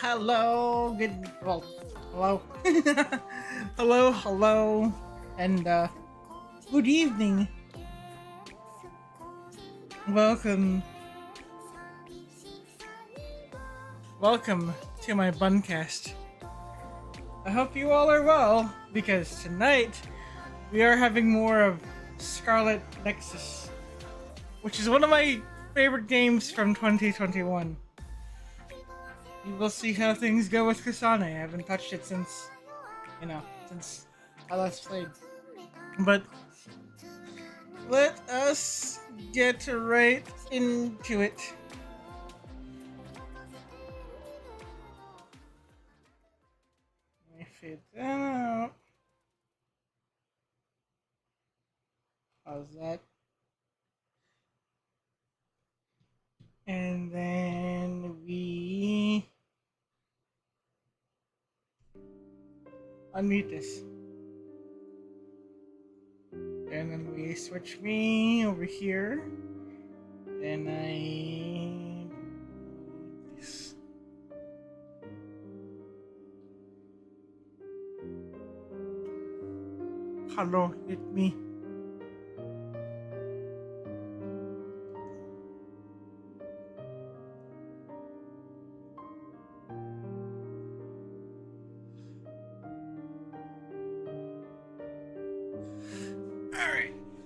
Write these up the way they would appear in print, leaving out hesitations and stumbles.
Hello, hello. Hello, and good evening. Welcome, welcome to my buncast. I hope you all are well, because tonight we are having more of Scarlet Nexus, which is one of my favorite games from 2021. We will see how things go with Kasane. I haven't touched it since, since I last played. But let us get right into it. Let me fade that out. How's that? And then we unmute this. And then we switch me over here. Then I do this. Hello, hit me.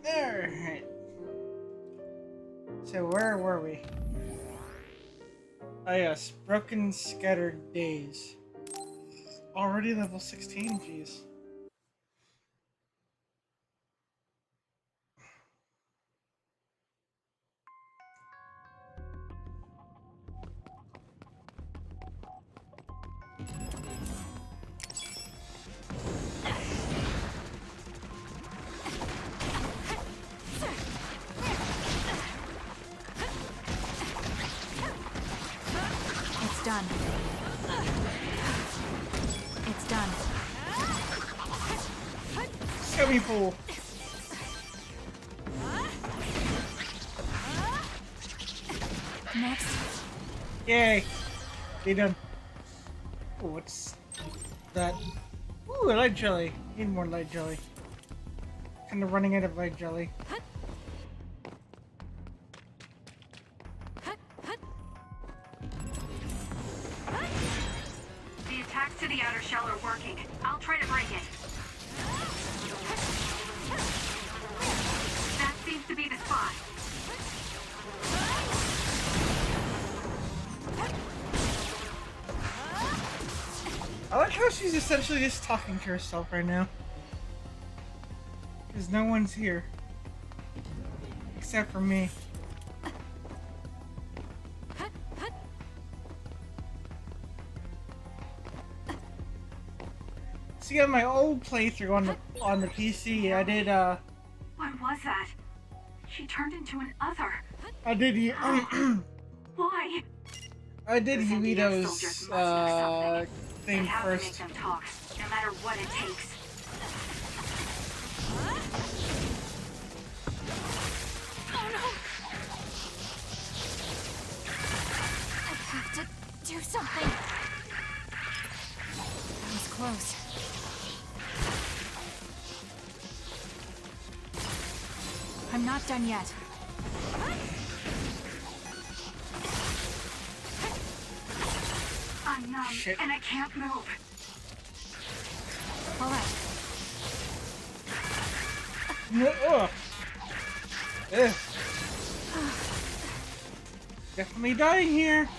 Alright. So where were we? Oh yes, Broken Scattered Days. Already level 16, jeez. It's done. It's done. Semi-pool. Next. Yay! They done. Ooh, what's that? Ooh, a light jelly. Need more light jelly. Kind of running out of light jelly. The attacks to the outer shell are working. I'll try to break it. That seems to be the spot. I like how she's essentially just talking to herself right now. Because no one's here. Except for me. See, on my old playthrough on the PC, I did What was that? She turned into an other. I did Why? I did Those NDS soldiers Yuito's must know something. thing I have to make first. them talk, no matter what it takes. Oh no! I have to do something. That was close. I'm not done yet. I'm numb, Shit. and I can't move. All right. Ugh. Ugh. Definitely dying here.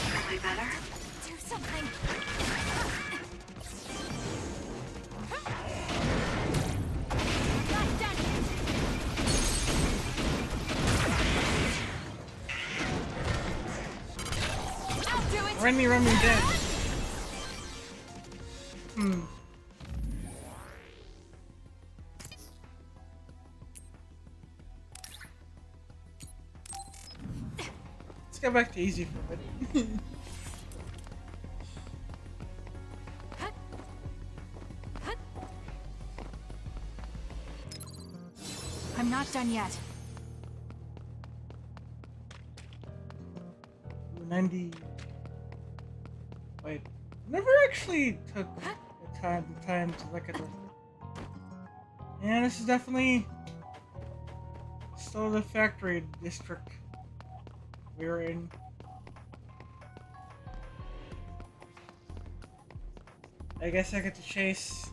Probably better. Do something. Not done yet. I'll do it. Remy dead. Let's go back to easy for a bit. not done yet. 90. Wait, never actually took the time to look at this. Yeah, this is definitely still the factory district we're in. I guess I get to chase.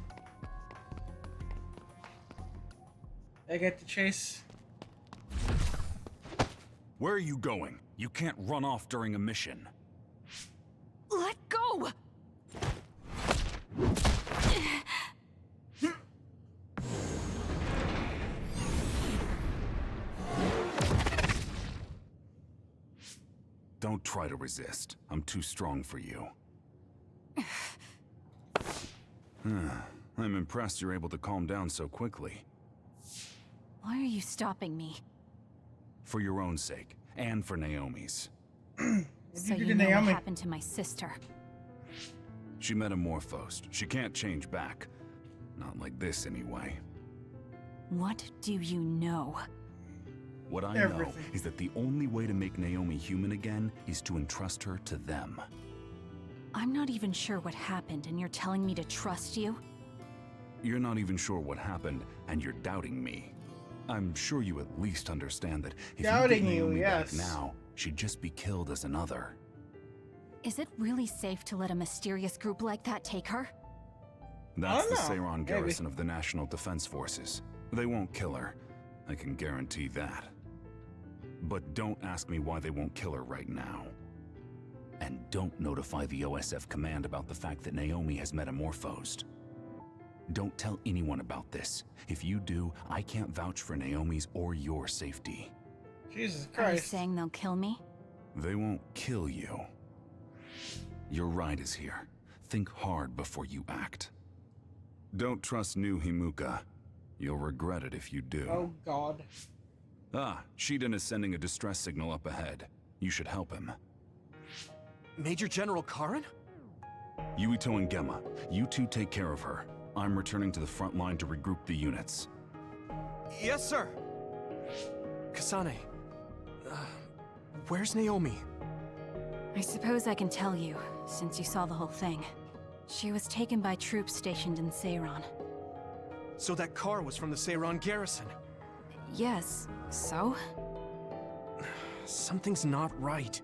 Where are you going? You can't run off during a mission. Let go! Don't try to resist. I'm too strong for you. I'm impressed you're able to calm down so quickly. Why are you stopping me? For your own sake, and for Naomi's. So you know what happened to my sister. She metamorphosed. She can't change back. Not like this, anyway. What do you know? What I know is that the only way to make Naomi human again is to entrust her to them. I'm not even sure what happened, and you're telling me to trust you? You're not even sure what happened, and you're doubting me. I'm sure you at least understand that if you get Naomi back now, she'd just be killed as another. Is it really safe to let a mysterious group like that take her? That's the Seiran garrison of the National Defense Forces. They won't kill her. I can guarantee that. But don't ask me why they won't kill her right now. And don't notify the OSF command about the fact that Naomi has metamorphosed. Don't tell anyone about this. If you do, I can't vouch for Naomi's or your safety. Jesus Christ. Are you saying they'll kill me? They won't kill you. Your ride is here. Think hard before you act. Don't trust new Himuka. You'll regret it if you do. Oh God. Ah, Shiden is sending a distress signal up ahead. You should help him. Major General Karin? Yuito and Gemma, you two take care of her. I'm returning to the front line to regroup the units. Yes, sir. Kasane, where's Naomi? I suppose I can tell you, since you saw the whole thing. She was taken by troops stationed in Seiran. So that car was from the Seiran garrison? Yes, so? Something's not right.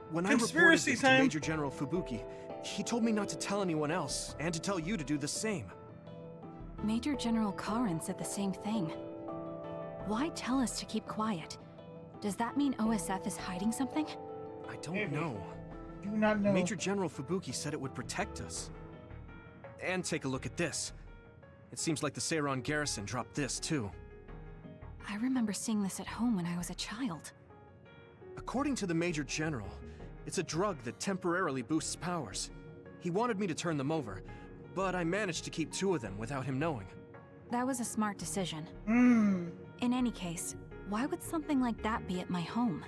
When I reported Conspiracy this time. to Major General Fubuki, he told me not to tell anyone else, and to tell you to do the same. Major General Karin said the same thing. Why tell us to keep quiet? Does that mean OSF is hiding something? I don't know. Do not know. Major General Fubuki said it would protect us. And take a look at this. It seems like the Seiran garrison dropped this, too. I remember seeing this at home when I was a child. According to the Major General, it's a drug that temporarily boosts powers. He wanted me to turn them over, but I managed to keep 2 of them without him knowing. That was a smart decision. In any case, why would something like that be at my home?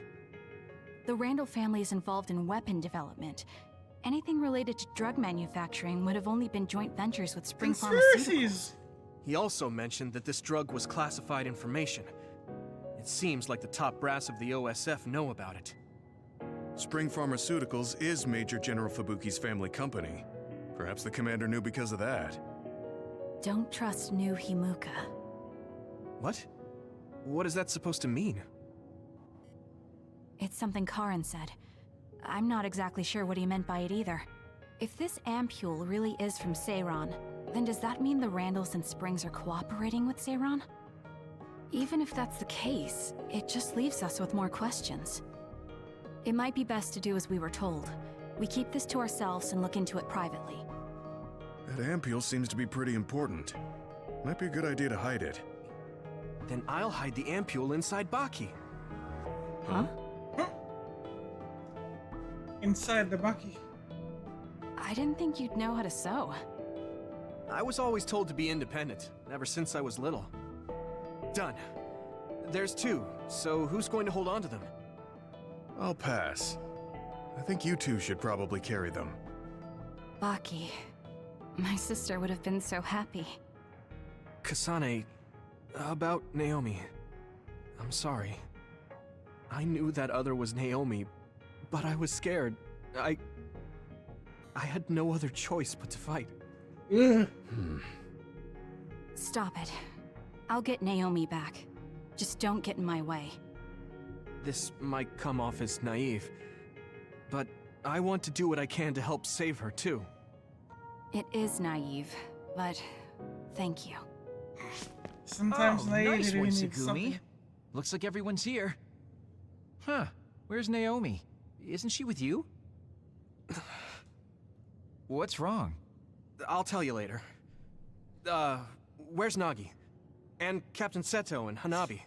The Randall family is involved in weapon development. Anything related to drug manufacturing would have only been joint ventures with Spring Pharmaceuticals. He also mentioned that this drug was classified information. It seems like the top brass of the OSF know about it. Spring Pharmaceuticals is Major General Fubuki's family company. Perhaps the commander knew because of that. Don't trust new Himuka. What? What is that supposed to mean? It's something Karin said. I'm not exactly sure what he meant by it either. If this ampule really is from Seiran, then does that mean the Randalls and Springs are cooperating with Seiran? Even if that's the case, it just leaves us with more questions. It might be best to do as we were told. We keep this to ourselves and look into it privately. That ampule seems to be pretty important. Might be a good idea to hide it. Then I'll hide the ampule inside Baki. Huh? Inside the Bucky. I didn't think you'd know how to sew. I was always told to be independent, ever since I was little. Done. There's 2, so who's going to hold on to them? I'll pass. I think you two should probably carry them. Baki. My sister would have been so happy. Kasane, about Naomi. I'm sorry. I knew that other was Naomi, but I was scared. I had no other choice but to fight. Ugh. Stop it. I'll get Naomi back. Just don't get in my way. This might come off as naive, but I want to do what I can to help save her, too. It is naive, but thank you. Sometimes naivety nice one, needs Tsugumi. something. Looks like everyone's here. Huh, where's Naomi? Isn't she with you? What's wrong? I'll tell you later. Where's Nagi? And Captain Seto and Hanabi?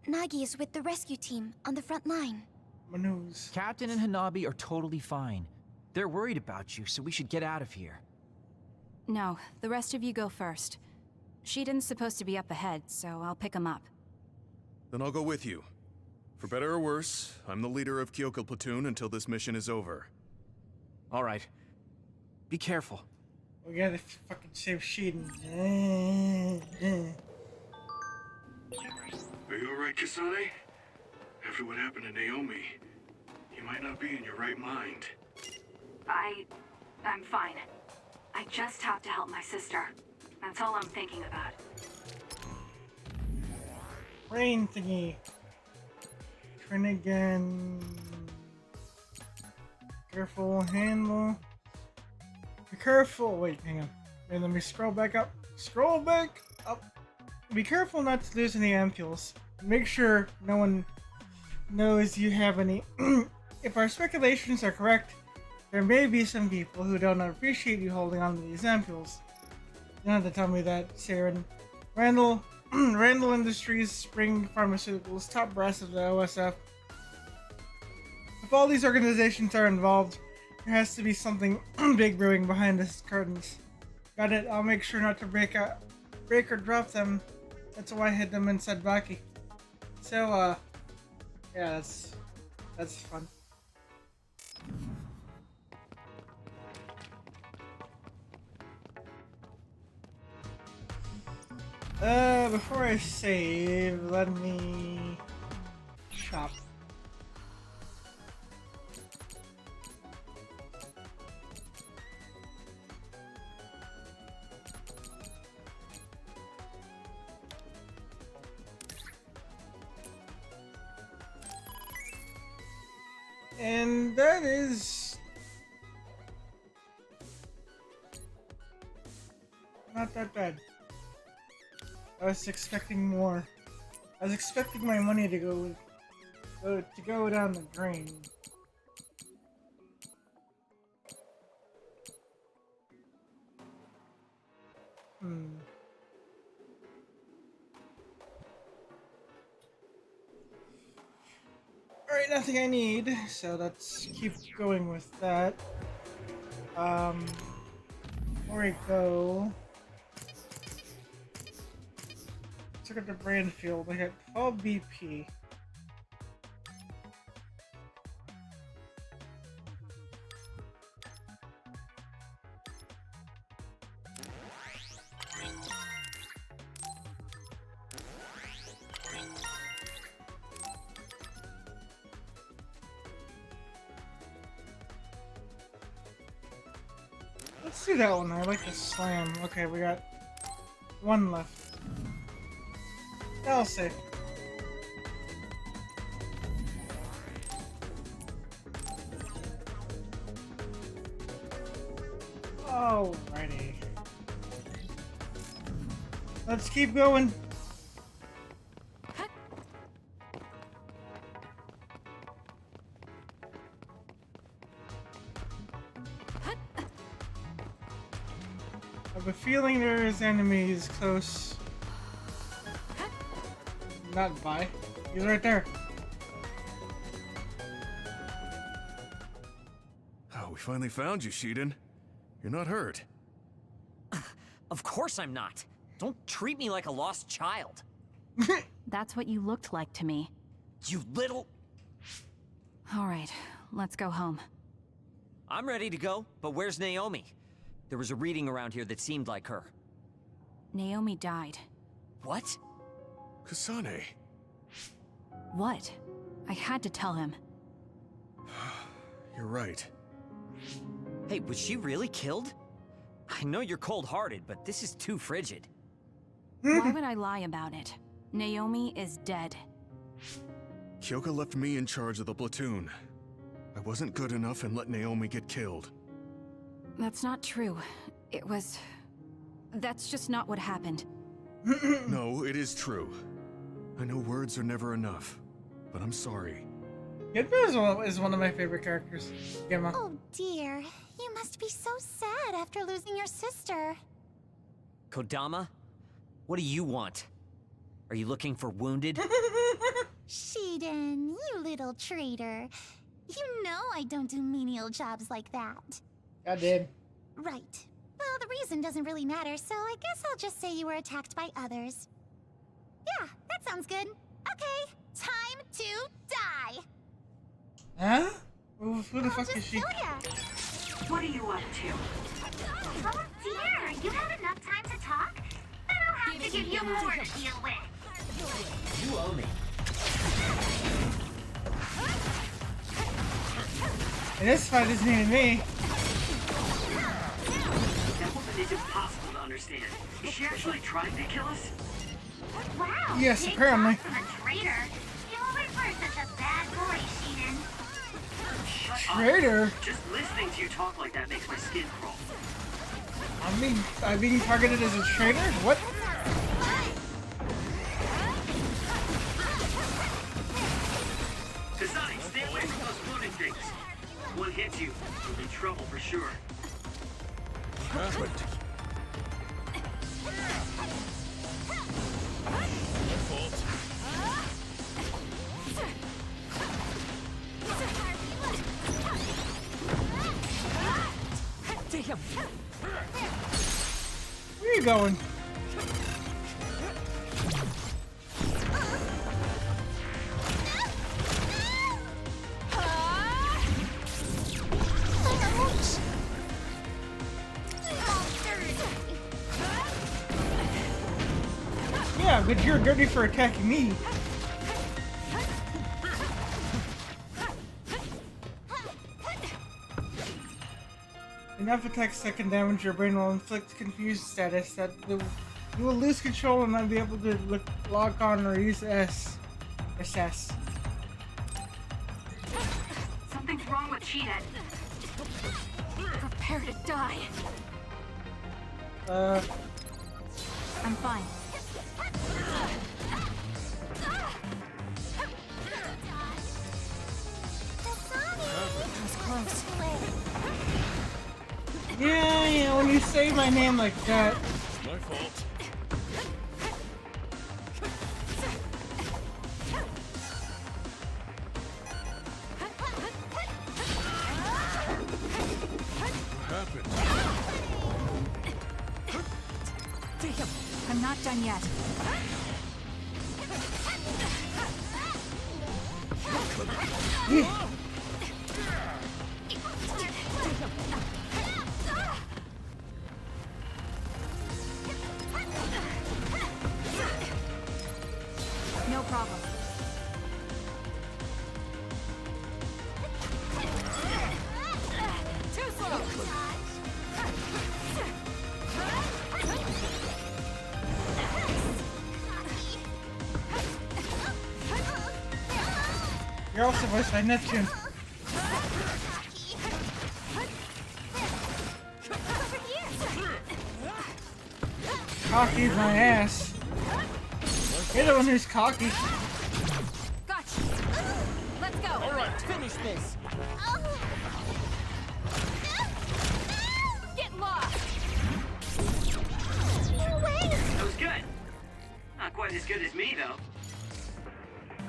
Nagi is with the rescue team on the front line. Manus. Captain and Hanabi are totally fine. They're worried about you, so we should get out of here. No, the rest of you go first. Shiden's supposed to be up ahead, so I'll pick him up. Then I'll go with you. For better or worse, I'm the leader of Kyoko Platoon until this mission is over. All right. Be careful. We gotta fucking save Shiden. Are you alright, Kasane? After what happened to Naomi, you might not be in your right mind. I'm fine. I just have to help my sister. That's all I'm thinking about. Rain thingy. Turn again. Careful, handle. Be careful. Wait, hang on. And let me scroll back up. Scroll back up. Be careful not to lose any ampules. Make sure no one knows you have any. If our speculations are correct, there may be some people who don't appreciate you holding on to these ampules. You don't have to tell me that, Saren. Randall Industries, Spring Pharmaceuticals, top brass of the OSF. If all these organizations are involved, there has to be something big brewing behind the curtains. Got it? I'll make sure not to break or drop them. That's why I hid them inside Baki. So, yeah, that's fun. Before I save, let me shop. And that is not that bad. I was expecting more. I was expecting my money to go down the drain. Alright, nothing I need, so let's keep going with that. Before I go, let's look at the brand field. I got 12 BP. Let's do that one. I like the slam. Okay, we got one left. I'll save. Alrighty. Let's keep going. I have a feeling there's enemies close. Not by. He's right there. Oh, we finally found you, Shiden. You're not hurt. Of course I'm not. Don't treat me like a lost child. That's what you looked like to me. You little... All right, let's go home. I'm ready to go, but where's Naomi? There was a reading around here that seemed like her. Naomi died. What? Kasane, What? I had to tell him. You're right. Hey, was she really killed? I know you're cold-hearted, but this is too frigid. Why would I lie about it? Naomi is dead. Kyoka left me in charge of the platoon. I wasn't good enough and let Naomi get killed. That's not true. It was... That's just not what happened. No, it is true. I know words are never enough, but I'm sorry. Gitmo is one of my favorite characters. Gemma. Oh dear, you must be so sad after losing your sister. Kodama? What do you want? Are you looking for wounded? Shiden, you little traitor. You know I don't do menial jobs like that. I did. Right. Well, the reason doesn't really matter, so I guess I'll just say you were attacked by others. Yeah, that sounds good. Okay, time to die. Huh? Who the I'll fuck just is she? kill ya. What are you up to? Oh dear, you have enough time to talk? Then I'll have to give you more to deal with. You owe me. And this fight isn't even me. That woman is impossible to understand. Is she actually trying to kill us? Wow. Yes, big apparently. talk from a traitor. You always were such a bad boy, Shiden. Shut Traitor? up. Just listening to you talk like that makes my skin crawl. I'm being targeted as a traitor? What? Kasai, stay away from those floating things. One hits you, you'll be in trouble for sure. What happened? My fault. Damn. Where are you going? Yeah, but you're dirty for attacking me. Enough attacks that can damage your brain will inflict confused status that you will lose control and not be able to lock on or use SS. Something's wrong with Cheetah. Prepare to die. I'm fine. That was close. Yeah, when you say my name like that. My fault. What happened? Damn, I'm not done yet. No problem. Too slow. You're also voiced by Neptune. Cocky my ass. You're the one who's cocky. Gotcha. Let's go. All right, finish this. Get lost. That was good. Not quite as good as me, though.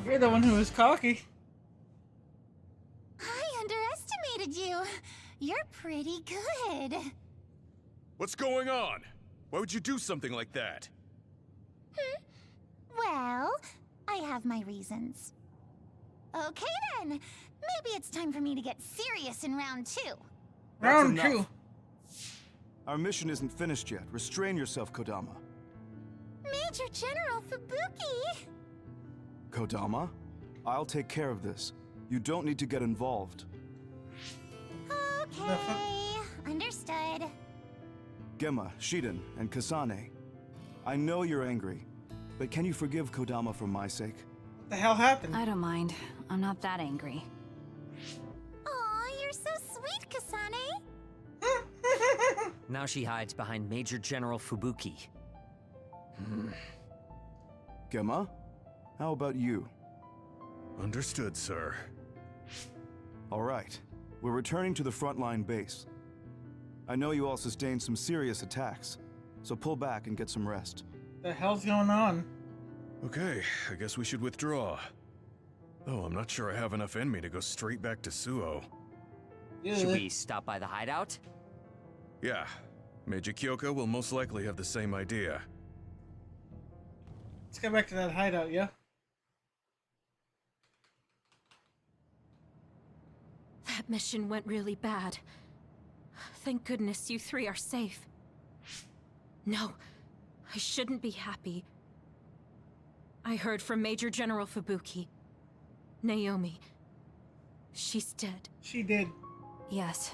You're the one who is cocky. I underestimated you. You're pretty good. What's going on? Why would you do something like that? Well, I have my reasons. Okay then. Maybe it's time for me to get serious in round 2. Round That's 2. enough. Our mission isn't finished yet. Restrain yourself, Kodama. Major General Fubuki! Kodama? I'll take care of this. You don't need to get involved. Okay, understood. Gemma, Shiden, and Kasane. I know you're angry, but can you forgive Kodama for my sake? What the hell happened? I don't mind. I'm not that angry. Aw, you're so sweet, Kasane. Now she hides behind Major General Fubuki. Gemma, how about you? Understood, sir. All right, we're returning to the frontline base. I know you all sustained some serious attacks, so pull back and get some rest. The hell's going on? Okay, I guess we should withdraw. Though I'm not sure I have enough in me to go straight back to Suo. Should we stop by the hideout? Yeah, Major Kyoka will most likely have the same idea. Let's go back to that hideout, yeah? That mission went really bad. Thank goodness you three are safe. No, I shouldn't be happy. I heard from Major General Fubuki. Naomi. She's dead. She did. Yes.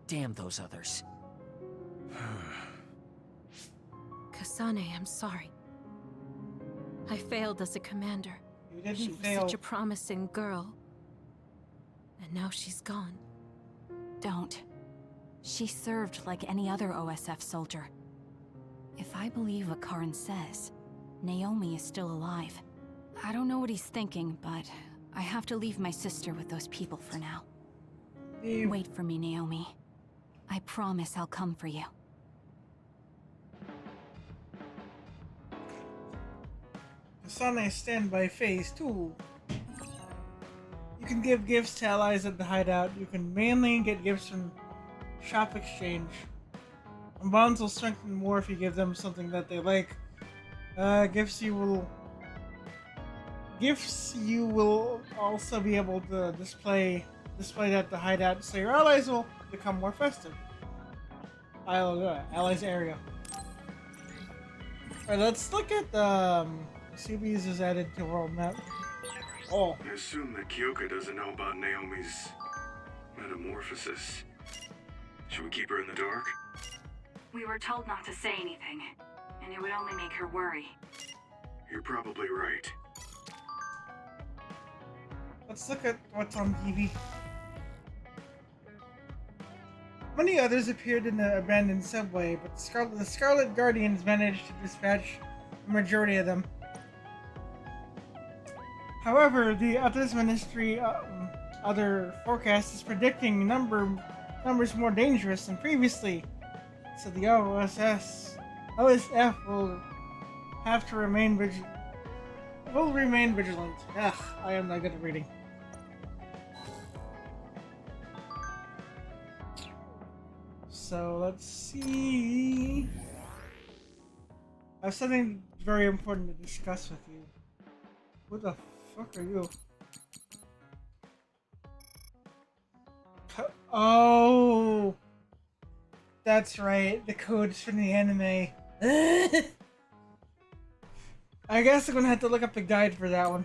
Damn those others. Kasane, I'm sorry. I failed as a commander. You didn't She was fail. such a promising girl. And now she's gone. Don't. She served like any other OSF soldier. If I believe what Karin says, Naomi is still alive. I don't know what he's thinking, but I have to leave my sister with those people for now. Wait for me, Naomi. I promise I'll come for you. Kasane standby phase 2. You can give gifts to allies at the hideout. You can mainly get gifts from shop exchange. And bonds will strengthen more if you give them something that they like. Gifts you will also be able to display at the hideout, so your allies will become more festive. Allies area. Alright, let's look at the Subies is added to world map. Oh. I assume that Kyoka doesn't know about Naomi's metamorphosis. Should we keep her in the dark? We were told not to say anything, and it would only make her worry. You're probably right. Let's look at what's on TV. Many others appeared in the abandoned subway, but the Scarlet Guardians managed to dispatch the majority of them. However, the Others Ministry other forecast is predicting numbers more dangerous than previously, so the OSF will have to remain vigilant. Ugh, I am not good at reading. So let's see. I have something very important to discuss with you. What the fuck are you? Oh, that's right. The codes from the anime. I guess I'm gonna have to look up the guide for that one.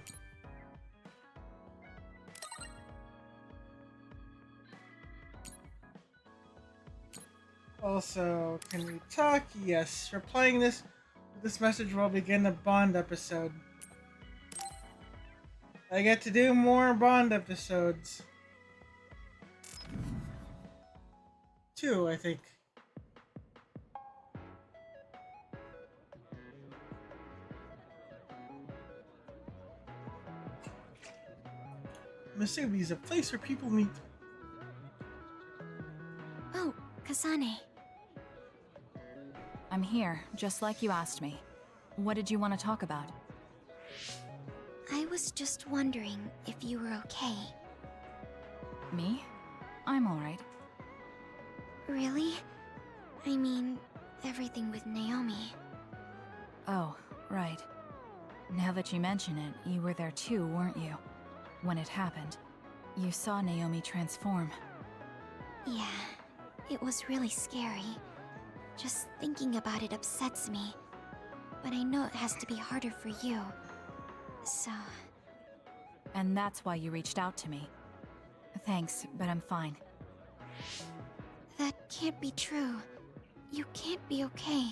Also, can we talk? Yes. Replying this message will begin the Bond episode. I get to do more Bond episodes. 2, I think. Masubi is a place where people meet. Oh, Kasane. I'm here, just like you asked me. What did you want to talk about? I was just wondering if you were okay. Me? I'm alright. Really? I mean, everything with Naomi. Oh, right. Now that you mention it, you were there too, weren't you? When it happened. You saw Naomi transform. Yeah, it was really scary. Just thinking about it upsets me. But I know it has to be harder for you. So... And that's why you reached out to me. Thanks, but I'm fine. That can't be true. You can't be okay.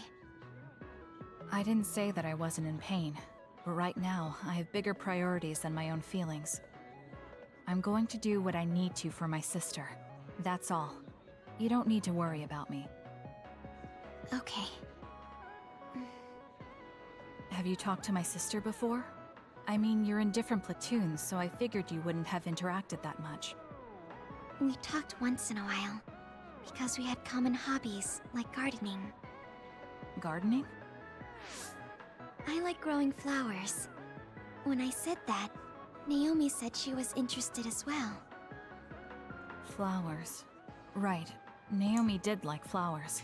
I didn't say that I wasn't in pain, but right now, I have bigger priorities than my own feelings. I'm going to do what I need to for my sister. That's all. You don't need to worry about me. Okay. Have you talked to my sister before? I mean, you're in different platoons, so I figured you wouldn't have interacted that much. We talked once in a while, because we had common hobbies, like gardening. Gardening? I like growing flowers. When I said that, Naomi said she was interested as well. Flowers. Right. Naomi did like flowers.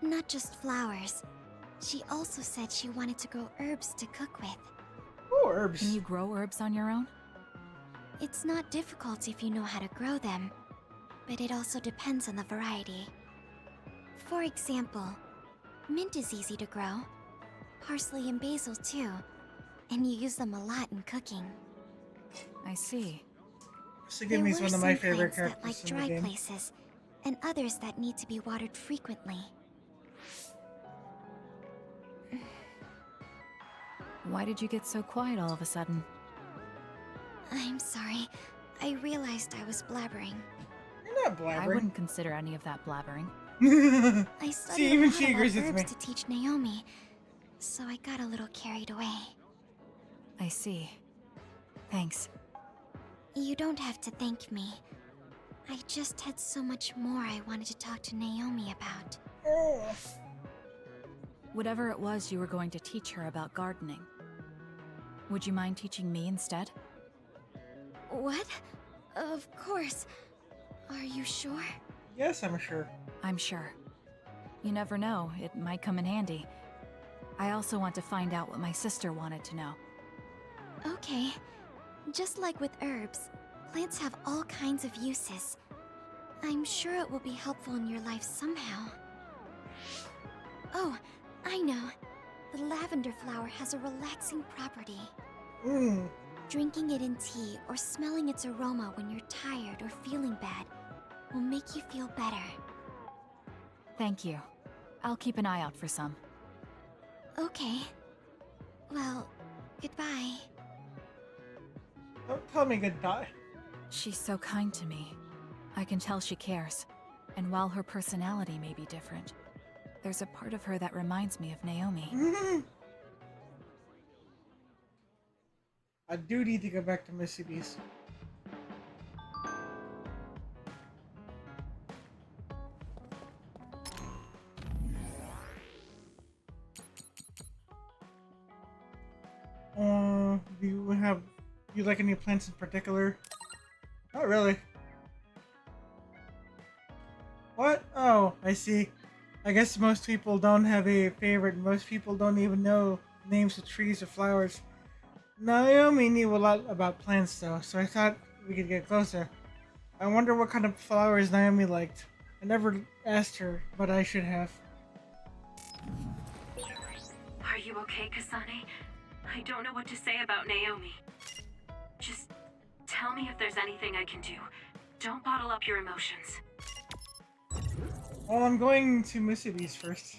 Not just flowers. She also said she wanted to grow herbs to cook with. Oh, herbs. Can you grow herbs on your own? It's not difficult if you know how to grow them, but it also depends on the variety. For example, mint is easy to grow. Parsley and basil too, and you use them a lot in cooking. I see. Sigumi is one of my favorite There were some characters plants that like in the dry game. places, and others that need to be watered frequently. Why did you get so quiet all of a sudden? I'm sorry. I realized I was blabbering. You're not I blabbering. wouldn't consider any of that blabbering. I studied See, even a lot she about agrees with herbs me. to teach Naomi, so I got a little carried away. I see. Thanks. You don't have to thank me. I just had so much more I wanted to talk to Naomi about. Oh. Whatever it was you were going to teach her about gardening. Would you mind teaching me instead? What? Of course. Are you sure? Yes, I'm sure. I'm sure. You never know, it might come in handy. I also want to find out what my sister wanted to know. Okay. Just like with herbs, plants have all kinds of uses. I'm sure it will be helpful in your life somehow. Oh, I know. The lavender flower has a relaxing property. Mmm. Drinking it in tea or smelling its aroma when you're tired or feeling bad will make you feel better. Thank you. I'll keep an eye out for some. Okay. Well, goodbye. Don't tell me goodbye. She's so kind to me. I can tell she cares. And while her personality may be different, there's a part of her that reminds me of Naomi. I do need to go back to Mississippi's. Do you like any plants in particular? Not really. What? Oh, I see. I guess most people don't have a favorite. Most people don't even know names of trees or flowers. Naomi knew a lot about plants though, so I thought we could get closer. I wonder what kind of flowers Naomi liked. I never asked her, but I should have. Are you okay, Kasane? I don't know what to say about Naomi. Just tell me if there's anything I can do. Don't bottle up your emotions. Well, I'm going to Mississippi's first.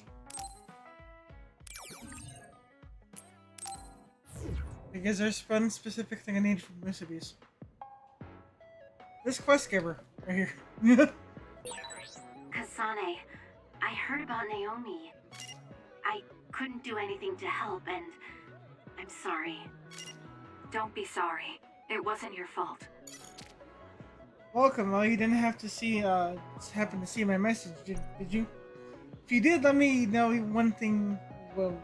Because there's one specific thing I need from Mississippi's. This quest giver, right here. Kasane, I heard about Naomi. I couldn't do anything to help, and I'm sorry. Don't be sorry. It wasn't your fault. Welcome. Well, you didn't have to see, happen to see my message, did you? If you did, let me know one thing. Well,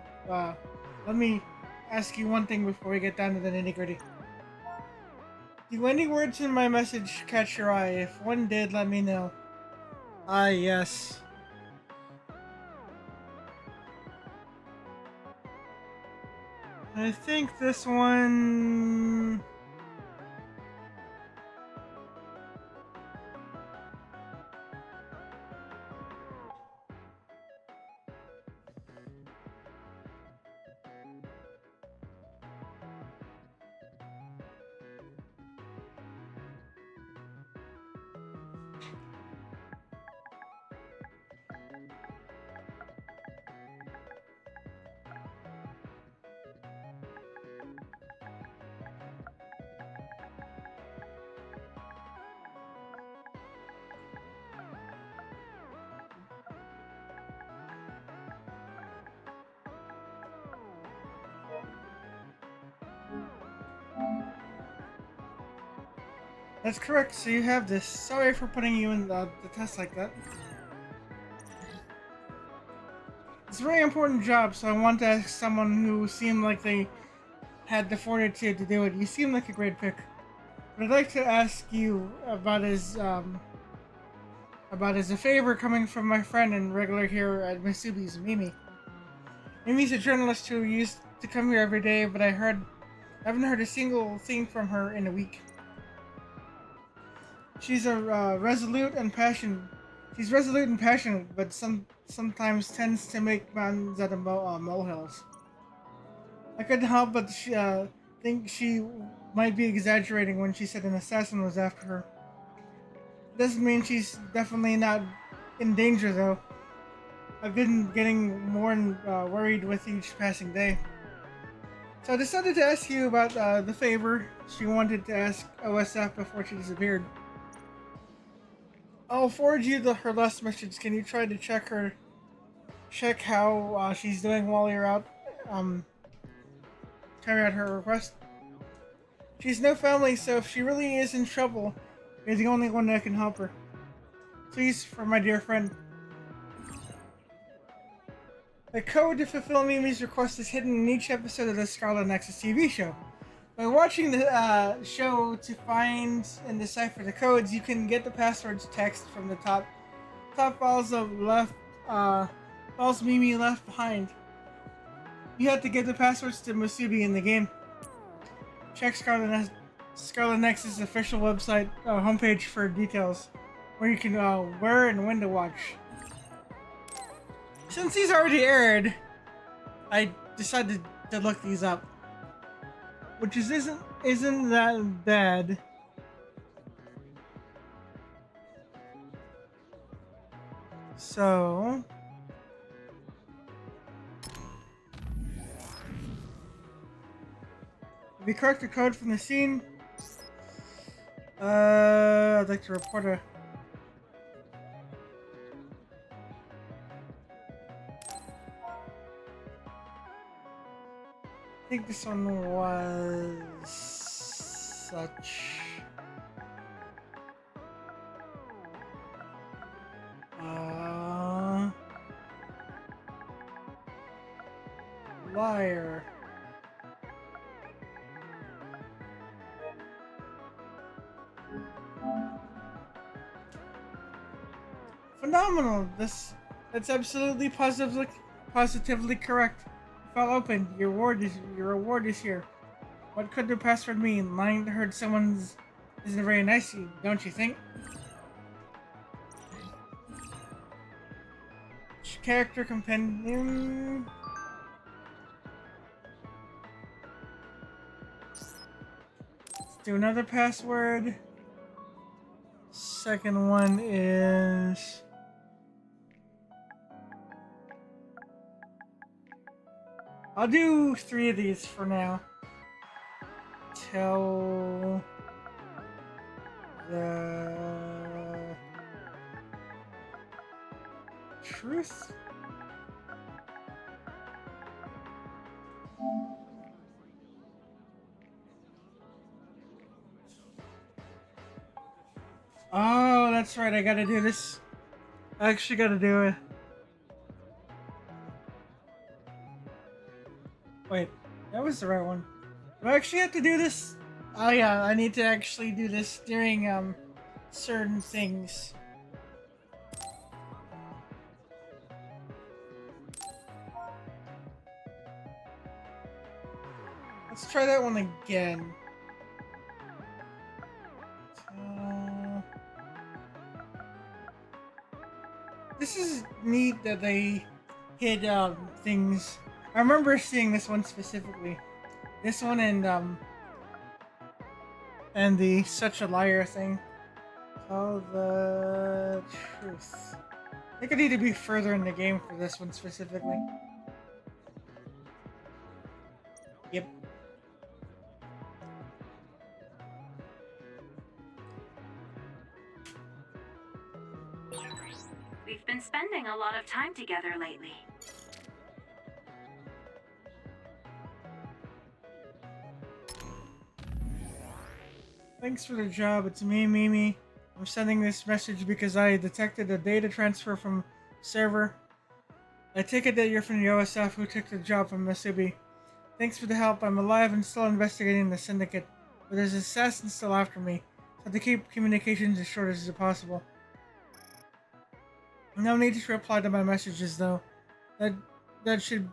let me ask you one thing before we get down to the nitty-gritty. Do any words in my message catch your eye? If one did, let me know. Ah, yes. I think this one... That's correct, so you have this. Sorry for putting you in the test like that. It's a very important job, so I want to ask someone who seemed like they had the fortitude to do it. You seem like a great pick. But I'd like to ask you about as a favor coming from my friend and regular here at Misubi's, Mimi. Mimi's a journalist who used to come here every day, but I haven't heard a single thing from her in a week. She's resolute and passionate. She's resolute and passionate, but sometimes tends to make mountains out of molehills. I couldn't help but think she might be exaggerating when she said an assassin was after her. Doesn't mean she's definitely not in danger, though. I've been getting more worried with each passing day. So I decided to ask you about the favor she wanted to ask OSF before she disappeared. I'll forward you her last message. Can you try to check how she's doing while you're out? Carry out her request. She's no family, so if she really is in trouble, you're the only one that can help her. Please, for my dear friend. The code to fulfill Mimi's request is hidden in each episode of the Scarlet Nexus TV show. By watching the show to find and decipher the codes, you can get the passwords text from the top files files Mimi left behind. You have to get the passwords to Musubi in the game. Check Scarlet Nexus' official website homepage for details, where you can where and when to watch. Since these already aired, I decided to look these up, which isn't that bad. So if you correct the code from the scene, I'd like to report a I think this one was such. Liar. Phenomenal. That's absolutely positively correct. File open. Your reward is here. What could the password mean? Lying to hurt someone's isn't very nice, don't you think? Character compendium. Let's do another password. Second one is I'll do 3 of these for now. Tell the truth. Oh, that's right. I gotta do this. I actually gotta do it. Wait, that was the right one. Do I actually have to do this? Oh yeah, I need to actually do this during certain things. Let's try that one again. This is neat that they hid things. I remember seeing this one specifically. This one and the such a liar thing. Tell the truth. I think I need to be further in the game for this one specifically. Yep. We've been spending a lot of time together lately. Thanks for the job. It's me, Mimi. I'm sending this message because I detected a data transfer from server. I take it that you're from the OSF who took the job from Masubi. Thanks for the help. I'm alive and still investigating the syndicate, but there's assassins still after me, so I have to keep communications as short as possible. No need to reply to my messages though. That should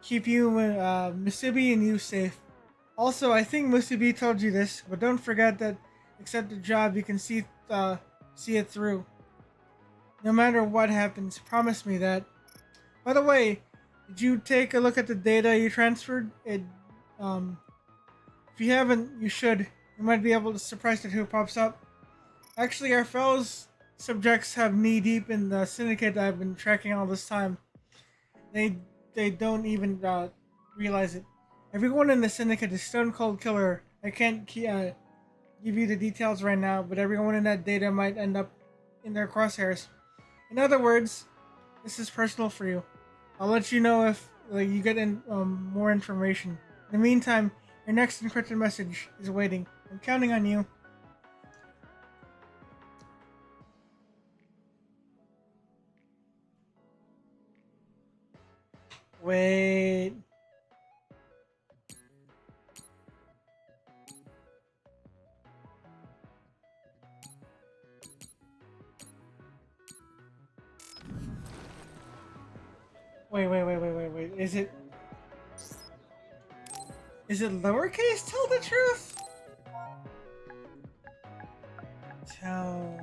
keep you, Masubi and you safe. Also, I think Masubi told you this, but don't forget that accept the job, you can see it through. No matter what happens, promise me that. By the way, did you take a look at the data you transferred? If you haven't, you should. You might be able to surprise at who pops up. Actually, our fellows subjects have knee deep in the syndicate I've been tracking all this time. They don't even realize it. Everyone in the syndicate is stone cold killer. I can't give you the details right now, but everyone in that data might end up in their crosshairs. In other words, this is personal for you. I'll let you know if you get more information. In the meantime, your next encrypted message is waiting. I'm counting on you. Wait. Wait. Is it lowercase? Tell the truth? Tell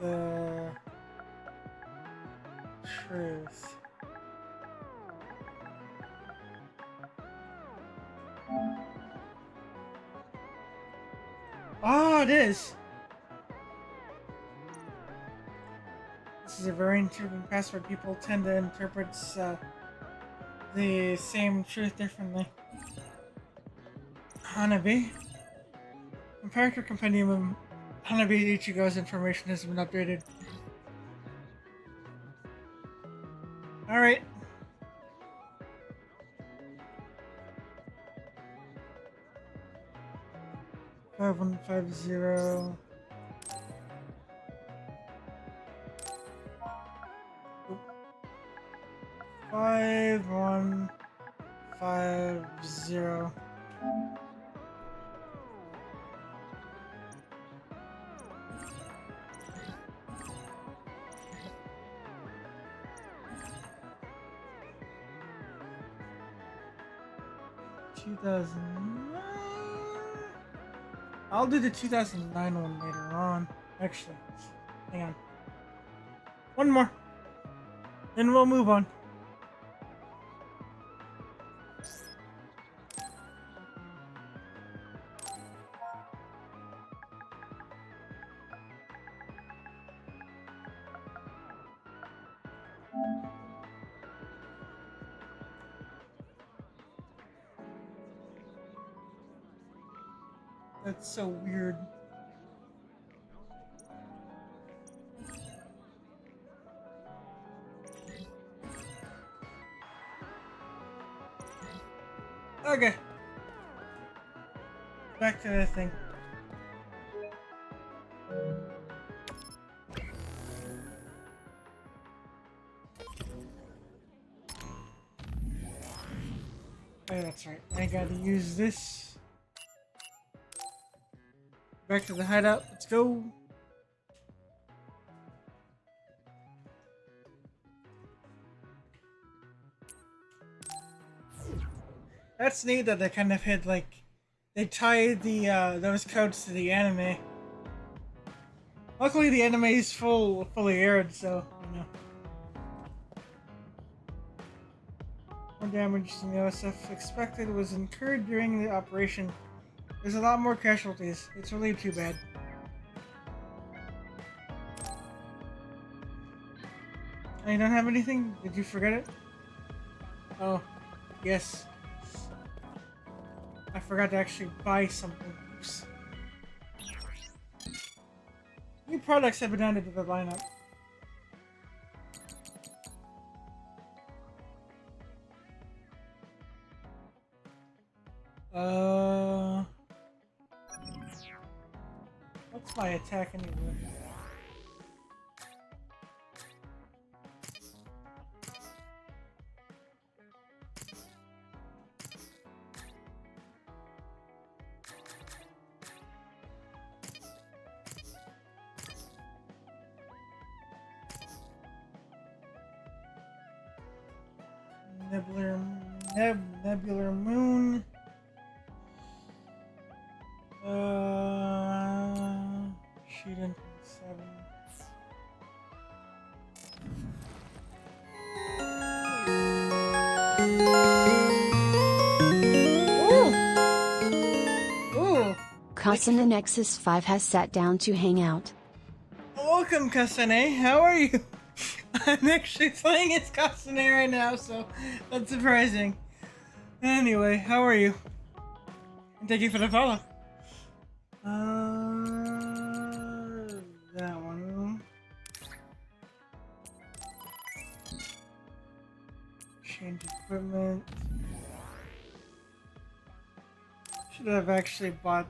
the truth. Oh, it is. This is a very intriguing password. People tend to interpret the same truth differently. Hanabi. In Character Compendium, Hanabi Ichigo's information has been updated. Alright. Five 5150. 5150. I'll do the 2009 one later on. Actually, hang on. One more. Then we'll move on. That's so weird. Okay. Back to the thing. Oh, that's right. I gotta use this. Back to the hideout. Let's go. That's neat that they kind of hit they tied the those codes to the anime. Luckily, the anime is fully aired, so you know. More damage than the OSF expected was incurred during the operation. There's a lot more casualties. It's really too bad. Oh, you don't have anything? Did you forget it? Oh, yes. I forgot to actually buy something. Oops. New products have been added to the lineup. Uh, what's my attack anyway? Nebular Moon. Shoot into 7. Ooh! Scarlet Nexus 5 has sat down to hang out. Welcome, Kasane. How are you? I'm actually playing as Kasane right now, so that's surprising. Anyway, how are you? And thank you for the follow. That one. Change equipment. Should have actually bought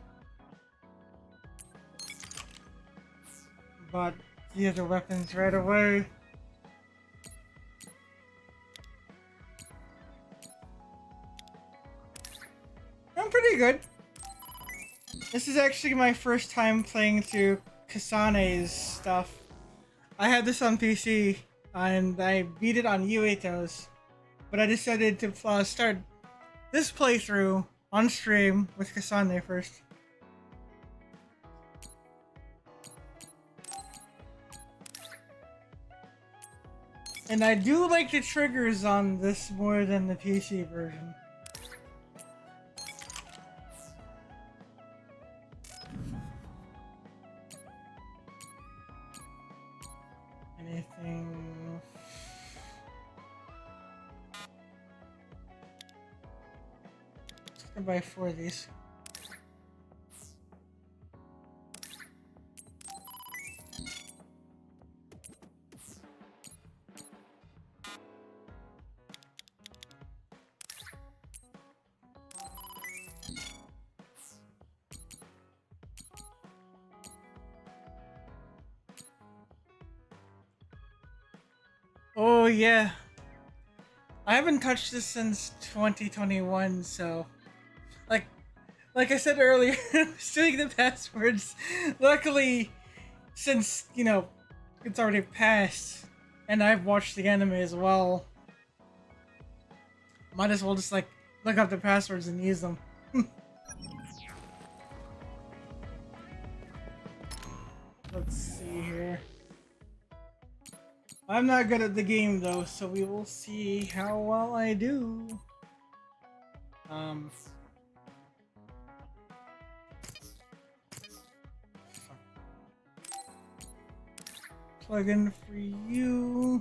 the other weapons right away. I'm pretty good. This is actually my first time playing through Kasane's stuff. I had this on PC and I beat it on Uetos, but I decided to start this playthrough on stream with Kasane first. And I do like the triggers on this more than the PC version. Anything? I'm gonna buy 4 of these. Oh yeah, I haven't touched this since 2021, so like I said earlier, I was doing the passwords. Luckily, since it's already passed, and I've watched the anime as well, might as well just look up the passwords and use them. Let's see here. I'm not good at the game though, so we will see how well I do. Plug in for you.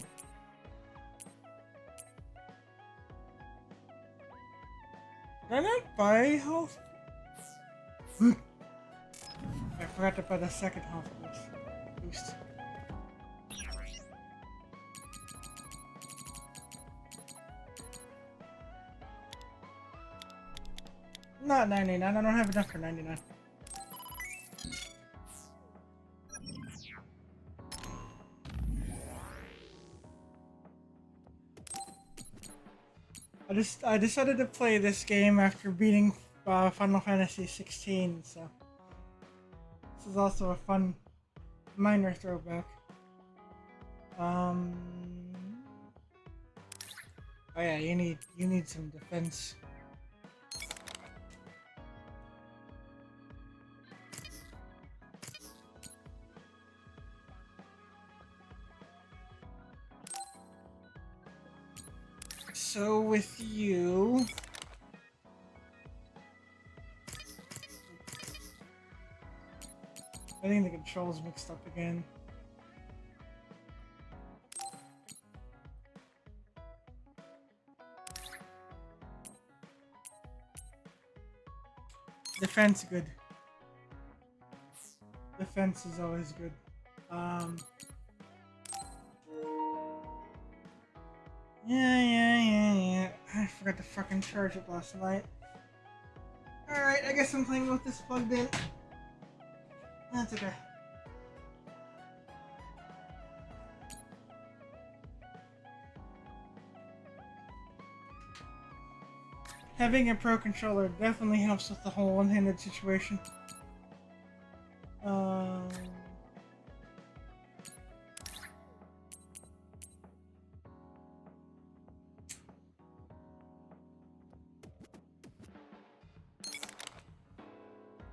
Did I not buy health? I forgot to buy the second health boost. Not 99, I don't have enough for 99. I decided to play this game after beating Final Fantasy 16, so this is also a fun minor throwback. Oh yeah, you need some defense. So with you, I think the controls mixed up again. Defense good. Defense is always good. Yeah. I forgot to fucking charge it last night. I guess I'm playing with this plugged in. That's okay. Having a pro controller definitely helps with the whole one-handed situation.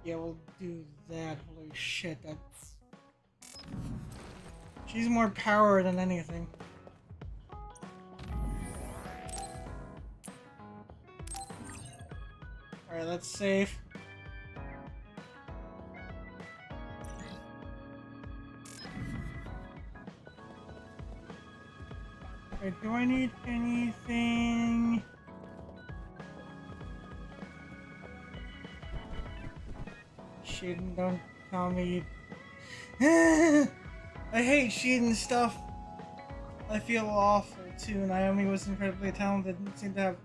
Yeah, we'll do that. Holy shit, that's... She's more power than anything. Alright, let's save. Alright, do I need anything? Shiden, don't tell me. I hate Shiden stuff. I feel awful too. Naomi was incredibly talented and seemed to have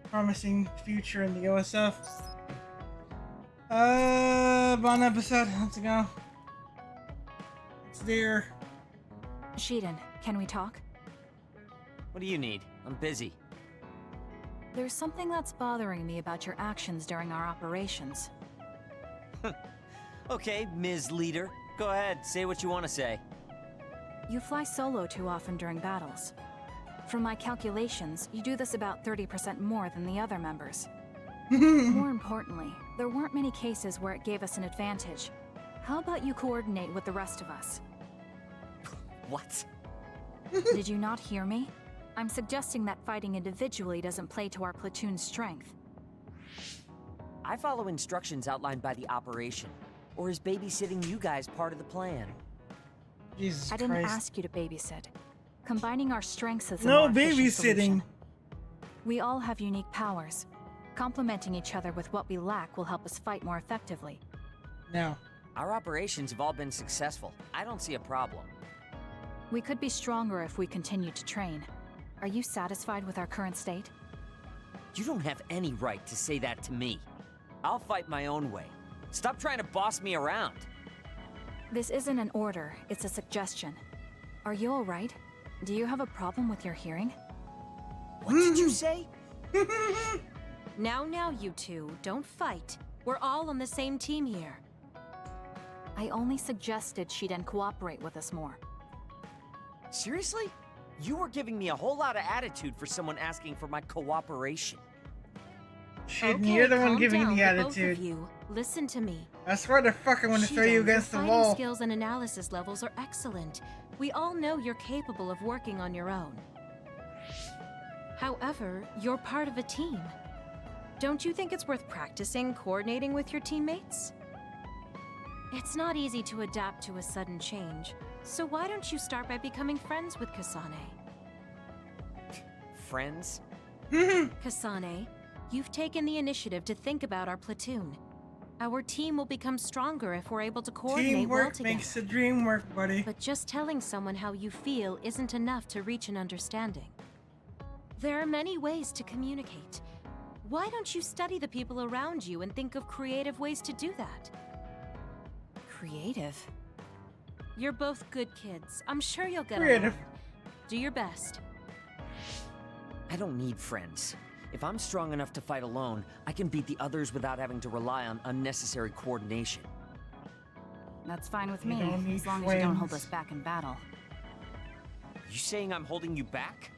a promising future in the OSF. Bon episode. Let's go. It's there. Shiden, can we talk? What do you need? I'm busy. There's something that's bothering me about your actions during our operations. Okay, Ms. Leader. Go ahead, say what you want to say. You fly solo too often during battles. From my calculations, you do this about 30% more than the other members. More importantly, there weren't many cases where it gave us an advantage. How about you coordinate with the rest of us? What? Did you not hear me? I'm suggesting that fighting individually doesn't play to our platoon's strength. I follow instructions outlined by the operation. Or is babysitting you guys part of the plan? Jesus I didn't Christ. ask you to babysit. Combining our strengths is a No more efficient babysitting. solution. We all have unique powers. Complementing each other with what we lack will help us fight more effectively. No. Our operations have all been successful. I don't see a problem. We could be stronger if we continued to train. Are you satisfied with our current state? You don't have any right to say that to me. I'll fight my own way. Stop trying to boss me around. This isn't an order, it's a suggestion. Are you alright? Do you have a problem with your hearing? What did you say? Now, you two, don't fight. We're all on the same team here. I only suggested she didn't cooperate with us more. Seriously? You were giving me a whole lot of attitude for someone asking for my cooperation. Shiden, Okay, you're the one calm giving down, the the both attitude. of you. Listen to me. I swear to fuck, I'm gonna throw you Shiden, against the your wall. fighting skills and analysis levels are excellent. We all know you're capable of working on your own. However, you're part of a team. Don't you think it's worth practicing coordinating with your teammates? It's not easy to adapt to a sudden change, so why don't you start by becoming friends with Kasane? Friends? Kasane, you've taken the initiative to think about our platoon. Our team will become stronger if we're able to coordinate well Teamwork together. makes the dream work, buddy. But just telling someone how you feel isn't enough to reach an understanding. There are many ways to communicate. Why don't you study the people around you and think of creative ways to do that? Creative? You're both good kids. I'm sure you'll get Creative. along. Do your best. I don't need friends. If I'm strong enough to fight alone, I can beat the others without having to rely on unnecessary coordination. That's fine with You me, don't need as long as you don't hold friends. us back in battle. You saying I'm holding you back?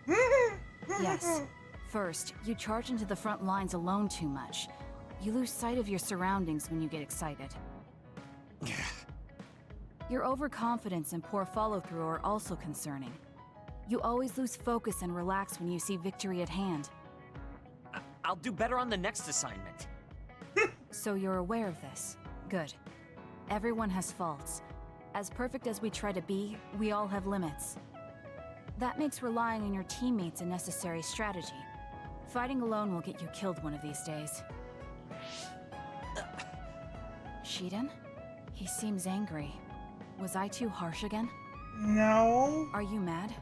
Yes. First, you charge into the front lines alone too much. You lose sight of your surroundings when you get excited. Your overconfidence and poor follow-through are also concerning. You always lose focus and relax when you see victory at hand. I'll do better on the next assignment. So you're aware of this. Good. Everyone has faults. As perfect as we try to be, we all have limits. That makes relying on your teammates a necessary strategy. Fighting alone will get you killed one of these days. Shiden? He seems angry. Was I too harsh again? No. Are you mad?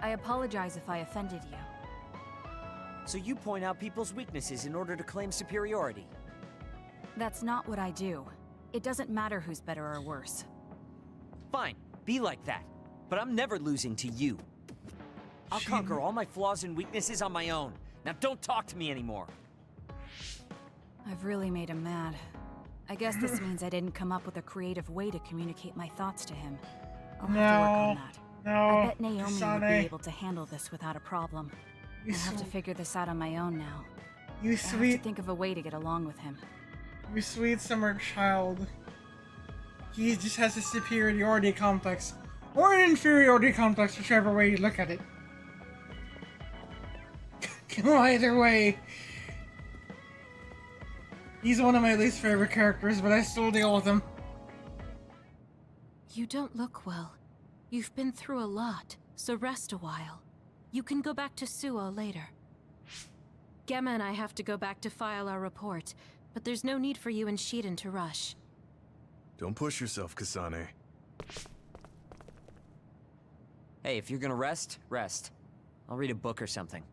I apologize if I offended you. So you point out people's weaknesses in order to claim superiority. That's not what I do. It doesn't matter who's better or worse. Fine, be like that. But I'm never losing to you. I'll conquer all my flaws and weaknesses on my own. Now don't talk to me anymore. I've really made him mad. I guess this means I didn't come up with a creative way to communicate my thoughts to him. I'll have to work on that. I bet Naomi would be able to handle this without a problem. I'll have to figure this out on my own now. I have to think of a way to get along with him. You sweet summer child. He just has a superiority complex. Or an inferiority complex, whichever way you look at it. Either way. He's one of my least favorite characters, but I still deal with him. You don't look well. You've been through a lot, so rest a while. You can go back to Suo later. Gemma and I have to go back to file our report, but there's no need for you and Shiden to rush. Don't push yourself, Kasane. Hey, if you're gonna rest, rest. I'll read a book or something.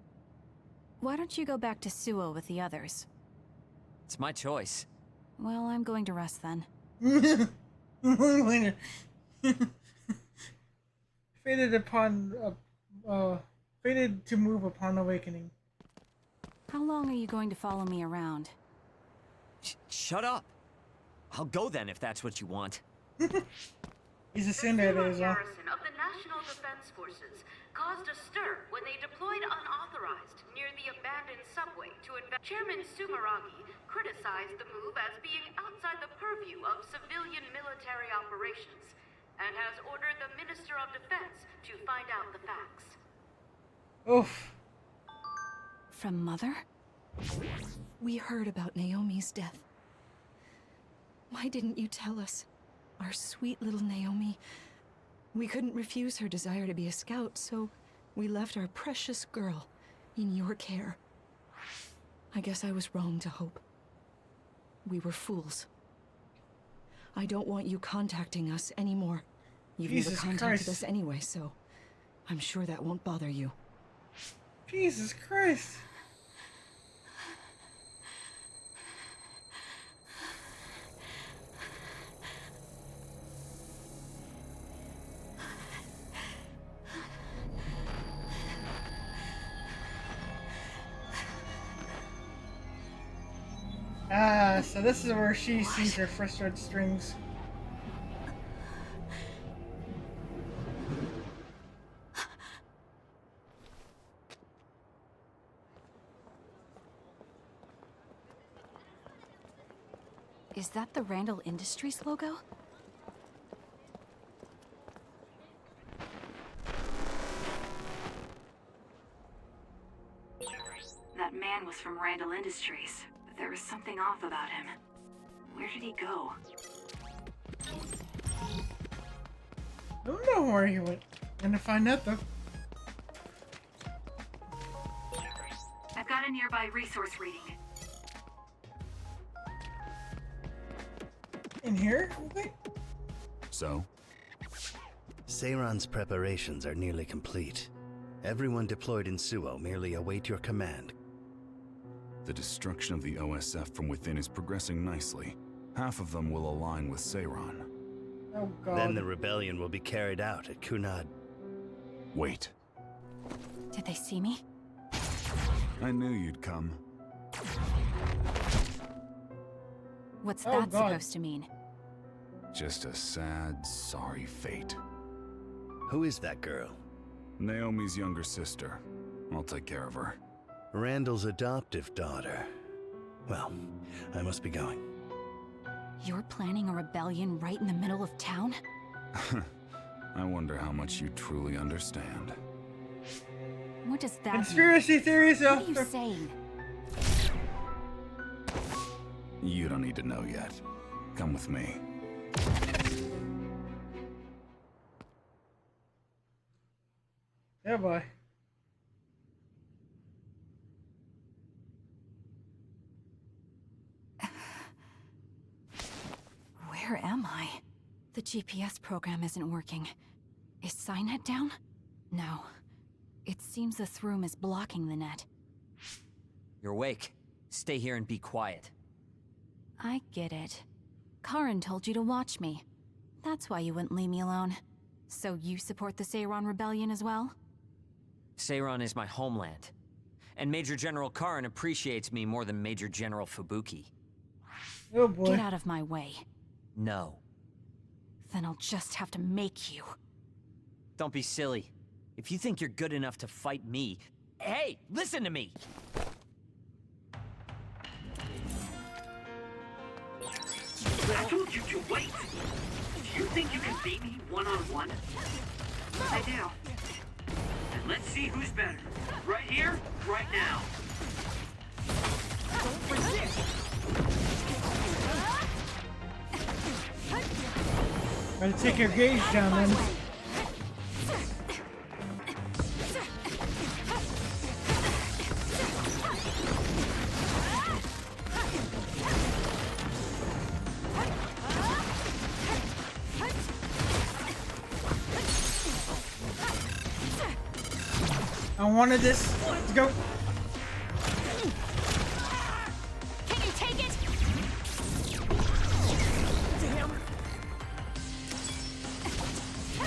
Why don't you go back to Suo with the others? It's my choice. Well, I'm going to rest then. Fated to move upon awakening. How long are you going to follow me around? Shut up. I'll go then if that's what you want. He's a cinder there as well. Garrison of the National Defense Forces caused a stir when they deployed unauthorized near the abandoned subway to invest. Chairman Sumeragi criticized the move as being outside the purview of civilian military operations and has ordered the Minister of Defense to find out the facts. Oof. From Mother? We heard about Naomi's death. Why didn't you tell us? Our sweet little Naomi. We couldn't refuse her desire to be a scout, so we left our precious girl in your care. I guess I was wrong to hope. We were fools. I don't want you contacting us anymore. You've never contacted us anyway, so I'm sure that won't bother you. Jesus Christ. So this is where she sees her first red strings. Is that the Randall Industries logo? That man was from Randall Industries, but there was something off about him. Where did he go? I don't know where he went. Gonna find out though. I've got a nearby resource reading. In here, I think? So? Seiron's preparations are nearly complete. Everyone deployed in Suo merely await your command. The destruction of the OSF from within is progressing nicely. Half of them will align with Seiron. Oh god. Then the rebellion will be carried out at Kunad. Wait. Did they see me? I knew you'd come. What's that supposed to mean? Just a sad, sorry fate. Who is that girl? Naomi's younger sister. I'll take care of her. Randall's adoptive daughter. Well, I must be going. You're planning a rebellion right in the middle of town? I wonder how much you truly understand. What does that Conspiracy theories? What are you saying? You don't need to know yet. Come with me. Yeah, boy. Where am I? The GPS program isn't working. Is Signet down? No. It seems this room is blocking the net. You're awake. Stay here and be quiet. I get it. Karin told you to watch me. That's why you wouldn't leave me alone. So you support the Seiron Rebellion as well? Seiron is my homeland. And Major General Karin appreciates me more than Major General Fubuki. Oh boy. Get out of my way. No. Then I'll just have to make you. Don't be silly. If you think you're good enough to fight me... Hey, listen to me! I told you to wait! Do you think you can beat me one-on-one? I do. And let's see who's better. Right here, right now. Don't resist! Better take your gauge down then. I wanted this to go. Can you take it? Damn!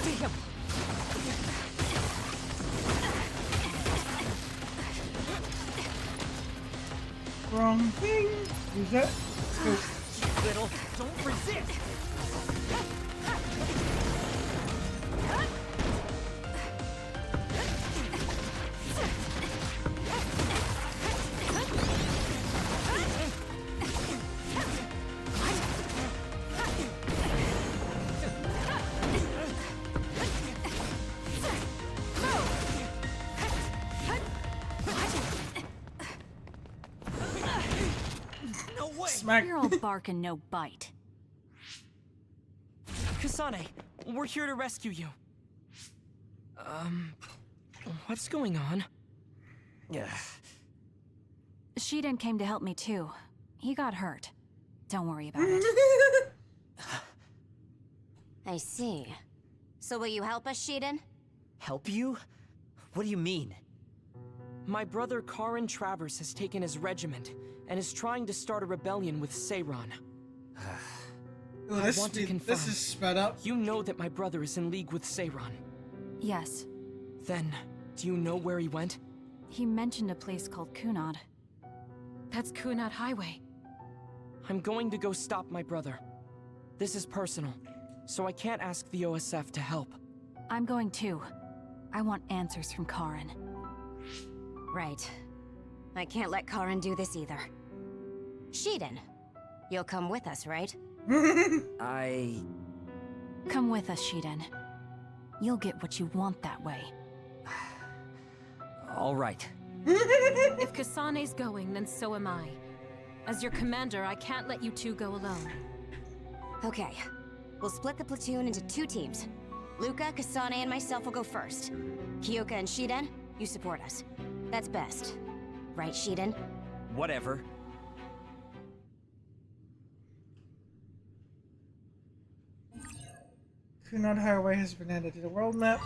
Damn! Wrong thing. Who's that? Little, don't resist! Smack. You're all bark and no bite. Kasane, we're here to rescue you. What's going on? Yeah. Shiden came to help me too. He got hurt. Don't worry about it. I see. So will you help us, Shiden? Help you? What do you mean? My brother Karin Travers has taken his regiment and is trying to start a rebellion with Seiron. Oh, I want to confirm. This is sped up. You know that my brother is in league with Seiron. Yes. Then, do you know where he went? He mentioned a place called Kunad. That's Kunad Highway. I'm going to go stop my brother. This is personal, so I can't ask the OSF to help. I'm going too. I want answers from Karin. Right. I can't let Karin do this either. Shiden, you'll come with us, right? Come with us, Shiden. You'll get what you want that way. All right. If Kasane's going, then so am I. As your commander, I can't let you two go alone. Okay. We'll split the platoon into 2 teams. Luca, Kasane, and myself will go first. Kyoka and Shiden, you support us. That's best. Right, Shiden? Whatever. Kunad Highway has been added to the world map.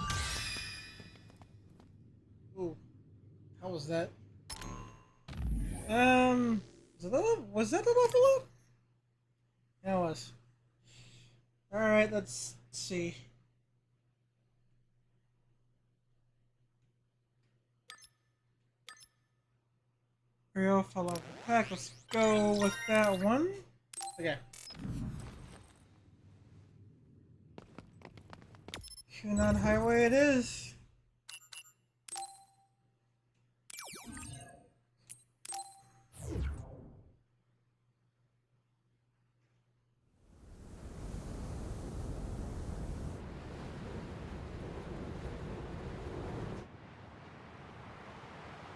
Ooh. How was that? Was that the level up? Yeah, it was. Alright, let's see. Real follow up pack. Let's go with that one. Okay. Kunad Highway it is.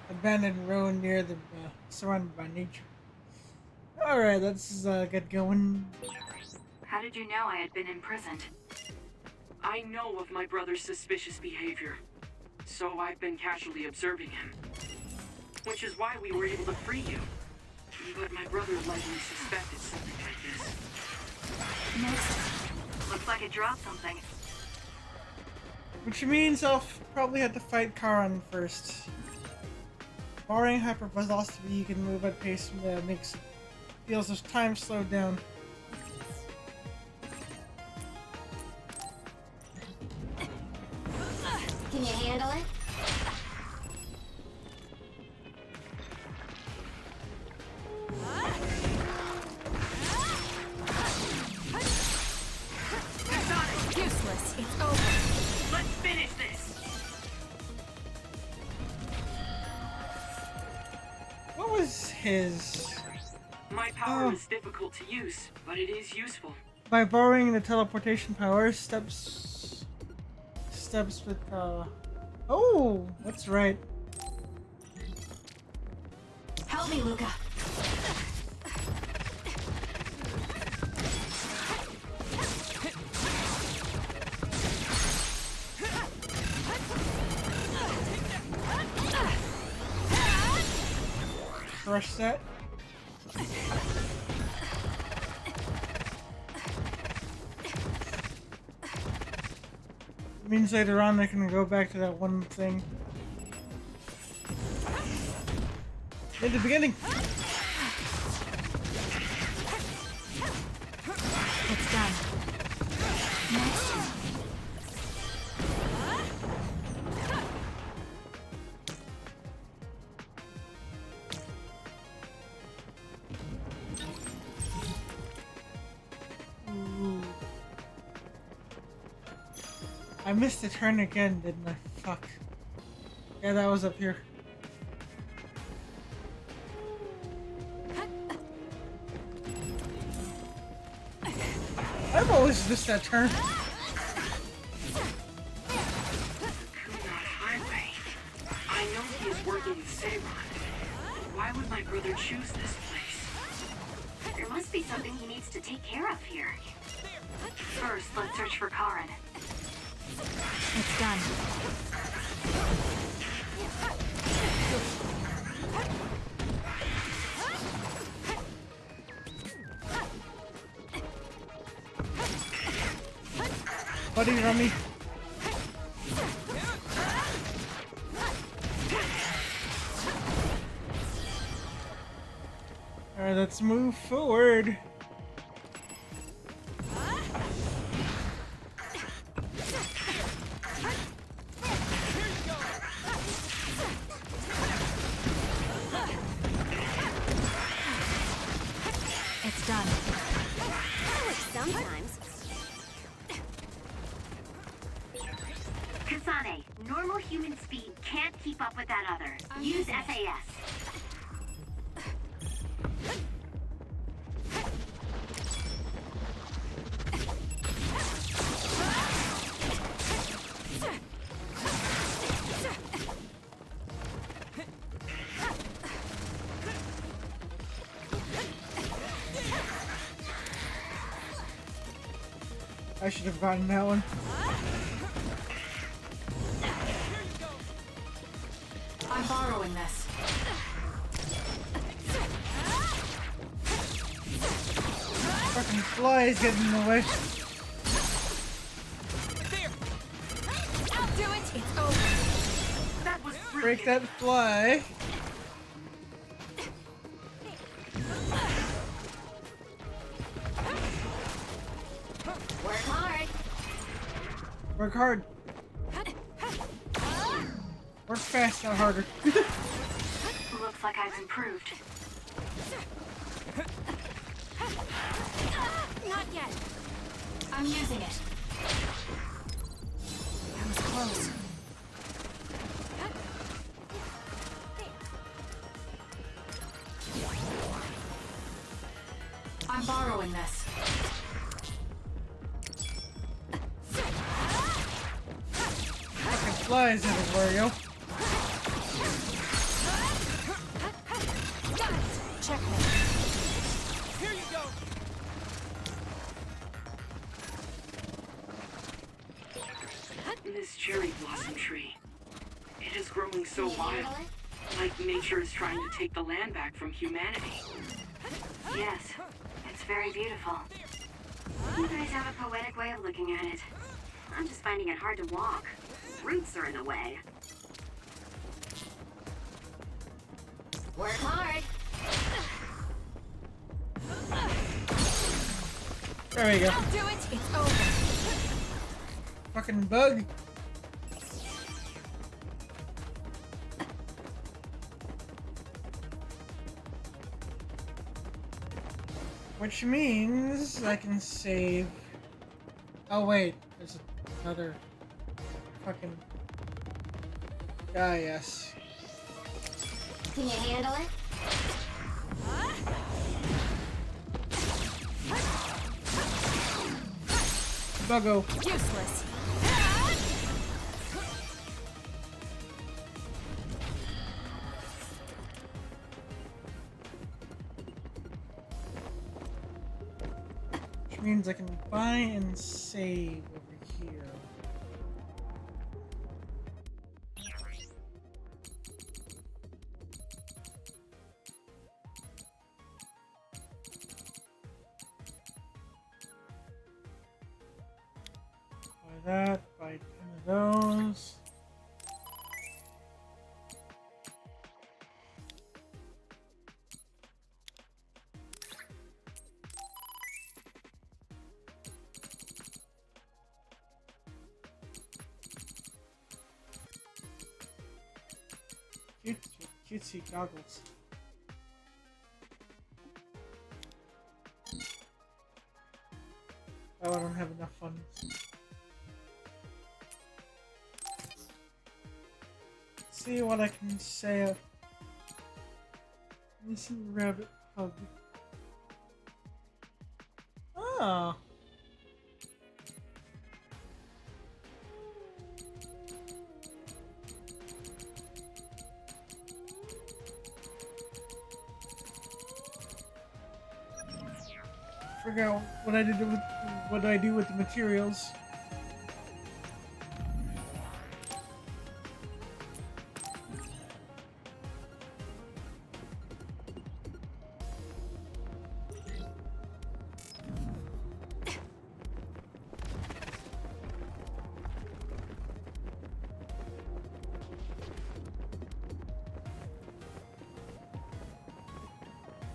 Abandoned road near the surrounded by nature. Alright, let's get going. How did you know I had been imprisoned? I know of my brother's suspicious behavior, so I've been casually observing him. Which is why we were able to free you. But my brother likely suspected something like this. Next. Looks like it dropped something. Which means I'll probably have to fight Karin first. Barring hypervelocity, you can move at pace that makes feels as time slowed down. Can you handle it? Useless. It's over. Let's finish this. What was his? My power is difficult to use, but it is useful. By borrowing the teleportation power, steps with oh, that's right. Help me, Luca. Crush that. Means later on I can go back to that one thing. In the beginning. It's done. Next. I missed the turn again, didn't I? Fuck. Yeah, that was up here. I've always missed that turn. Highway. I know he is working with Seiron. Why would my brother choose this place? There must be something he needs to take care of here. First, let's search for Karen. It's done. Buddy, Rummy. Alright, let's move forward. It's done. Sometimes. Kasane, normal human speed can't keep up with that other. Use SAS. I should have gotten that one. I'm borrowing this. Fucking flies getting in the way. I'll do it. It's over. That was Break that fly. Work hard. Work hard. Work fast, not harder. Looks like I've improved. Not yet. I'm using it. That was close. I'm borrowing this. Fucking flies everywhere, yo. Checkmate. Here you go. This cherry blossom tree. It is growing so wild. Like nature is trying to take the land back from humanity. Yes, it's very beautiful. You guys have a poetic way of looking at it. I'm just finding it hard to walk. Roots are in the way. Work hard. There we go. I'll do it. It's over. Fucking bug. Which means I can save. Oh wait, there's another fucking guy. Yes. Can you handle it? Buggo. Useless. Which means I can buy and save over here. Buy that, buy 10 of those. Cutesy goggles. Oh, I don't have enough funds. Let's see what I can say. Missing rabbit pug. Oh. Figure out what I do with the materials.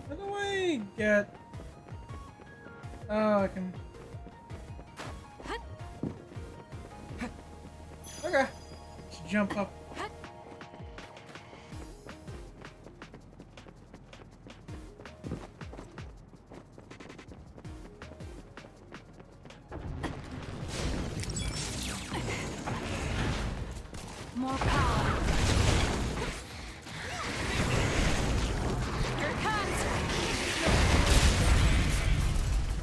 How do I get? Oh, I can. Okay. Let's jump up. More power. Here it comes.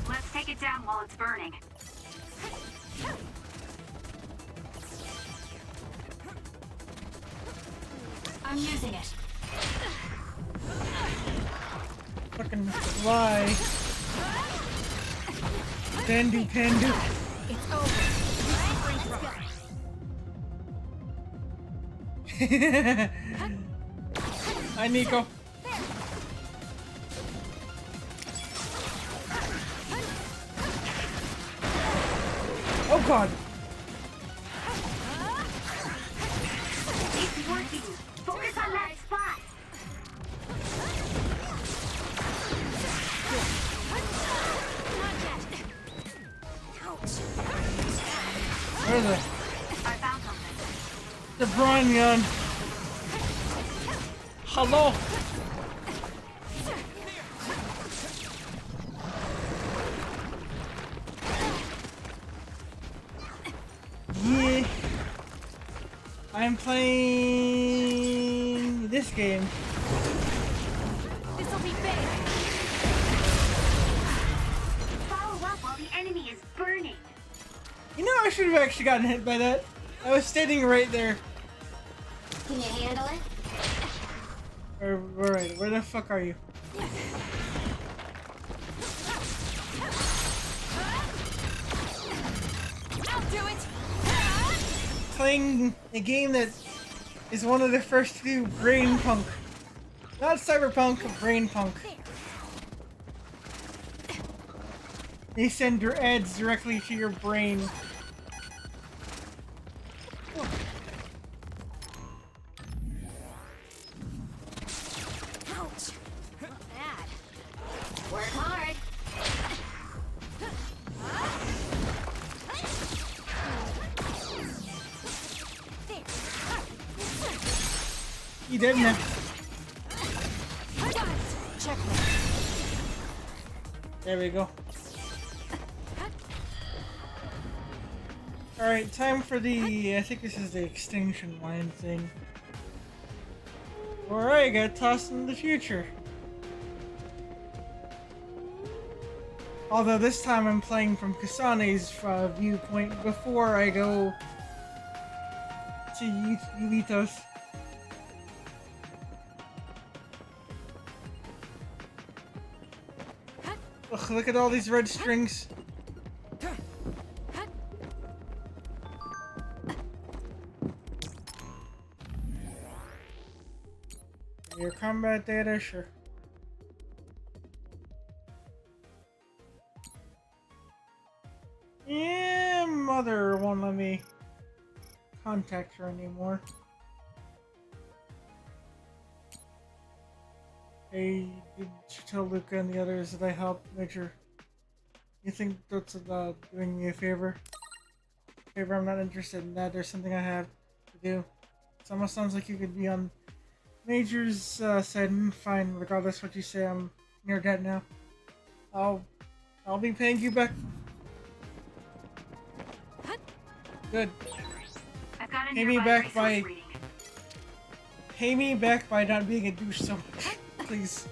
Let's take it down while it's burning. I'm using it. Fucking fly. Dandy pandu. It's over. Hi, Nico. Oh god. It's working. Focus on that spot. Where is it? I found something. The Brian gun. Hello. Yeah. I'm playing this game. This'll be big. Follow up while the enemy is burning. You know, I should have actually gotten hit by that. I was standing right there. Can you handle it? Alright, where the fuck are you? I'll do it. Playing a game that is one of the first to do brain punk. Not cyberpunk, brain punk. They send your ads directly to your brain. Ouch. Not bad. Work hard. He did now. There we go. Alright, time for the, I think this is the extinction line thing. Alright, got tossed into the future. Although this time I'm playing from Kasane's viewpoint before I go to Yulitos. Ugh, look at all these red strings. Your combat data, sure. Yeah, mother won't let me contact her anymore. Hey, did you tell Luca and the others that I helped Major? You think that's doing me a favor? I'm not interested in that. There's something I have to do. It almost sounds like you could be on Major's side. Fine, regardless what you say, I'm near dead now. I'll be paying you back. Good. I've got a Pay me nearby back resource by reading. Pay me back by not being a douche so much, please.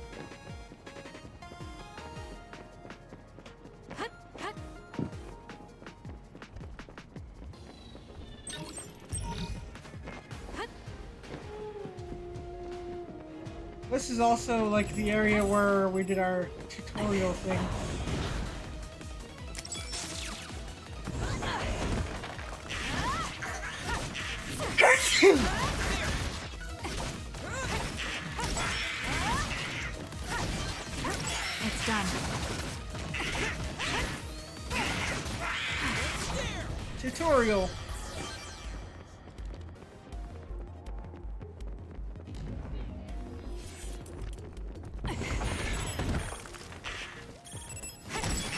This is also like the area where we did our tutorial thing. It's done. Tutorial.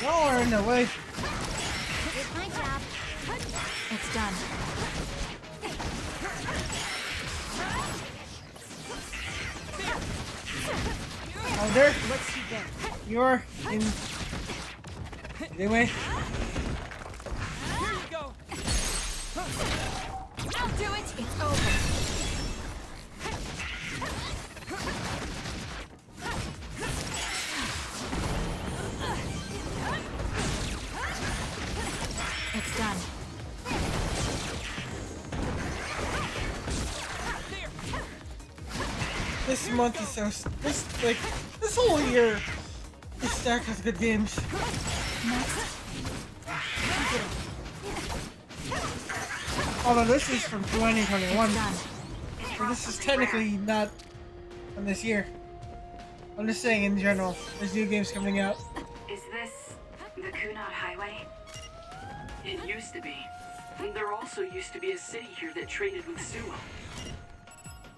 Y'all are in the way. Did my job. It's done. Oh, there. You're in the way. Here you go. I'll do it. It's over. It's done. This month is so this whole year is stacked with good games. Although this is from 2021, so this is technically not from this year. I'm just saying in general, there's new games coming out. Is this the Kunad Highway? It used to be. And there also used to be a city here that traded with Sumo.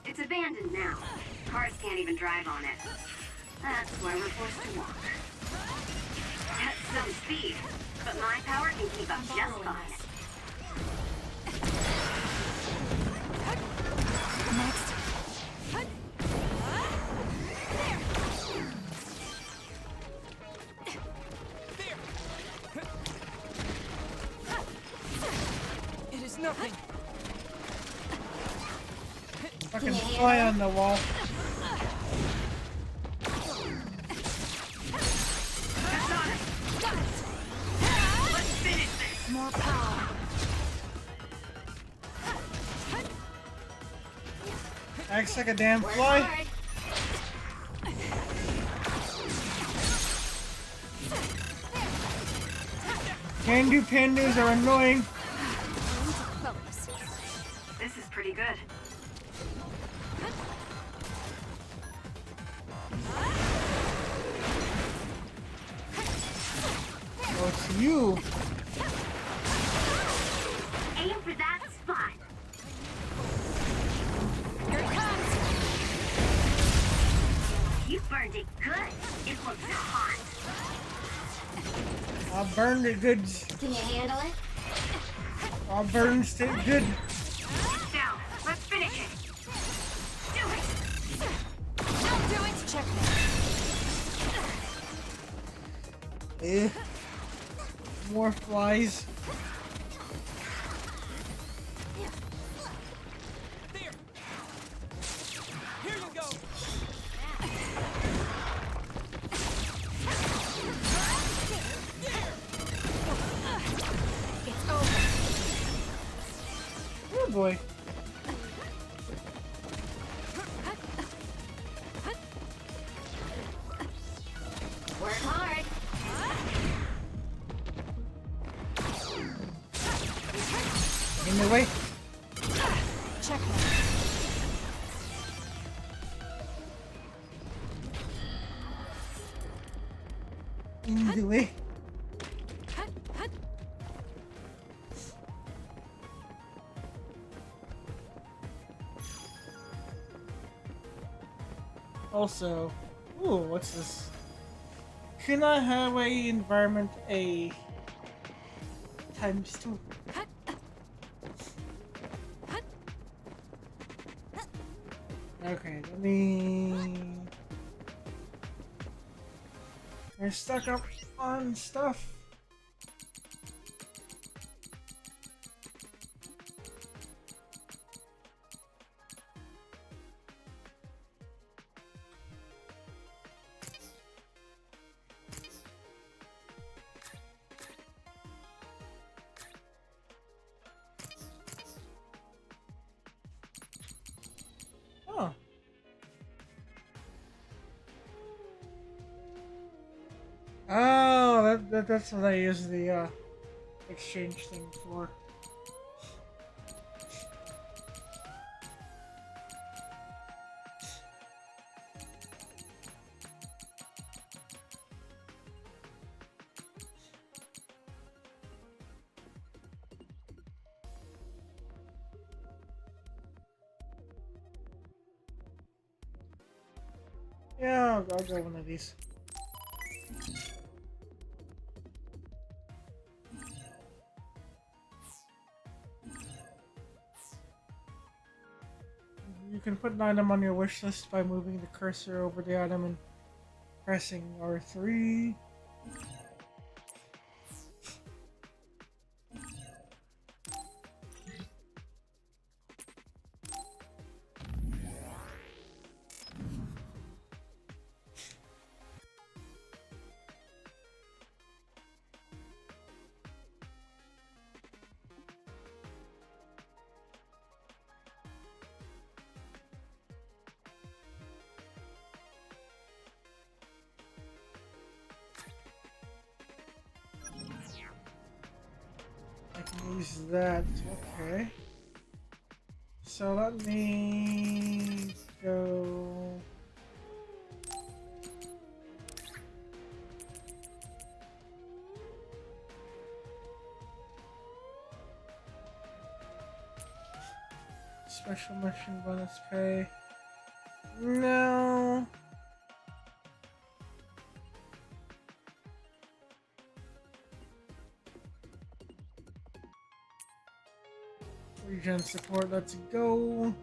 It's abandoned now. Cars can't even drive on it. That's why we're forced to walk. That's some speed, but my power can keep up just fine. Next. It is nothing. Fucking fly on the wall. More power. Acts like a damn fly. Pandu pandas are annoying. This is pretty good. Oh, it's you. Aim for that spot. Here it comes. You burned it good. It looks hot. I burned it good. Can you handle it? I burned it good. Now, let's finish it. Do it. Eh. More flies. There. Here you go. It's over. Oh boy. Work hard. In the way. Checkmate. In the way. Also, ooh, what's this? Kuna Highway Environment A ×2. Okay, let me. I stuck up on stuff. Oh. Oh, that's what I use the exchange thing for. Yeah, I'll go one of these. You can put an item on your wish list by moving the cursor over the item and pressing R3. I can use that. Okay. So let me go. Special mission bonus pay. No. Regen support, let's go.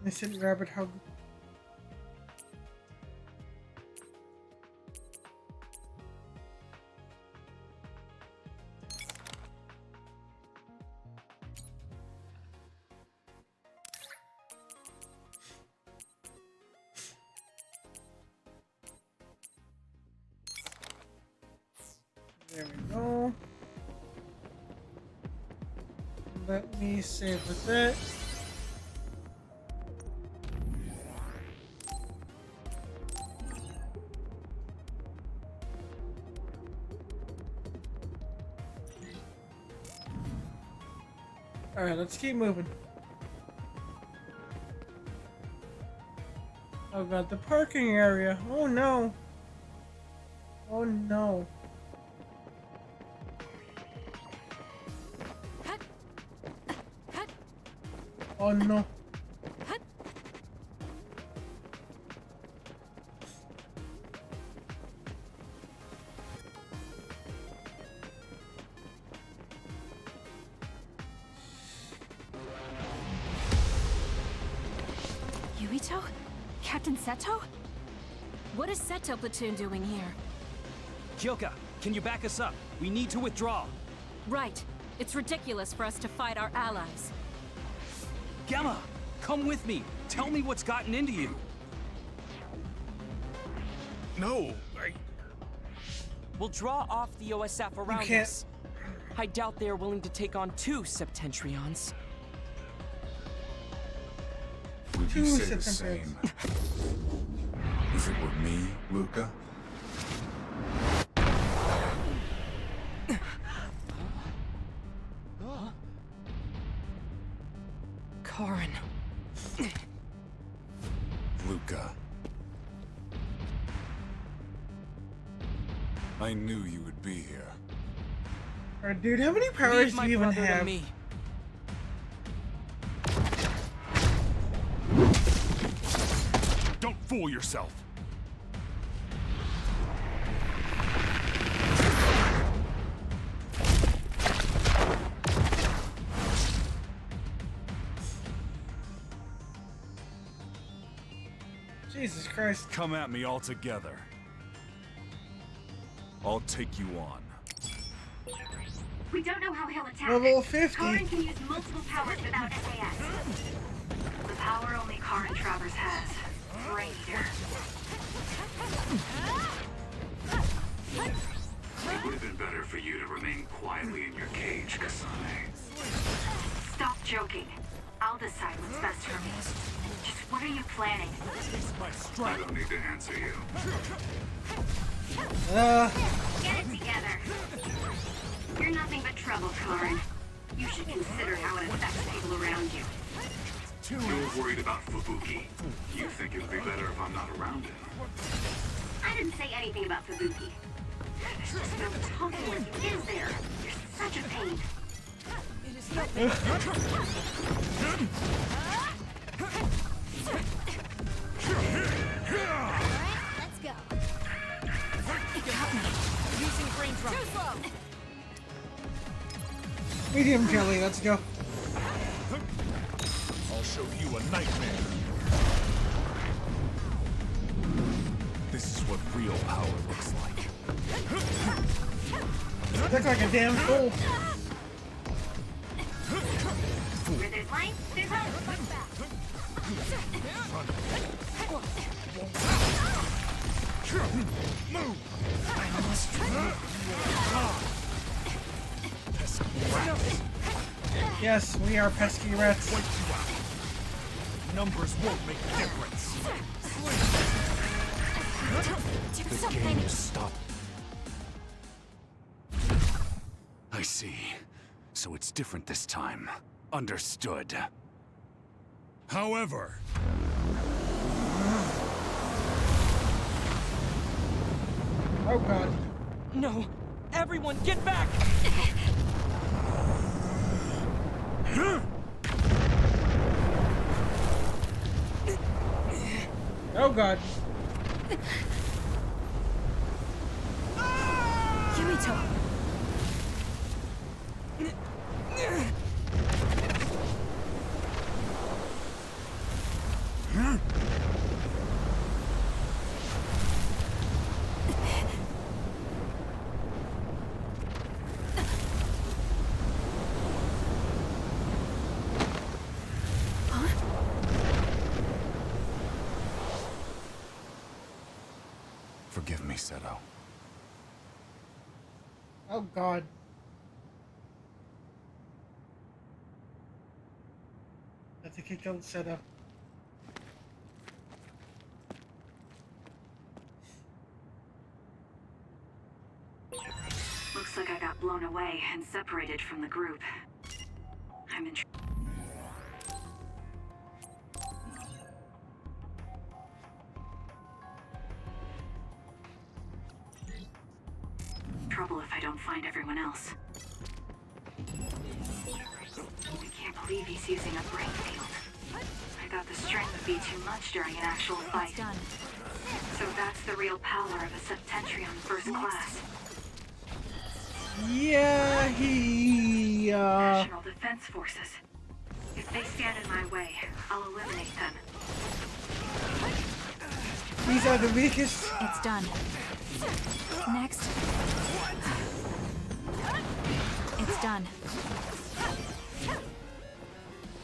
Instant rabbit hug. There we go. Let me save with it. Alright, let's keep moving. Oh god, the parking area. Oh no. Oh no. Oh no. Kirito? Captain Seto? What is Seto Platoon doing here? Kyoka, can you back us up? We need to withdraw. Right. It's ridiculous for us to fight our allies. Gamma, come with me. Tell me what's gotten into you. No, We'll draw off the OSF around us. I doubt they're willing to take on 2 Septentrions. Would you say the same if it were me, Luca? Karin. Luca. I knew you would be here. Alright, dude, how many powers do you even have? Me. Don't fool yourself. Jesus Christ. Come at me all together. I'll take you on. We don't know how he'll attack. Level 50. Karin can use multiple powers without SAS. The power only Karin Travers has. Brain Eater. It would have been better for you to remain quietly in your cage, Kasane. Stop joking. I'll decide what's best for me. Just what are you planning? I don't need to answer you. Get it together. You're nothing but trouble, Karin. You should consider how it affects people around you. You're worried about Fubuki. You think it'd be better if I'm not around him. I didn't say anything about Fubuki. There's just no talking with you, is there? You're such a pain. Let's go. Using brain drum. Too slow. Medium jelly, let's go. I'll show you a nightmare. This is what real power looks like. Look like a damn fool. Where there's light, there's hope. Move! Yes, we are pesky rats. Numbers won't make a difference. Do The something. game is stopped. I see. So it's different this time. Understood. However... Oh god. No! Everyone, get back! Oh god. Kirito! Forgive me, Seto. Oh god. I think he killed Seto. Looks like I got blown away and separated from the group. I'm in trouble if I don't find everyone else. I can't believe he's using a brain field. I thought the strength would be too much during an actual fight. Done. So that's the real power of a Septentrion first class. Yeah, he, National Defense Forces. If they stand in my way, I'll eliminate them. These are the weakest. It's done. Next. It's done.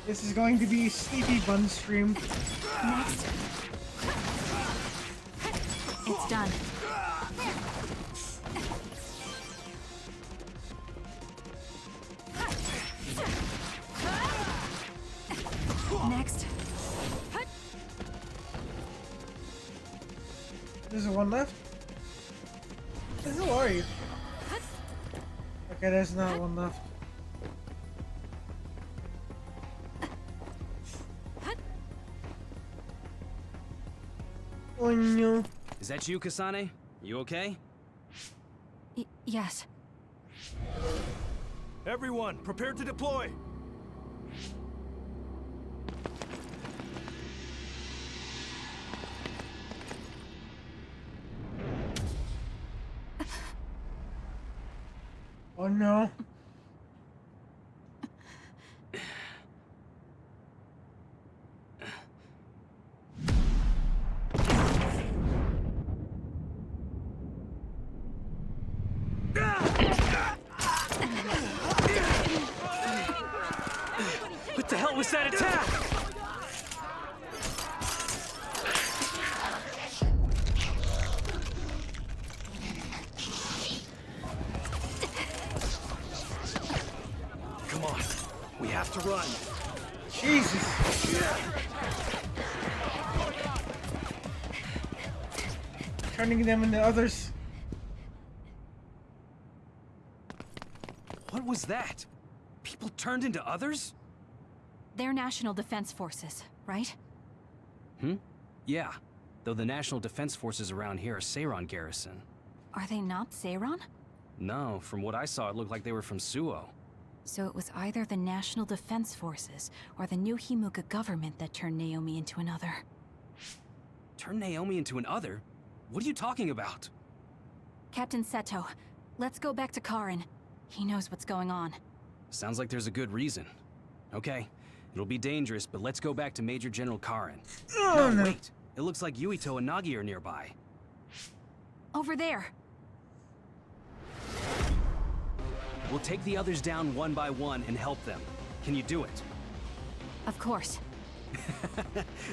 This is going to be Sleepy Bun stream. Next. It's done. Next. There's one left. Who are you? Okay, there's not one left. Oh no. Is that you, Kasane? You okay? Yes. Everyone, prepare to deploy! Oh no. What the hell was that attack? Come on, we have to run. Jesus. Turning them into others. What was that? People turned into others? They're National Defense Forces, right? Yeah. Though the National Defense Forces around here are Seiron garrison. Are they not Seiron? No, from what I saw, it looked like they were from Suo. So it was either the National Defense Forces or the new Himuka government that turned Naomi into another. Turn Naomi into an other? What are you talking about? Captain Seto, let's go back to Karin. He knows what's going on. Sounds like there's a good reason. Okay, it'll be dangerous, but let's go back to Major General Karin. Oh, no. Wait. It looks like Yuito and Nagi are nearby. Over there. We'll take the others down one by one and help them. Can you do it? Of course.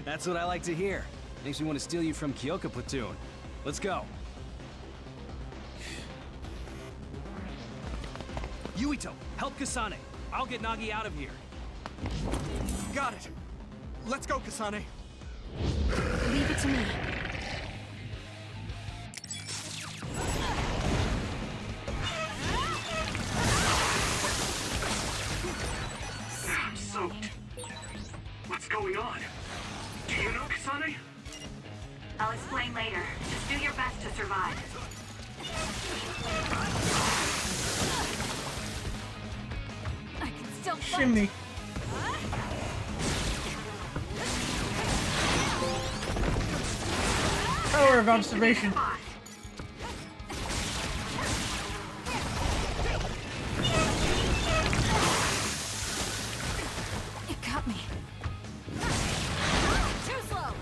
That's what I like to hear. Makes me want to steal you from Kyoka Platoon. Let's go. Yuito, help Kasane. I'll get Nagi out of here. Got it. Let's go, Kasane. Leave it to me. I'm soaked. What's going on? Do you know Kasane? I'll explain later. Just do your best to survive. I can still fight. Shimmy. Power of observation. It got me. Too slow.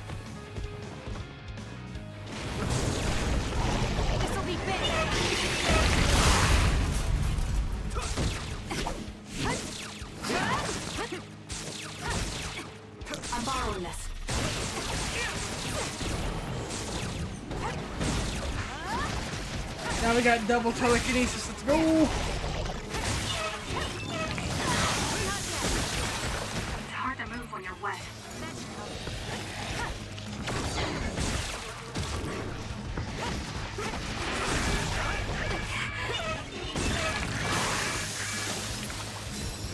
This'll be big. I'm borrowing this. Now we got double telekinesis. Let's go. It's hard to move when you're wet.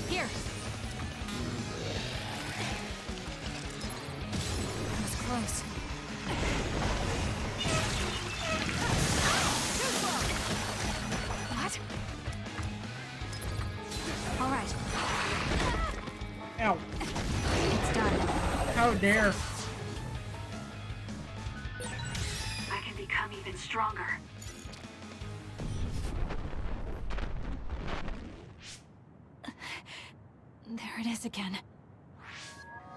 Here. That was close. What? All right. Ow. It's done. How dare. I can become even stronger. There it is again.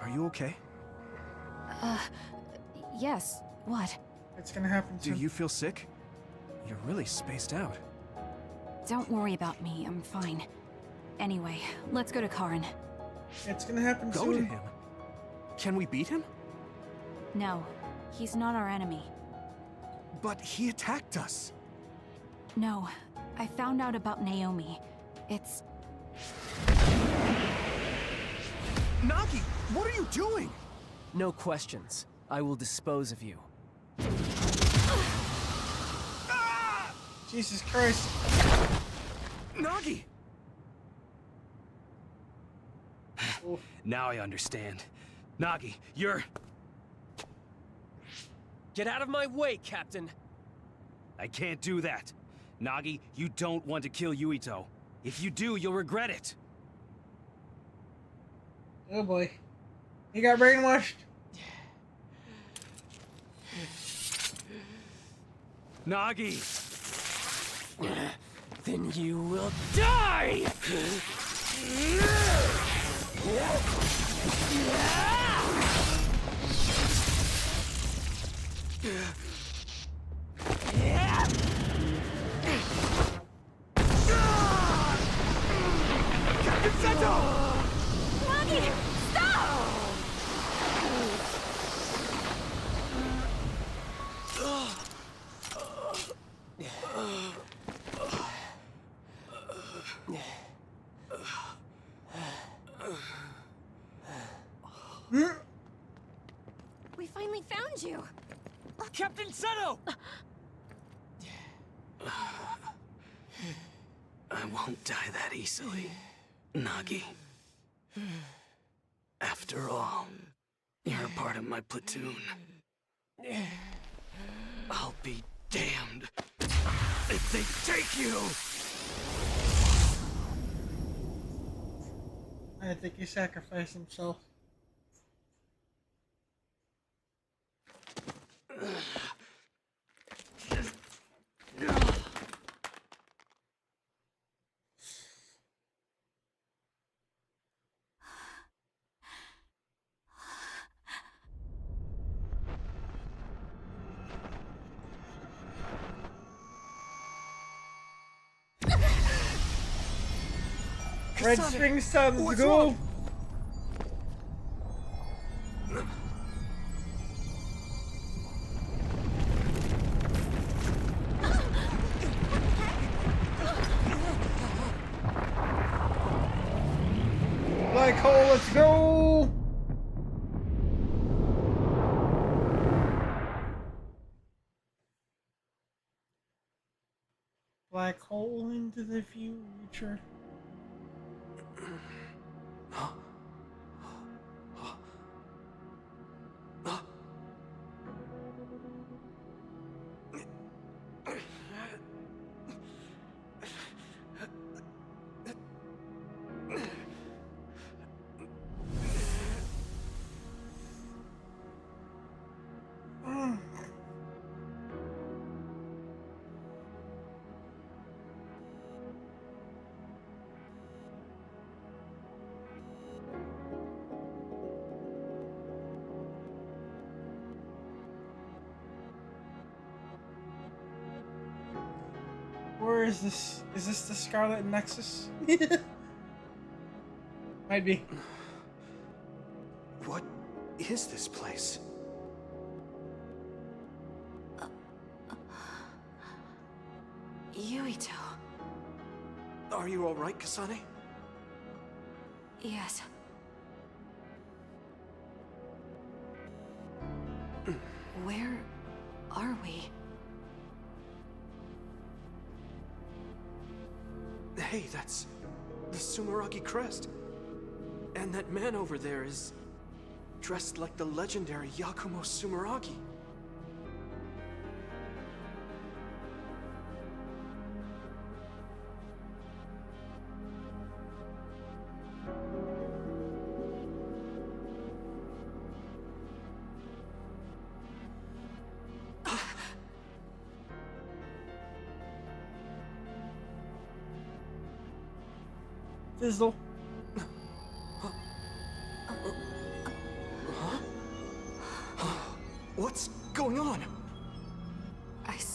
Are you okay? Yes. What? It's gonna happen Do soon. you feel sick? You're really spaced out. Don't worry about me, I'm fine. Anyway, let's go to Karin. It's gonna happen soon. Go to him? Can we beat him? No, he's not our enemy. But he attacked us. No, I found out about Naomi. It's... Nagi, what are you doing? No questions. I will dispose of you. Jesus Christ. Nagi! Now I understand. Nagi, you're... Get out of my way, Captain! I can't do that. Nagi, you don't want to kill Yuito. If you do, you'll regret it. Oh boy. He got brainwashed. Nagi! Then you will die! Captain Seto! Nagi! Stop! We finally found you! Captain Seto! I won't die that easily, Nagi. After all, you're a part of my platoon. I'll be damned if they take you! I think he sacrificed himself. Red string subs, What's go! wrong? Black hole, let's go! Black hole into the future. Where is this? Is this the Scarlet Nexus? Might be. What is this place? Yuito. Are you alright, Kasane? Yes. Where are we? Hey, that's the Sumeragi crest. And that man over there is dressed like the legendary Yakumo Sumeragi. Fizzle. What's going on?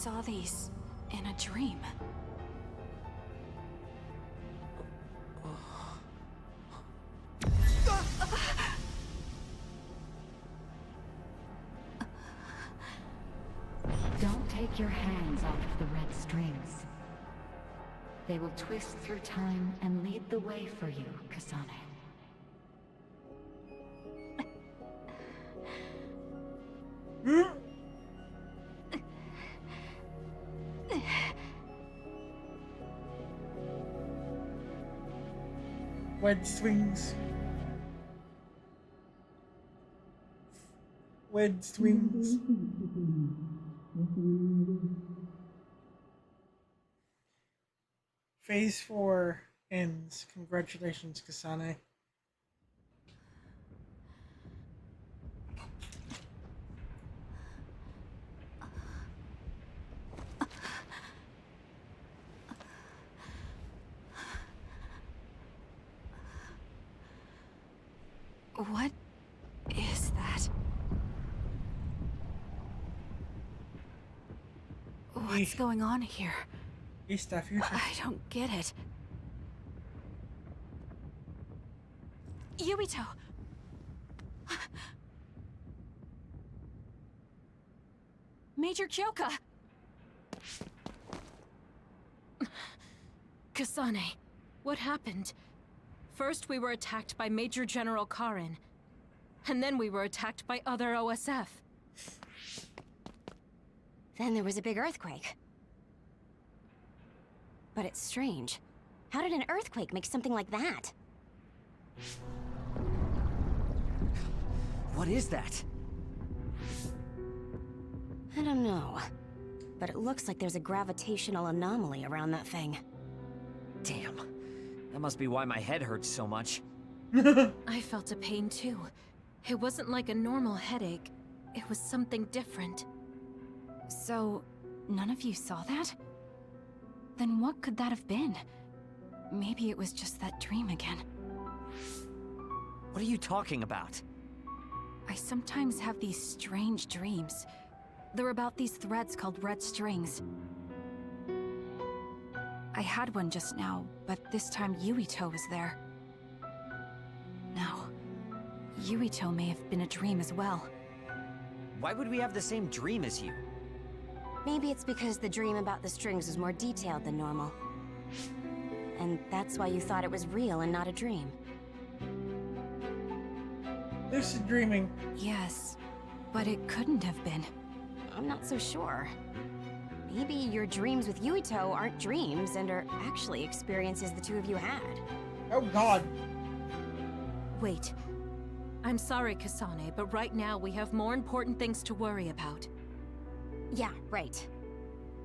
saw these in a dream. Don't take your hands off the red strings. They will twist through time and lead the way for you, Kasane. Wed swings. Wed swings. Phase 4 ends. Congratulations, Kasane. What is that? What's going on here? I don't get it. Yuito! Major Kyoka! Kasane, what happened? First we were attacked by Major General Karin, and then we were attacked by other OSF. Then there was a big earthquake. But it's strange. How did an earthquake make something like that? What is that? I don't know. But it looks like there's a gravitational anomaly around that thing. Damn. That must be why my head hurts so much. I felt a pain too. It wasn't like a normal headache. It was something different. So, none of you saw that? Then what could that have been? Maybe it was just that dream again. What are you talking about? I sometimes have these strange dreams. They're about these threads called red strings. I had one just now, but this time Yuito was there. Now, Yuito may have been a dream as well. Why would we have the same dream as you? Maybe it's because the dream about the strings was more detailed than normal. And that's why you thought it was real and not a dream. Lucid dreaming. Yes, but it couldn't have been. I'm not so sure. Maybe your dreams with Yuito aren't dreams and are actually experiences the two of you had. Oh god. Wait. I'm sorry, Kasane, but right now we have more important things to worry about. Yeah, right.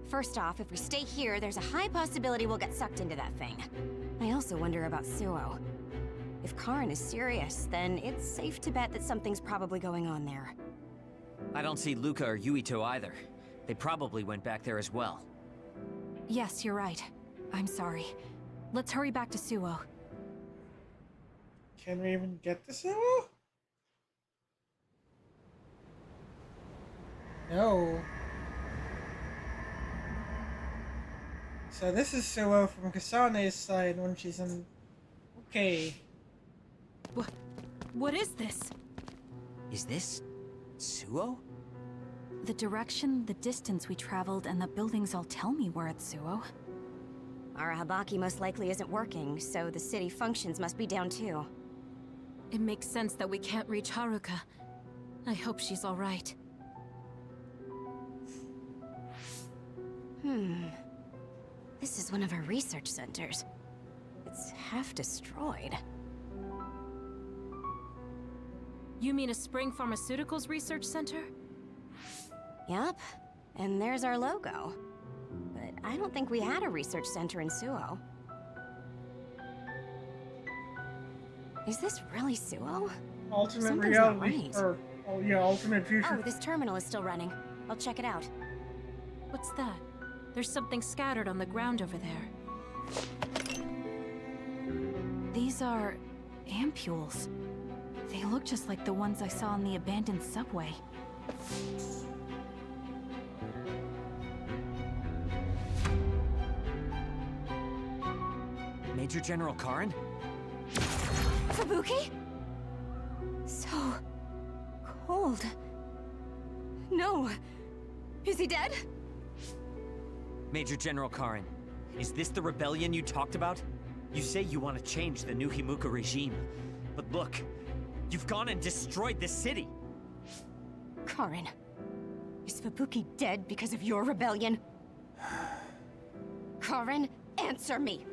First off, if we stay here, there's a high possibility we'll get sucked into that thing. I also wonder about Suo. If Karin is serious, then it's safe to bet that something's probably going on there. I don't see Luca or Yuito either. They probably went back there as well. Yes, you're right. I'm sorry. Let's hurry back to Suo. Can we even get to Suo? No. So this is Suo from Kasane's side when she's in... Okay. What is this? Is this... Suo? The direction, the distance we traveled, and the buildings all tell me we're at Suo. Arahabaki most likely isn't working, so the city functions must be down too. It makes sense that we can't reach Haruka. I hope she's alright. This is one of our research centers. It's half destroyed. You mean a Spring Pharmaceuticals Research Center? Yup. And there's our logo. But I don't think we had a research center in Suo. Is this really Suo? Alternate Something's reality. not right. Or, oh yeah, alternate future. Oh, this terminal is still running. I'll check it out. What's that? There's something scattered on the ground over there. These are... ampules. They look just like the ones I saw in the abandoned subway. Major General Karin? Fubuki? So cold. No. Is he dead? Major General Karin, is this the rebellion you talked about? You say you want to change the new Himuka regime, but look, you've gone and destroyed the city! Karin, is Fubuki dead because of your rebellion? Karin, answer me!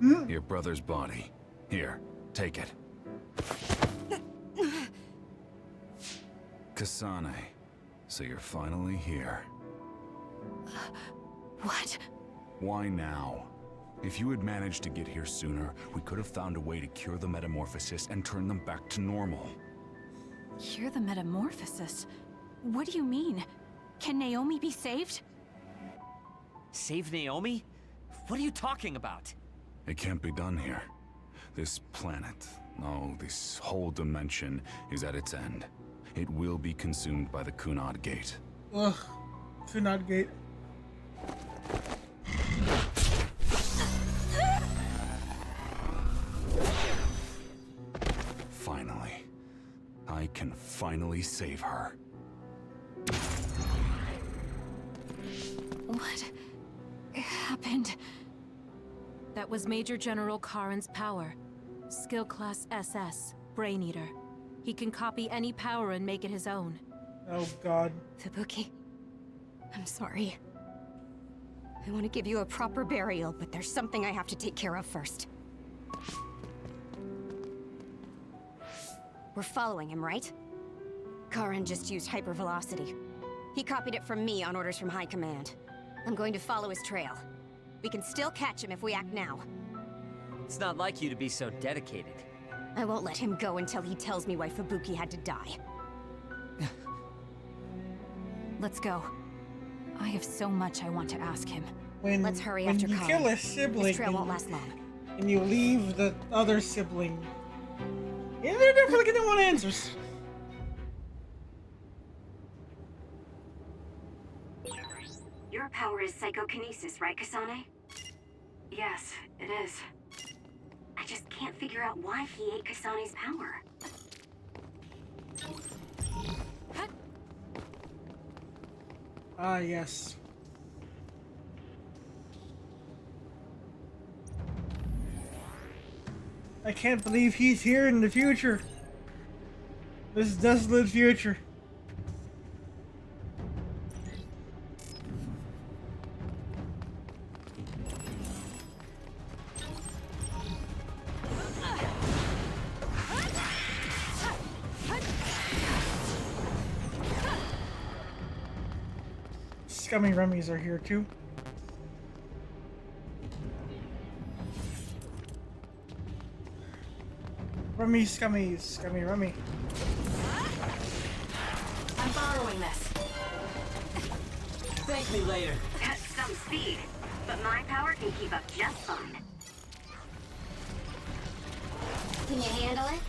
Your brother's body. Here, take it. Kasane, so you're finally here. What? Why now? If you had managed to get here sooner, we could have found a way to cure the metamorphosis and turn them back to normal. Cure the metamorphosis? What do you mean? Can Naomi be saved? Save Naomi? What are you talking about? It can't be done here. This planet, no, this whole dimension is at its end. It will be consumed by the Kunad Gate. Ugh. Kunad Gate. Finally. I can finally save her. What happened? That was Major General Karin's power. Skill class SS, Brain Eater. He can copy any power and make it his own. Oh god. Fubuki, I'm sorry. I want to give you a proper burial, but there's something I have to take care of first. We're following him, right? Karin just used hypervelocity. He copied it from me on orders from High Command. I'm going to follow his trail. We can still catch him if we act now. It's not like you to be so dedicated. I won't let him go until he tells me why Fubuki had to die. Let's go. I have so much I want to ask him. Let's hurry after When you Karin. kill a sibling, This trail won't last long. and you leave the other sibling, yeah, they're definitely gonna want answers. Your power is psychokinesis, right, Kasane? Yes, it is. I just can't figure out why he ate Kasane's power. Ah, yes. I can't believe he's here in the future. This desolate future. Scummy Rummies are here too. Rummy Scummies, Scummy Rummy. I'm borrowing this. Thank me later. That's some speed, but my power can keep up just fine. Can you handle it?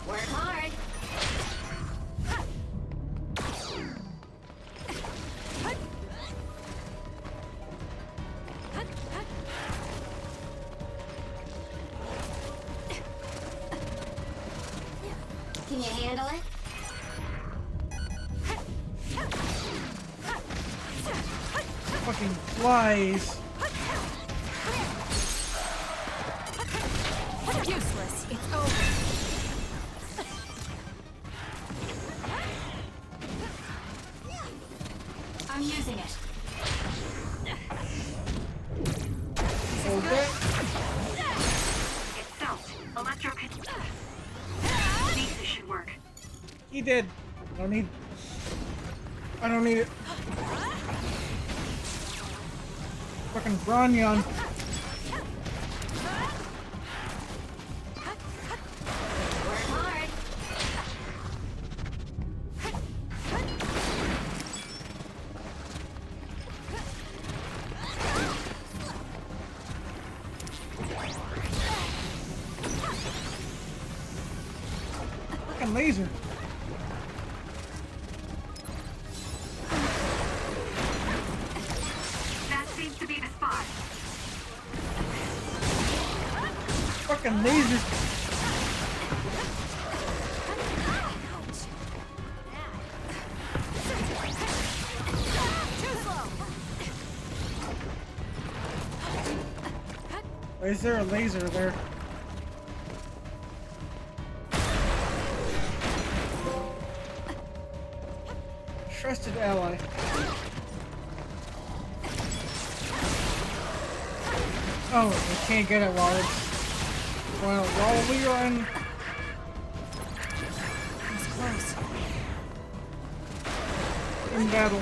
Work hard. Can you handle it? Fucking flies. Useless. It's over. I'm using it. Okay. It's stopped. Electro. This should work. He did. I don't need it. Fucking Bronyon. Work hard. Fucking laser. That seems to be the spot. Fucking laser. Why is there a laser there? Trusted ally. Oh, we can't get it while it's while we are in. It's close. In battle.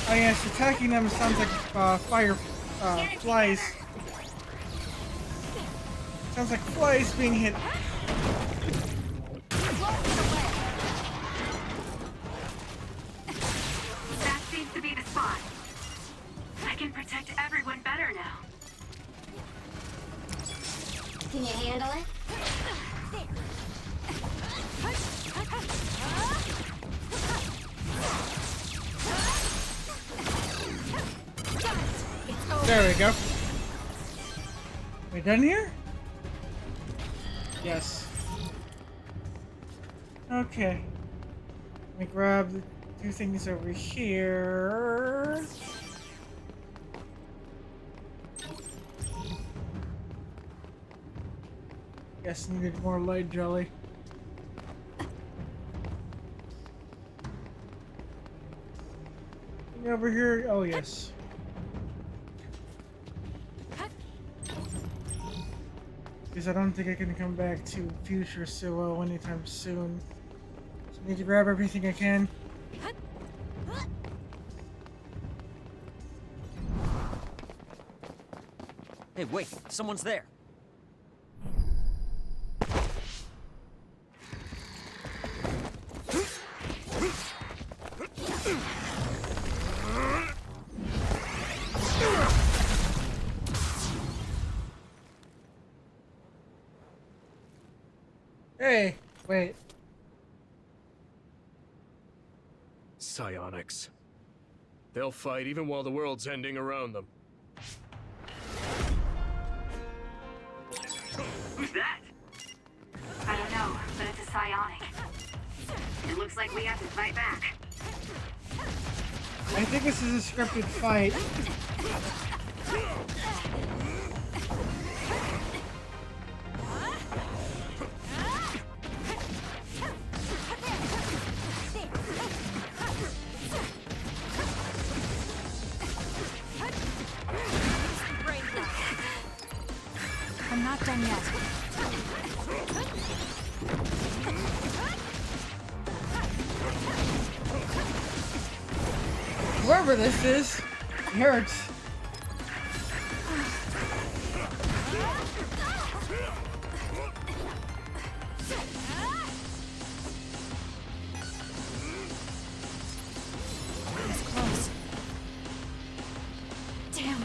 Oh yes, attacking them sounds like fire flies. Sounds like flies being hit. That seems to be the spot. I can protect everyone better now. Can you handle it? There we go. We done here? Yes. Okay. Let me grab the two things over here. Guess needed more light jelly. Anything over here? Oh yes. Because I don't think I can come back to future Suo anytime soon. So I need to grab everything I can. Hey, wait, someone's there. Hey, wait. Psionics. They'll fight even while the world's ending around them. Who's that? I don't know, but it's a psionic. It looks like we have to fight back. I think this is a scripted fight. I'm not done yet. Whoever this is, it hurts. It's close. Damn.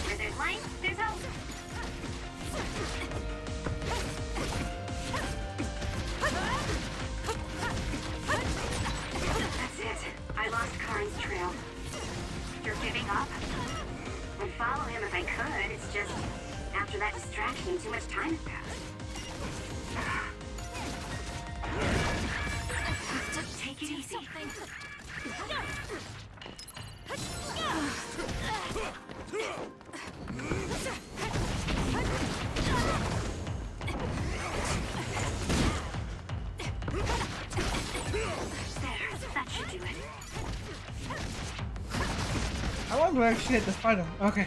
Where there's light, there's hope. That's it. I lost Karin's trail. You're giving up? I'd follow him if I could. It's just, after that distraction, too much time has passed. Take it easy. That should do it. How long do I actually have to fight him? Okay.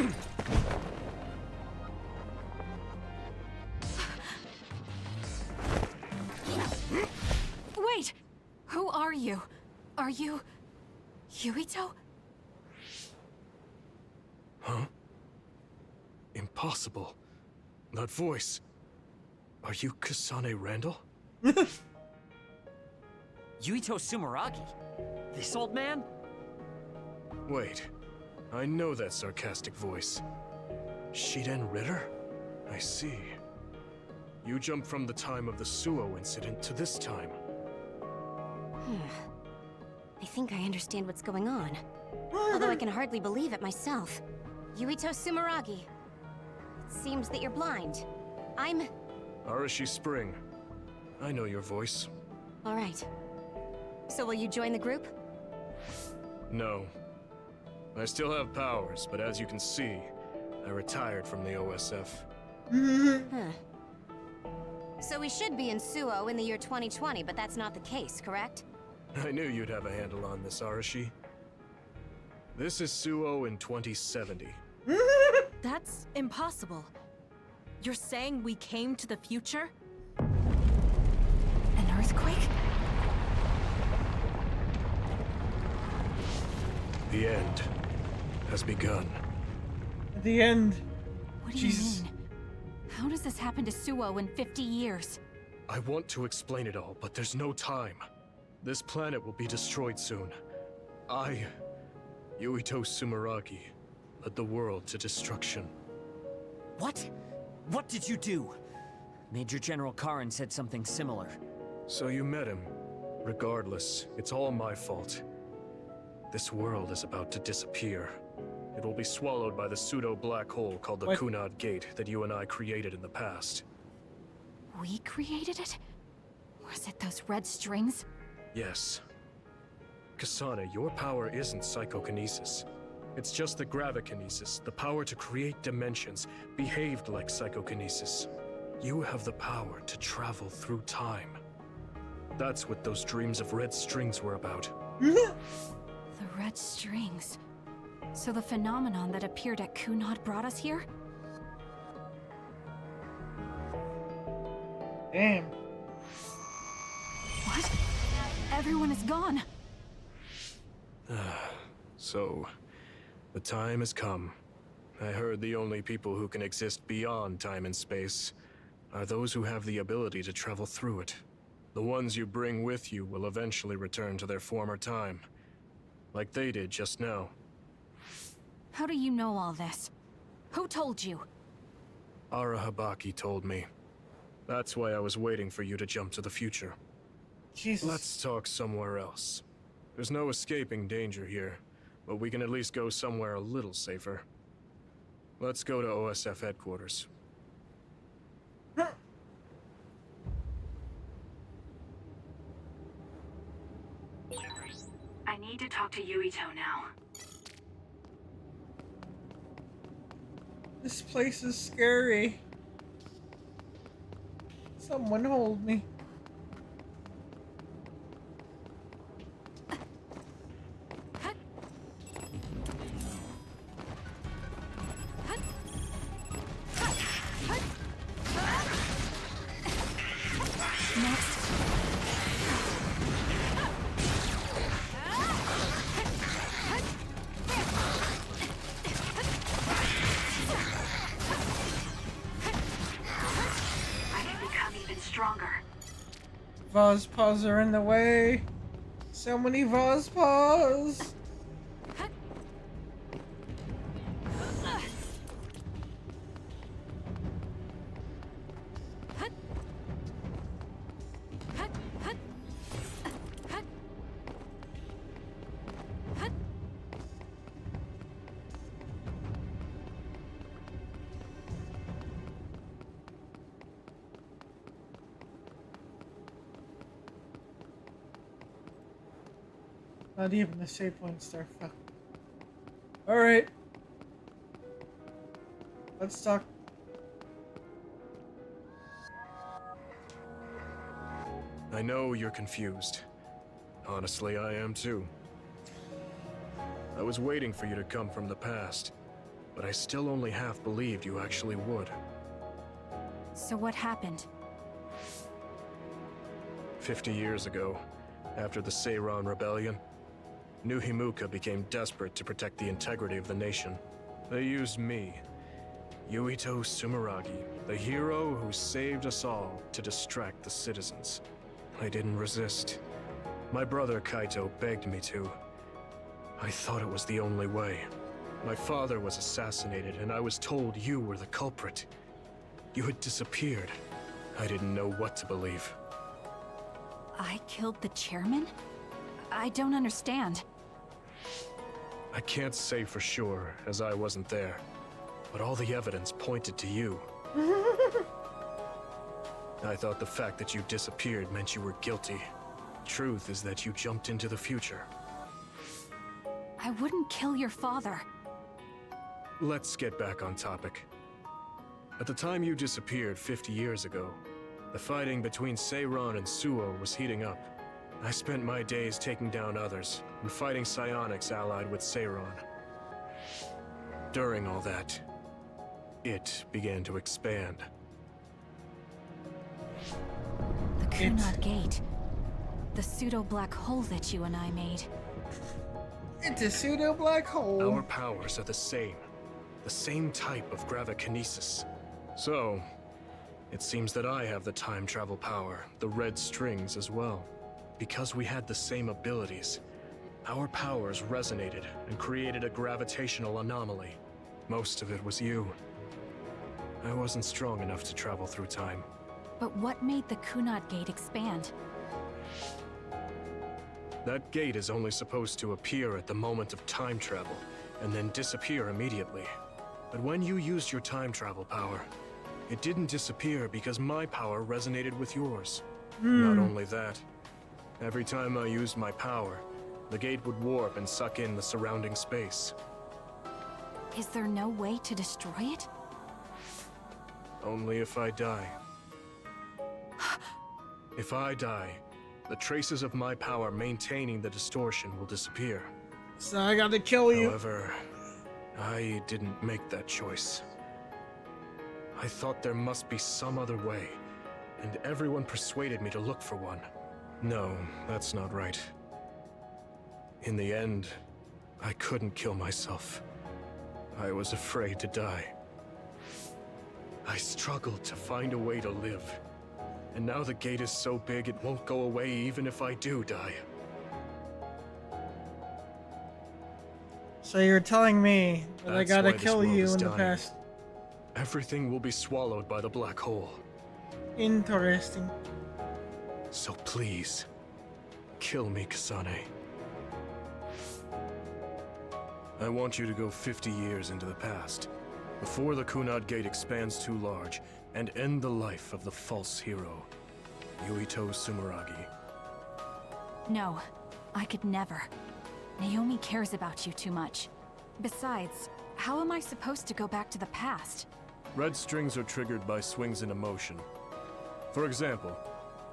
Wait! Who are you? Are you... Yuito? Huh? Impossible. That voice. Are you Kasane Randall? Yuito Sumeragi? This old man? Wait, I know that sarcastic voice. Shiden Ritter? I see. You jumped from the time of the Suo incident to this time. I think I understand what's going on. Although I can hardly believe it myself. Yuito Sumeragi. It seems that you're blind. I'm... Arashi Spring. I know your voice. Alright. So will you join the group? No. I still have powers, but as you can see, I retired from the OSF. So we should be in Suo in the year 2020, but that's not the case, correct? I knew you'd have a handle on this, Arashi. This is Suo in 2070. That's impossible. You're saying we came to the future? An earthquake? The end has begun. The end. What do you mean? How does this happen to Suo in 50 years? I want to explain it all, but there's no time. This planet will be destroyed soon. I, Yuito Sumeragi, led the world to destruction. What? What did you do? Major General Karin said something similar. So you met him. Regardless, it's all my fault. This world is about to disappear. It will be swallowed by the pseudo-black hole called the Kunad Gate that you and I created in the past. We created it? Was it those red strings? Yes. Kasane, your power isn't psychokinesis. It's just the gravikinesis, the power to create dimensions, behaved like psychokinesis. You have the power to travel through time. That's what those dreams of red strings were about. The red strings. So the phenomenon that appeared at Kunad brought us here? Damn. What? Everyone is gone. So, the time has come. I heard the only people who can exist beyond time and space are those who have the ability to travel through it. The ones you bring with you will eventually return to their former time, like they did just now. How do you know all this? Who told you? Arahabaki told me. That's why I was waiting for you to jump to the future. Jesus. Let's talk somewhere else. There's no escaping danger here, but we can at least go somewhere a little safer. Let's go to OSF headquarters. I need to talk to Yuito now. This place is scary. Someone hold me. Vozpaws are in the way. So many Vozpaws. Not even the save points there. Fuck. Alright. Let's talk. I know you're confused. Honestly, I am too. I was waiting for you to come from the past, but I still only half believed you actually would. So what happened? 50 years ago, after the Seiran Rebellion, New Himuka became desperate to protect the integrity of the nation. They used me, Yuito Sumeragi, the hero who saved us all to distract the citizens. I didn't resist. My brother Kaito begged me to. I thought it was the only way. My father was assassinated, and I was told you were the culprit. You had disappeared. I didn't know what to believe. I killed the chairman? I don't understand. I can't say for sure, as I wasn't there. But all the evidence pointed to you. I thought the fact that you disappeared meant you were guilty. Truth is that you jumped into the future. I wouldn't kill your father. Let's get back on topic. At the time you disappeared 50 years ago, the fighting between Seiran and Suo was heating up. I spent my days taking down others and fighting psionics allied with Seiran. During all that, it began to expand. The Kunad Gate. The pseudo-black hole that you and I made. It's a pseudo-black hole. Our powers are the same type of gravikinesis. So, it seems that I have the time travel power, the red strings as well. Because we had the same abilities, our powers resonated and created a gravitational anomaly. Most of it was you. I wasn't strong enough to travel through time. But what made the Kunad Gate expand? That gate is only supposed to appear at the moment of time travel, and then disappear immediately. But when you used your time travel power, it didn't disappear because my power resonated with yours. Not only that, every time I used my power, the gate would warp and suck in the surrounding space. Is there no way to destroy it? Only if I die. If I die, the traces of my power maintaining the distortion will disappear. So I gotta kill you. However, I didn't make that choice. I thought there must be some other way, and everyone persuaded me to look for one. No, that's not right. In the end, I couldn't kill myself. I was afraid to die. I struggled to find a way to live. And now the gate is so big it won't go away even if I do die. So you're telling me that I That's gotta why this kill world you is in the dying. past? Everything will be swallowed by the black hole. Interesting. So please, kill me, Kasane. I want you to go 50 years into the past, before the Kunad Gate expands too large, and end the life of the false hero, Yuito Sumeragi. No, I could never. Naomi cares about you too much. Besides, how am I supposed to go back to the past? Red strings are triggered by swings in emotion. For example,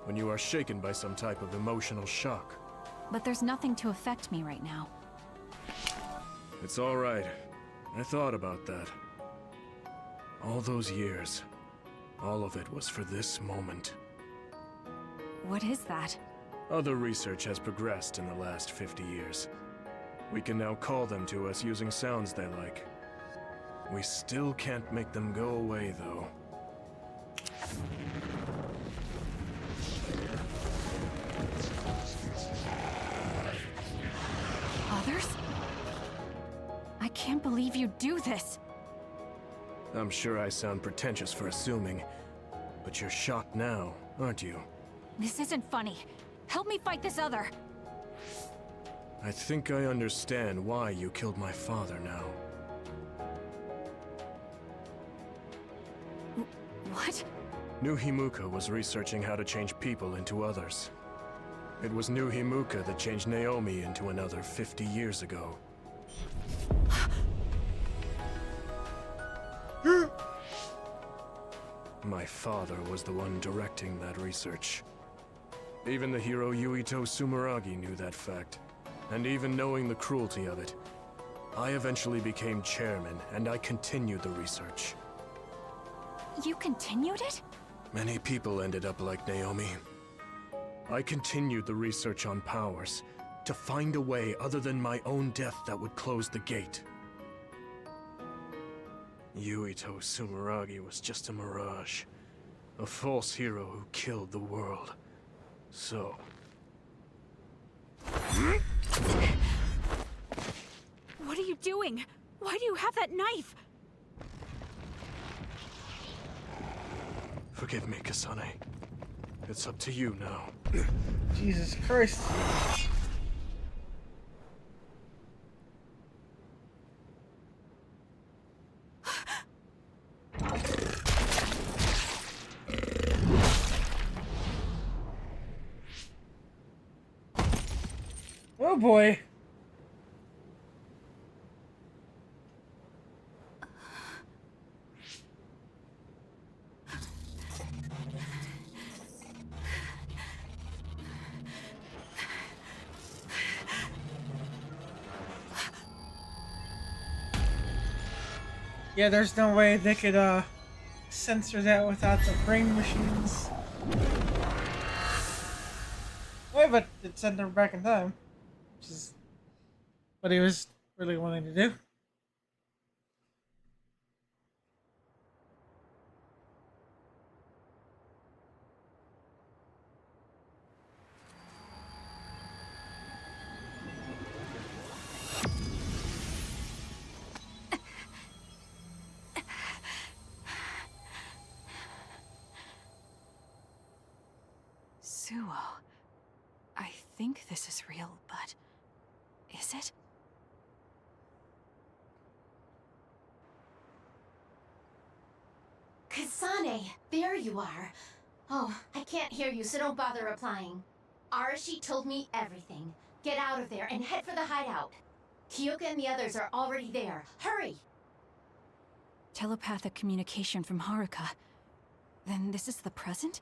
when you are shaken by some type of emotional shock. But there's nothing to affect me right now. It's all right. I thought about that. All those years, all of it was for this moment. What is that? Other research has progressed in the last 50 years. We can now call them to us using sounds they like. We still can't make them go away, though. Others? I can't believe you do this. I'm sure I sound pretentious for assuming, but you're shocked now, aren't you? This isn't funny. Help me fight this other. I think I understand why you killed my father now. What? New Himuka was researching how to change people into others. It was New Himuka that changed Naomi into another 50 years ago. My father was the one directing that research. Even the hero Yuito Sumeragi knew that fact. And even knowing the cruelty of it, I eventually became chairman, and I continued the research. You continued it? Many people ended up like Naomi. I continued the research on powers, to find a way other than my own death that would close the gate. Yuito Sumeragi was just a mirage. A false hero who killed the world. So... What are you doing? Why do you have that knife? Forgive me, Kasane. It's up to you now. Jesus Christ. Oh boy. Yeah, there's no way they could censor that without the brain machines. Wait, but it sent them back in time, which is what he was really wanting to do. Suo. I think this is real, but... is it? Kasane, there you are. Oh, I can't hear you, so don't bother replying. Arashi told me everything. Get out of there and head for the hideout. Kyoka and the others are already there. Hurry! Telepathic communication from Haruka. Then this is the present?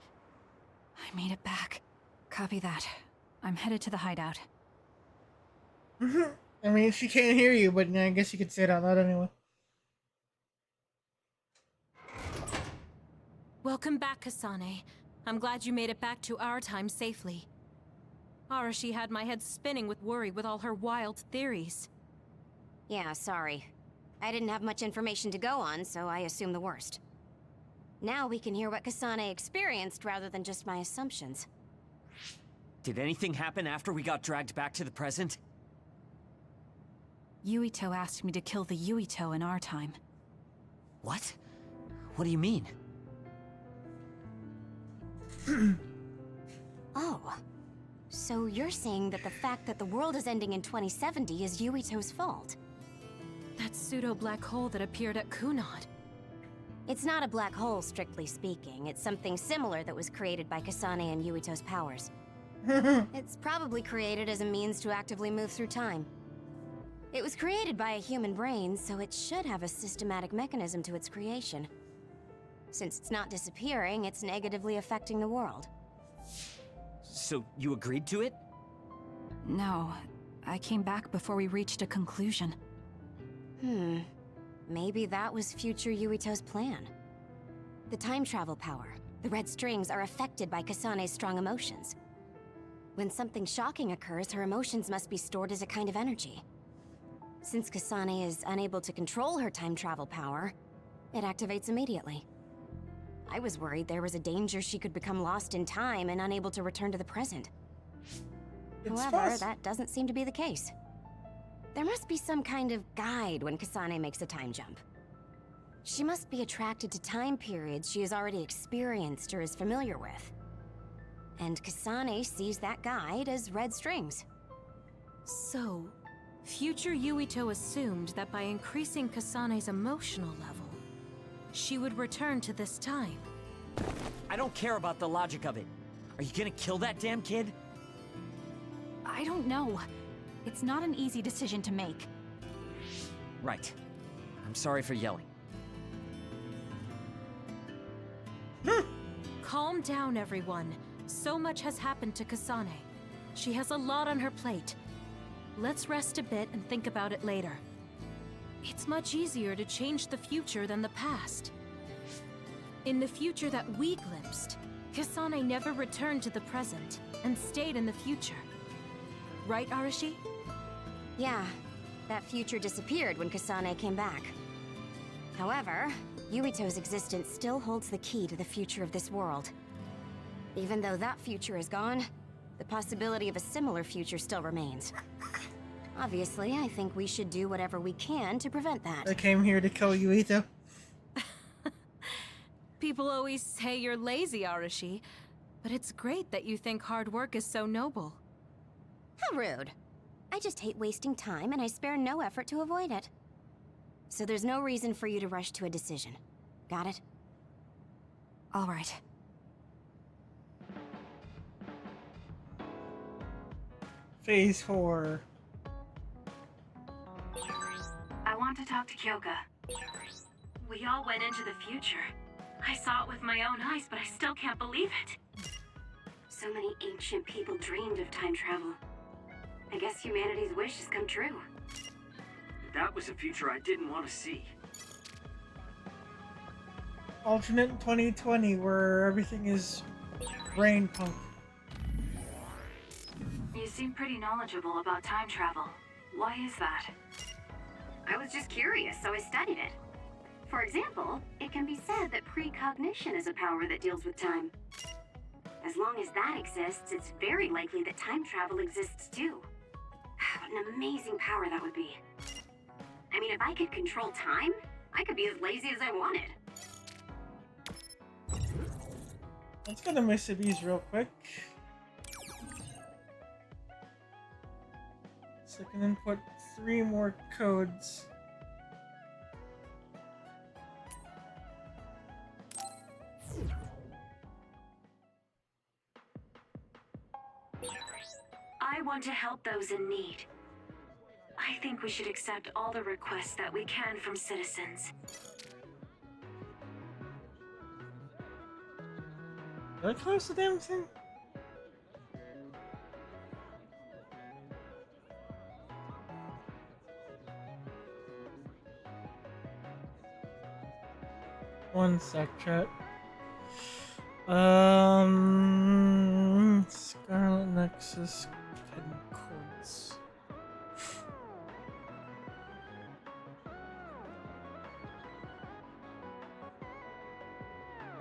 I made it back. Copy that. I'm headed to the hideout. I mean, she can't hear you, but I guess you could say it out loud anyway. Welcome back, Kasane. I'm glad you made it back to our time safely. Arashi had my head spinning with worry with all her wild theories. Yeah, sorry. I didn't have much information to go on, so I assumed the worst. Now we can hear what Kasane experienced rather than just my assumptions. Did anything happen after we got dragged back to the present? Yuito asked me to kill the Yuito in our time. What? What do you mean? Oh. So you're saying that the fact that the world is ending in 2070 is Yuito's fault? That pseudo-black hole that appeared at Kunad. It's not a black hole, strictly speaking. It's something similar that was created by Kasane and Yuito's powers. It's probably created as a means to actively move through time. It was created by a human brain, so it should have a systematic mechanism to its creation. Since it's not disappearing, it's negatively affecting the world. So you agreed to it? No. I came back before we reached a conclusion. Maybe that was future Yuito's plan. The time travel power, the red strings, are affected by Kasane's strong emotions. When something shocking occurs, her emotions must be stored as a kind of energy. Since Kasane is unable to control her time travel power, it activates immediately. I was worried there was a danger she could become lost in time and unable to return to the present. However, that doesn't seem to be the case. There must be some kind of guide when Kasane makes a time jump. She must be attracted to time periods she has already experienced or is familiar with. And Kasane sees that guide as red strings. So, future Yuito assumed that by increasing Kasane's emotional level, she would return to this time. I don't care about the logic of it. Are you gonna kill that damn kid? I don't know. It's not an easy decision to make. Right. I'm sorry for yelling. Calm down, everyone. So much has happened to Kasane. She has a lot on her plate. Let's rest a bit and think about it later. It's much easier to change the future than the past. In the future that we glimpsed, Kasane never returned to the present and stayed in the future. Right, Arashi? Yeah, that future disappeared when Kasane came back. However, Yuito's existence still holds the key to the future of this world. Even though that future is gone, the possibility of a similar future still remains. Obviously, I think we should do whatever we can to prevent that. I came here to kill Yuito. People always say you're lazy, Arashi, but it's great that you think hard work is so noble. How rude. I just hate wasting time, and I spare no effort to avoid it. So there's no reason for you to rush to a decision. Got it? All right. Phase 4. I want to talk to Kyoka. We all went into the future. I saw it with my own eyes, but I still can't believe it. So many ancient people dreamed of time travel. I guess humanity's wish has come true. That was a future I didn't want to see. Alternate 2020, where everything is brain punk. You seem pretty knowledgeable about time travel. Why is that? I was just curious, so I studied it. For example, it can be said that precognition is a power that deals with time. As long as that exists, it's very likely that time travel exists too. What an amazing power that would be. I mean, if I could control time, I could be as lazy as I wanted. Let's go to Mississippi's real quick. So I can input 3 more codes. I want to help those in need. I think we should accept all the requests that we can from citizens. Did I close the damn thing? One sec, chat. Scarlet Nexus hidden codes.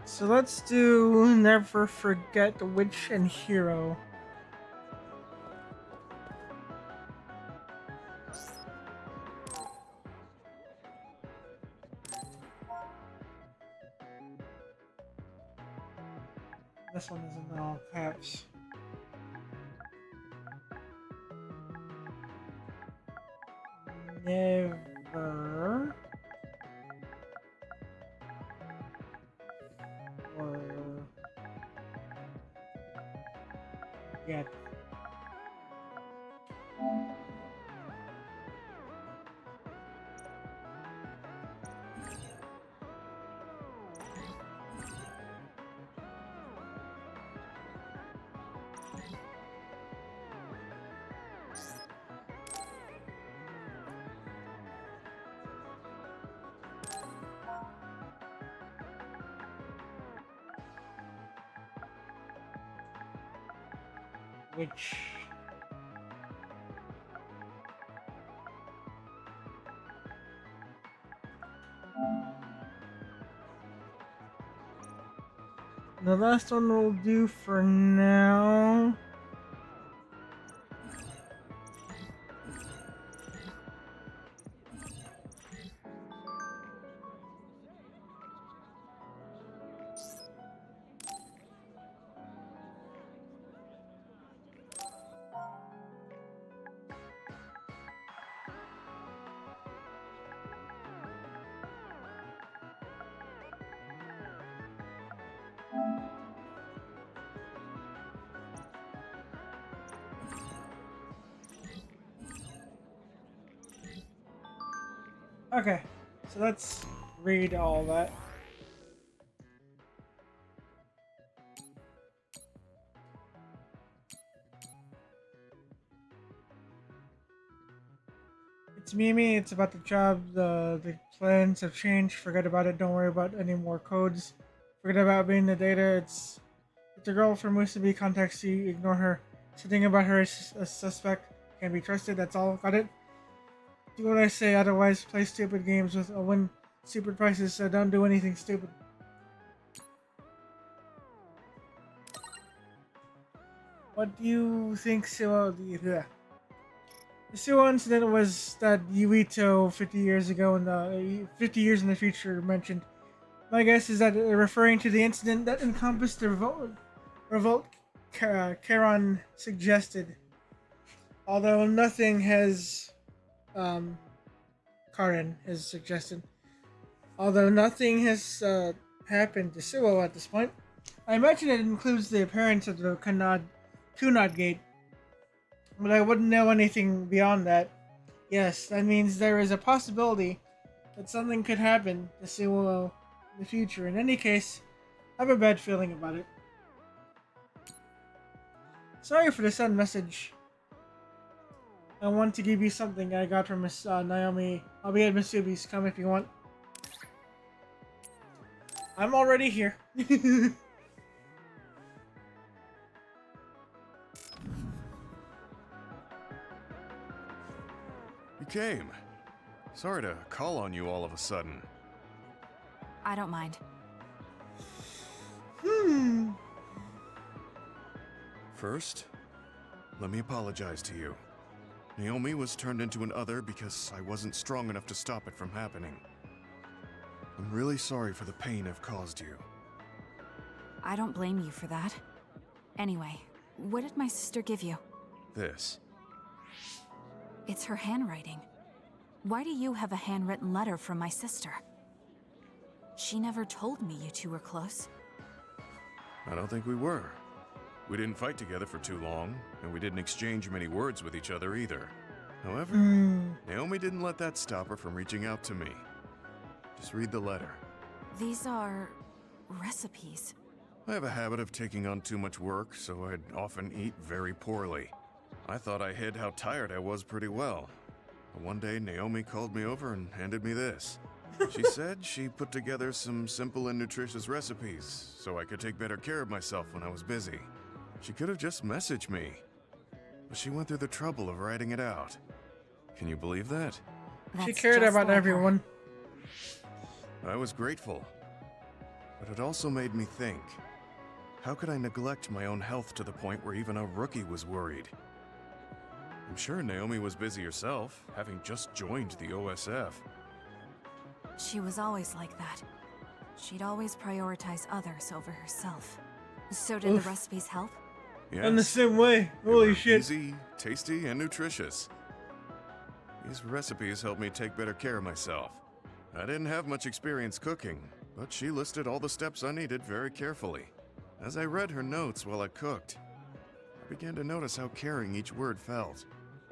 So let's do Never Forget Witch and Hero. This one is in all caps. Never forget. Which the last one will do for now. Okay, so let's read all that. It's Mimi, it's about the job, the plans have changed, forget about it, don't worry about any more codes. Forget about being the data, it's the girl from Musubi contacts you, ignore her. Something about her is a suspect, can be trusted, that's all, got it? Do what I say, otherwise play stupid games with a stupid prices, so don't do anything stupid. What do you think, Suo? The Suo incident was that Yuito 50 years ago in the 50 years in the future mentioned. My guess is that referring to the incident that encompassed the revolt Charon suggested. Although nothing has Karen has suggested. Although nothing has happened to Suo at this point, I imagine it includes the appearance of the Kunad Gate, but I wouldn't know anything beyond that. Yes, that means there is a possibility that something could happen to Suo in the future. In any case, I have a bad feeling about it. Sorry for the sudden message. I want to give you something I got from Miss Naomi. I'll be at Misubi's. Come if you want. I'm already here. You came. Sorry to call on you all of a sudden. I don't mind. First, let me apologize to you. Naomi was turned into an other because I wasn't strong enough to stop it from happening. I'm really sorry for the pain I've caused you. I don't blame you for that. Anyway, what did my sister give you? This. It's her handwriting. Why do you have a handwritten letter from my sister? She never told me you two were close. I don't think we were. We didn't fight together for too long, and we didn't exchange many words with each other either. However, Naomi didn't let that stop her from reaching out to me. Just read the letter. These are recipes. I have a habit of taking on too much work, so I'd often eat very poorly. I thought I hid how tired I was pretty well. But one day, Naomi called me over and handed me this. She said she put together some simple and nutritious recipes so I could take better care of myself when I was busy. She could have just messaged me, but she went through the trouble of writing it out. Can you believe that? She cared about everyone. I was grateful, but it also made me think. How could I neglect my own health to the point where even a rookie was worried? I'm sure Naomi was busy herself, having just joined the OSF. She was always like that. She'd always prioritize others over herself. So did the recipes help? Yes. In the same way. Holy shit. Easy, tasty, and nutritious. These recipes helped me take better care of myself. I didn't have much experience cooking, but she listed all the steps I needed very carefully. As I read her notes while I cooked, I began to notice how caring each word felt.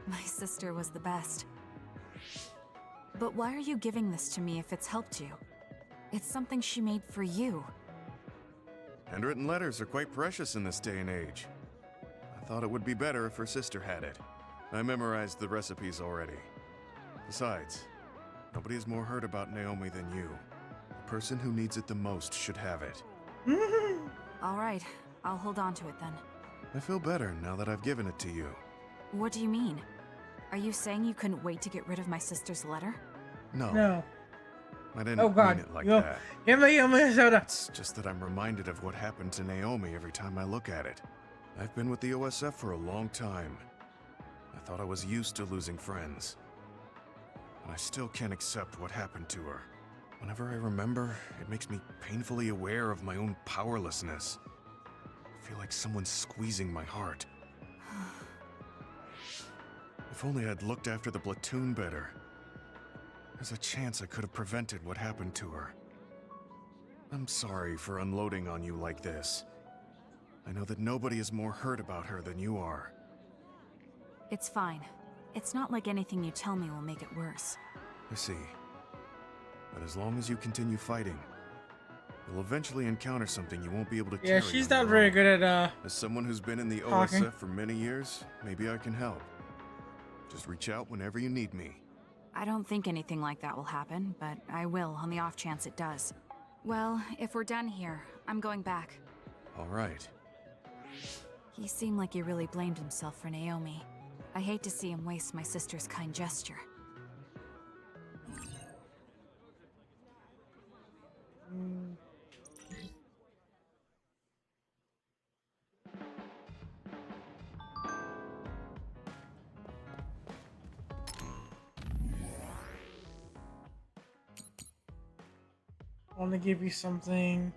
My sister was the best. But why are you giving this to me if it's helped you? It's something she made for you. Handwritten letters are quite precious in this day and age. I thought it would be better if her sister had it. I memorized the recipes already. Besides, nobody has more heard about Naomi than you. The person who needs it the most should have it. All right, I'll hold on to it then. I feel better now that I've given it to you. What do you mean? Are you saying you couldn't wait to get rid of my sister's letter? No. I didn't mean it like that. It's just that I'm reminded of what happened to Naomi every time I look at it. I've been with the OSF for a long time. I thought I was used to losing friends. But I still can't accept what happened to her. Whenever I remember, it makes me painfully aware of my own powerlessness. I feel like someone's squeezing my heart. If only I'd looked after the platoon better. There's a chance I could have prevented what happened to her. I'm sorry for unloading on you like this. I know that nobody is more hurt about her than you are. It's fine. It's not like anything you tell me will make it worse. I see. But as long as you continue fighting, you'll eventually encounter something you won't be able to carry. Yeah, she's not very good at As someone who's been in the talking. OSF for many years, maybe I can help. Just reach out whenever you need me. I don't think anything like that will happen, but I will on the off chance it does. Well, if we're done here, I'm going back. All right. He seemed like he really blamed himself for Naomi. I hate to see him waste my sister's kind gesture. want to give you something.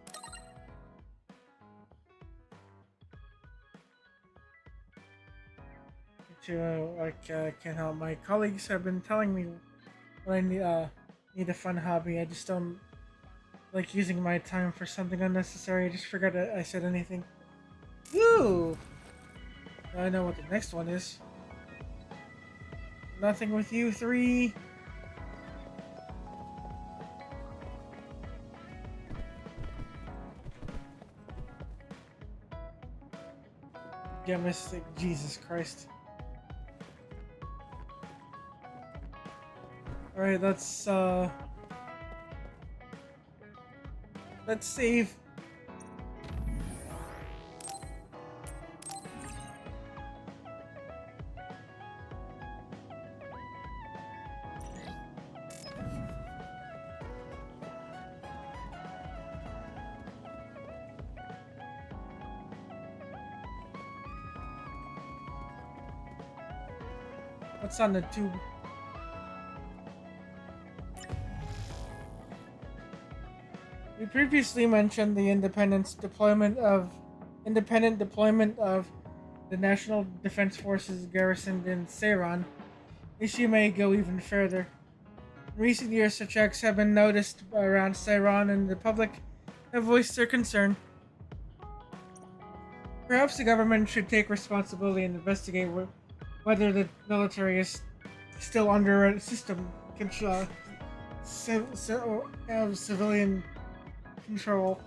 To can't help. My colleagues have been telling me when I need a fun hobby. I just don't like using my time for something unnecessary. I just forgot that I said anything. Woo! Now I know what the next one is. Nothing with you three. Yeah, Mystic. Jesus Christ. Alright, let's save. What's on the tube? We previously mentioned the independent deployment of the National Defense Forces garrisoned in Seiran. Issue may go even further. In recent years, such acts have been noticed around Seiran, and the public have voiced their concern. Perhaps the government should take responsibility and investigate whether the military is still under a system control, civilian control.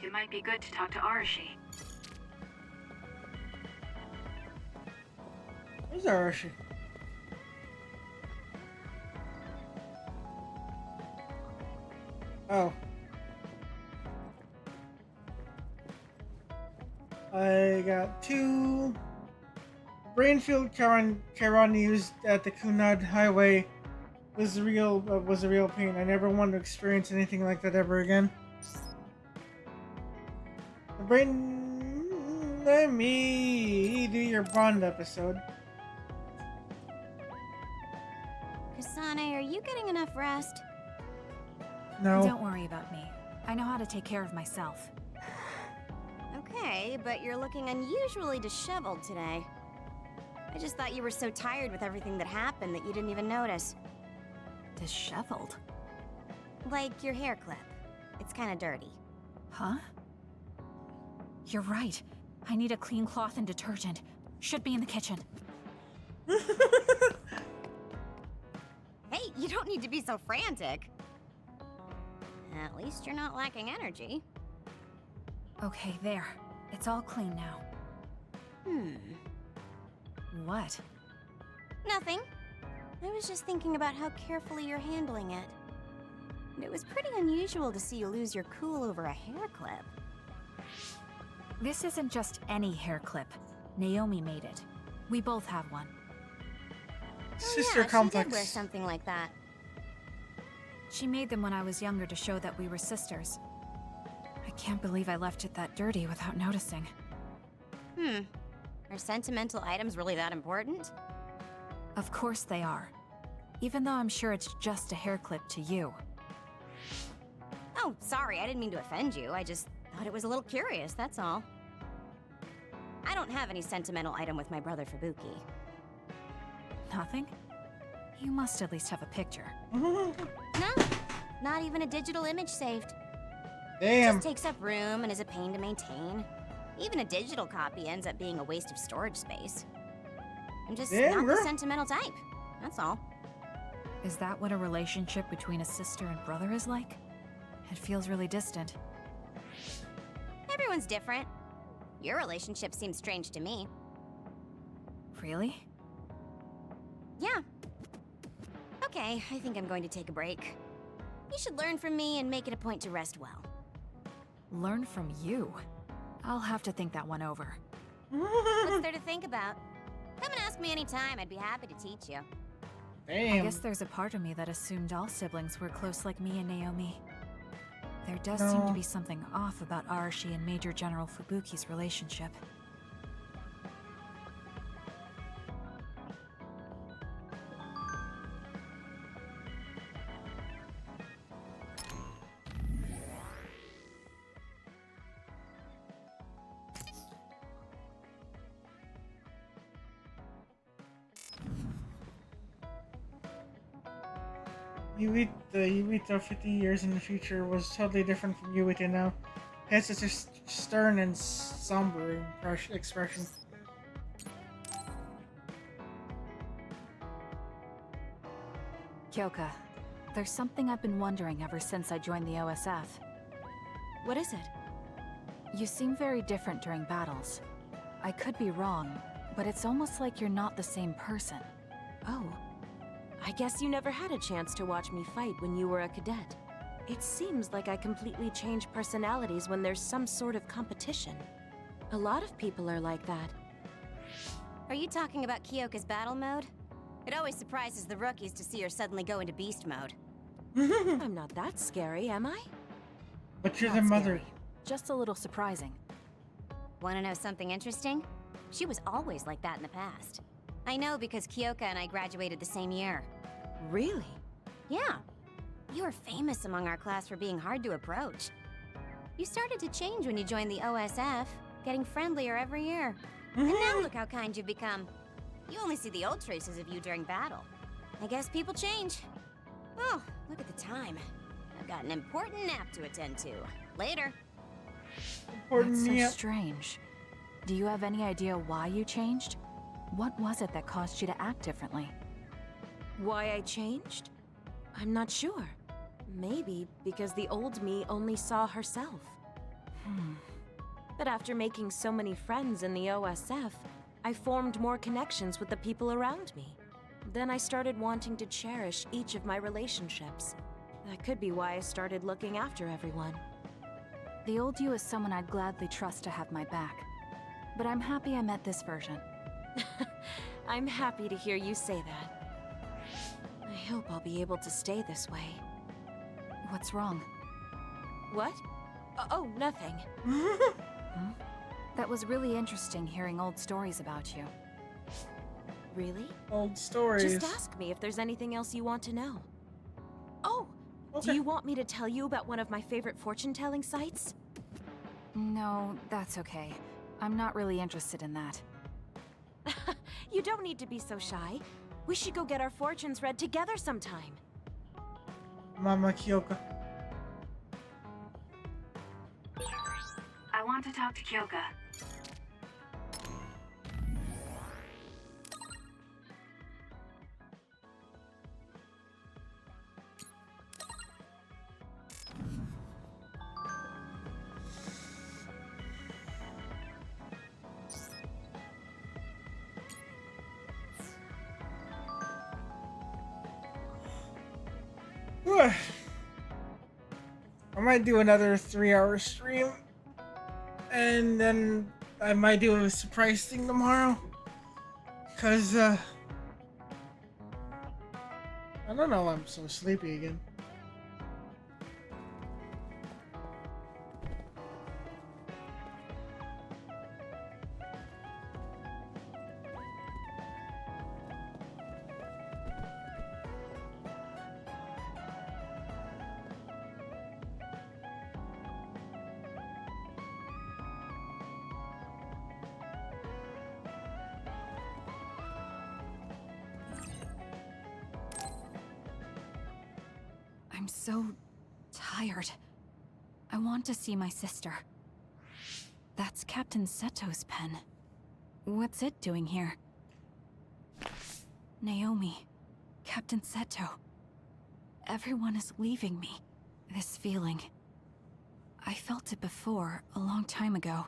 It might be good to talk to Arashi. Where's Arashi? Oh. I got 2 Brainfield Charon used at the Kunad Highway was a real pain. I never wanted to experience anything like that ever again. The brain, let me do your Bond episode. Kasane, are you getting enough rest? No. Don't worry about me. I know how to take care of myself. Okay, but you're looking unusually disheveled today. I just thought you were so tired with everything that happened that you didn't even notice. Disheveled? Like your hair clip. It's kind of dirty. Huh? You're right. I need a clean cloth and detergent. Should be in the kitchen. Hey, you don't need to be so frantic. At least you're not lacking energy. Okay, there. It's all clean now. What? Nothing. I was just thinking about how carefully you're handling it. And it was pretty unusual to see you lose your cool over a hair clip. This isn't just any hair clip. Naomi made it. We both have one. Sister yeah, complex. She did wear something like that. She made them when I was younger to show that we were sisters. I can't believe I left it that dirty without noticing. Are sentimental items really that important? Of course they are. Even though I'm sure it's just a hair clip to you. Oh, sorry, I didn't mean to offend you. I just thought it was a little curious, that's all. I don't have any sentimental item with my brother Fubuki. Nothing? You must at least have a picture. No, not even a digital image saved. Damn. It just takes up room and is a pain to maintain. Even a digital copy ends up being a waste of storage space. I'm just not the sentimental type, that's all. Is that what a relationship between a sister and brother is like? It feels really distant. Everyone's different. Your relationship seems strange to me. Really? Yeah. Okay, I think I'm going to take a break. You should learn from me and make it a point to rest well. Learn from you? I'll have to think that one over. What's there to think about? Come and ask me anytime, I'd be happy to teach you. Damn. I guess there's a part of me that assumed all siblings were close like me and Naomi. There does seem to be something off about Arashi and Major General Fubuki's relationship. The Yuito 50 years in the future was totally different from Yuito now. He had such a stern and somber expression. Kyoka, there's something I've been wondering ever since I joined the OSF. What is it? You seem very different during battles. I could be wrong, but it's almost like you're not the same person. Oh. I guess you never had a chance to watch me fight when you were a cadet. It seems like I completely change personalities when there's some sort of competition. A lot of people are like that. Are you talking about Kyoka's battle mode? It always surprises the rookies to see her suddenly go into beast mode. I'm not that scary, am I? But you're the mother. Just a little surprising. Want to know something interesting? She was always like that in the past. I know because Kyoka and I graduated the same year. Really? Yeah. You were famous among our class for being hard to approach. You started to change when you joined the OSF, getting friendlier every year. And now look how kind you've become. You only see the old traces of you during battle. I guess people change. Oh, look at the time. I've got an important nap to attend to. Later. That's so strange. Do you have any idea why you changed? What was it that caused you to act differently? Why I changed? I'm not sure. Maybe because the old me only saw herself. But after making so many friends in the OSF, I formed more connections with the people around me. Then I started wanting to cherish each of my relationships. That could be why I started looking after everyone. The old you is someone I'd gladly trust to have my back. But I'm happy I met this version. I'm happy to hear you say that. I hope I'll be able to stay this way. What's wrong? What? Oh, nothing. That was really interesting hearing old stories about you. Really? Old stories. Just ask me if there's anything else you want to know. Oh! Okay. Do you want me to tell you about one of my favorite fortune-telling sites? No, that's okay. I'm not really interested in that. You don't need to be so shy. We should go get our fortunes read together sometime. Mama Kyoka. I want to talk to Kyoka. I might do another 3-hour stream, and then I might do a surprise thing tomorrow. Cause I don't know, I'm so sleepy again. I'm so tired. I want to see my sister. That's Captain Seto's pen. What's it doing here? Naomi, Captain Seto. Everyone is leaving me. This feeling. I felt it before, a long time ago.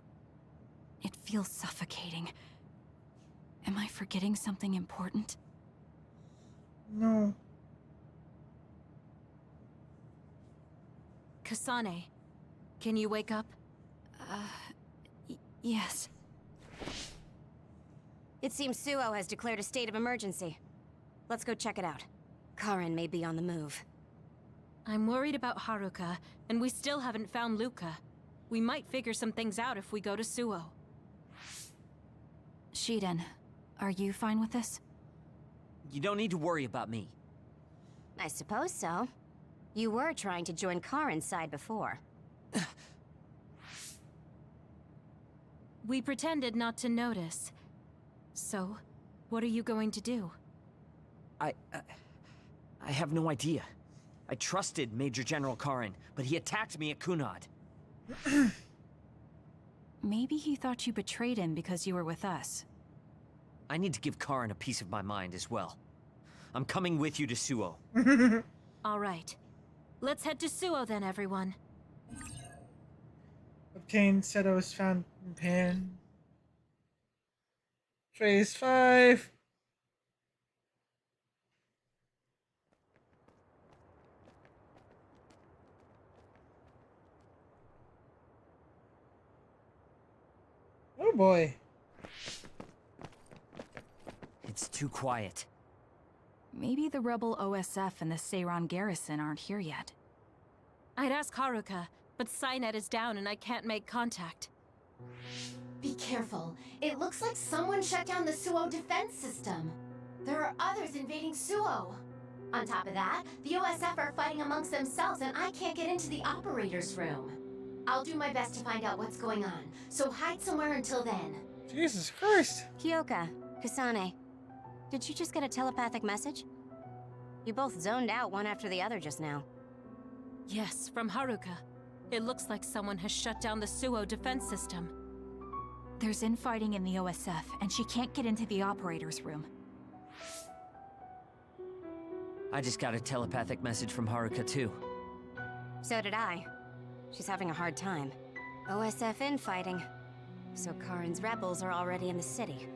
It feels suffocating. Am I forgetting something important? No. Kasane, can you wake up? Yes. It seems Suo has declared a state of emergency. Let's go check it out. Karin may be on the move. I'm worried about Haruka, and we still haven't found Luca. We might figure some things out if we go to Suo. Shiden, are you fine with this? You don't need to worry about me. I suppose so. You were trying to join Karin's side before. We pretended not to notice. So, what are you going to do? I have no idea. I trusted Major General Karin, but he attacked me at Kunad. Maybe he thought you betrayed him because you were with us. I need to give Karin a piece of my mind as well. I'm coming with you to Suo. All right. Let's head to Suo then, everyone. Obtain Seto's fountain pen. Phase 5. Oh boy. It's too quiet. Maybe the rebel OSF and the Seiran garrison aren't here yet. I'd ask Haruka, but Cynet is down and I can't make contact. Be careful. It looks like someone shut down the Suo defense system. There are others invading Suo. On top of that, the OSF are fighting amongst themselves and I can't get into the operator's room. I'll do my best to find out what's going on, so hide somewhere until then. Jesus Christ. Kyoka, Kasane, did you just get a telepathic message? You both zoned out one after the other just now. Yes, from Haruka. It looks like someone has shut down the Suo defense system. There's infighting in the OSF, and she can't get into the operator's room. I just got a telepathic message from Haruka too. So did I. She's having a hard time. OSF infighting. So Karin's rebels are already in the city.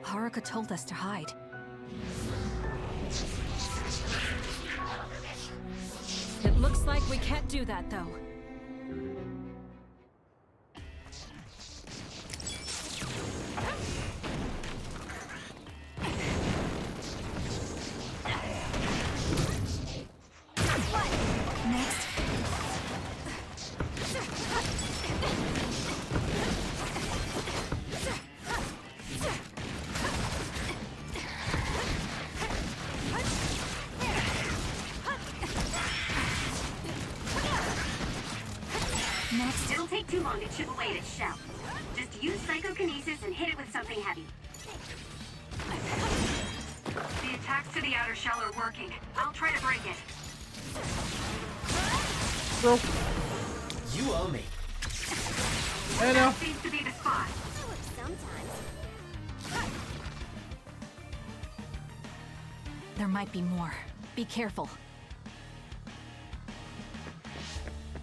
Haruka told us to hide. It looks like we can't do that, though. Next. It'll take too long to chip away at its shell. Just use psychokinesis and hit it with something heavy. The attacks to the outer shell are working. I'll try to break it. Bro. You owe me. I know. Seems to be the spot. There might be more. Be careful.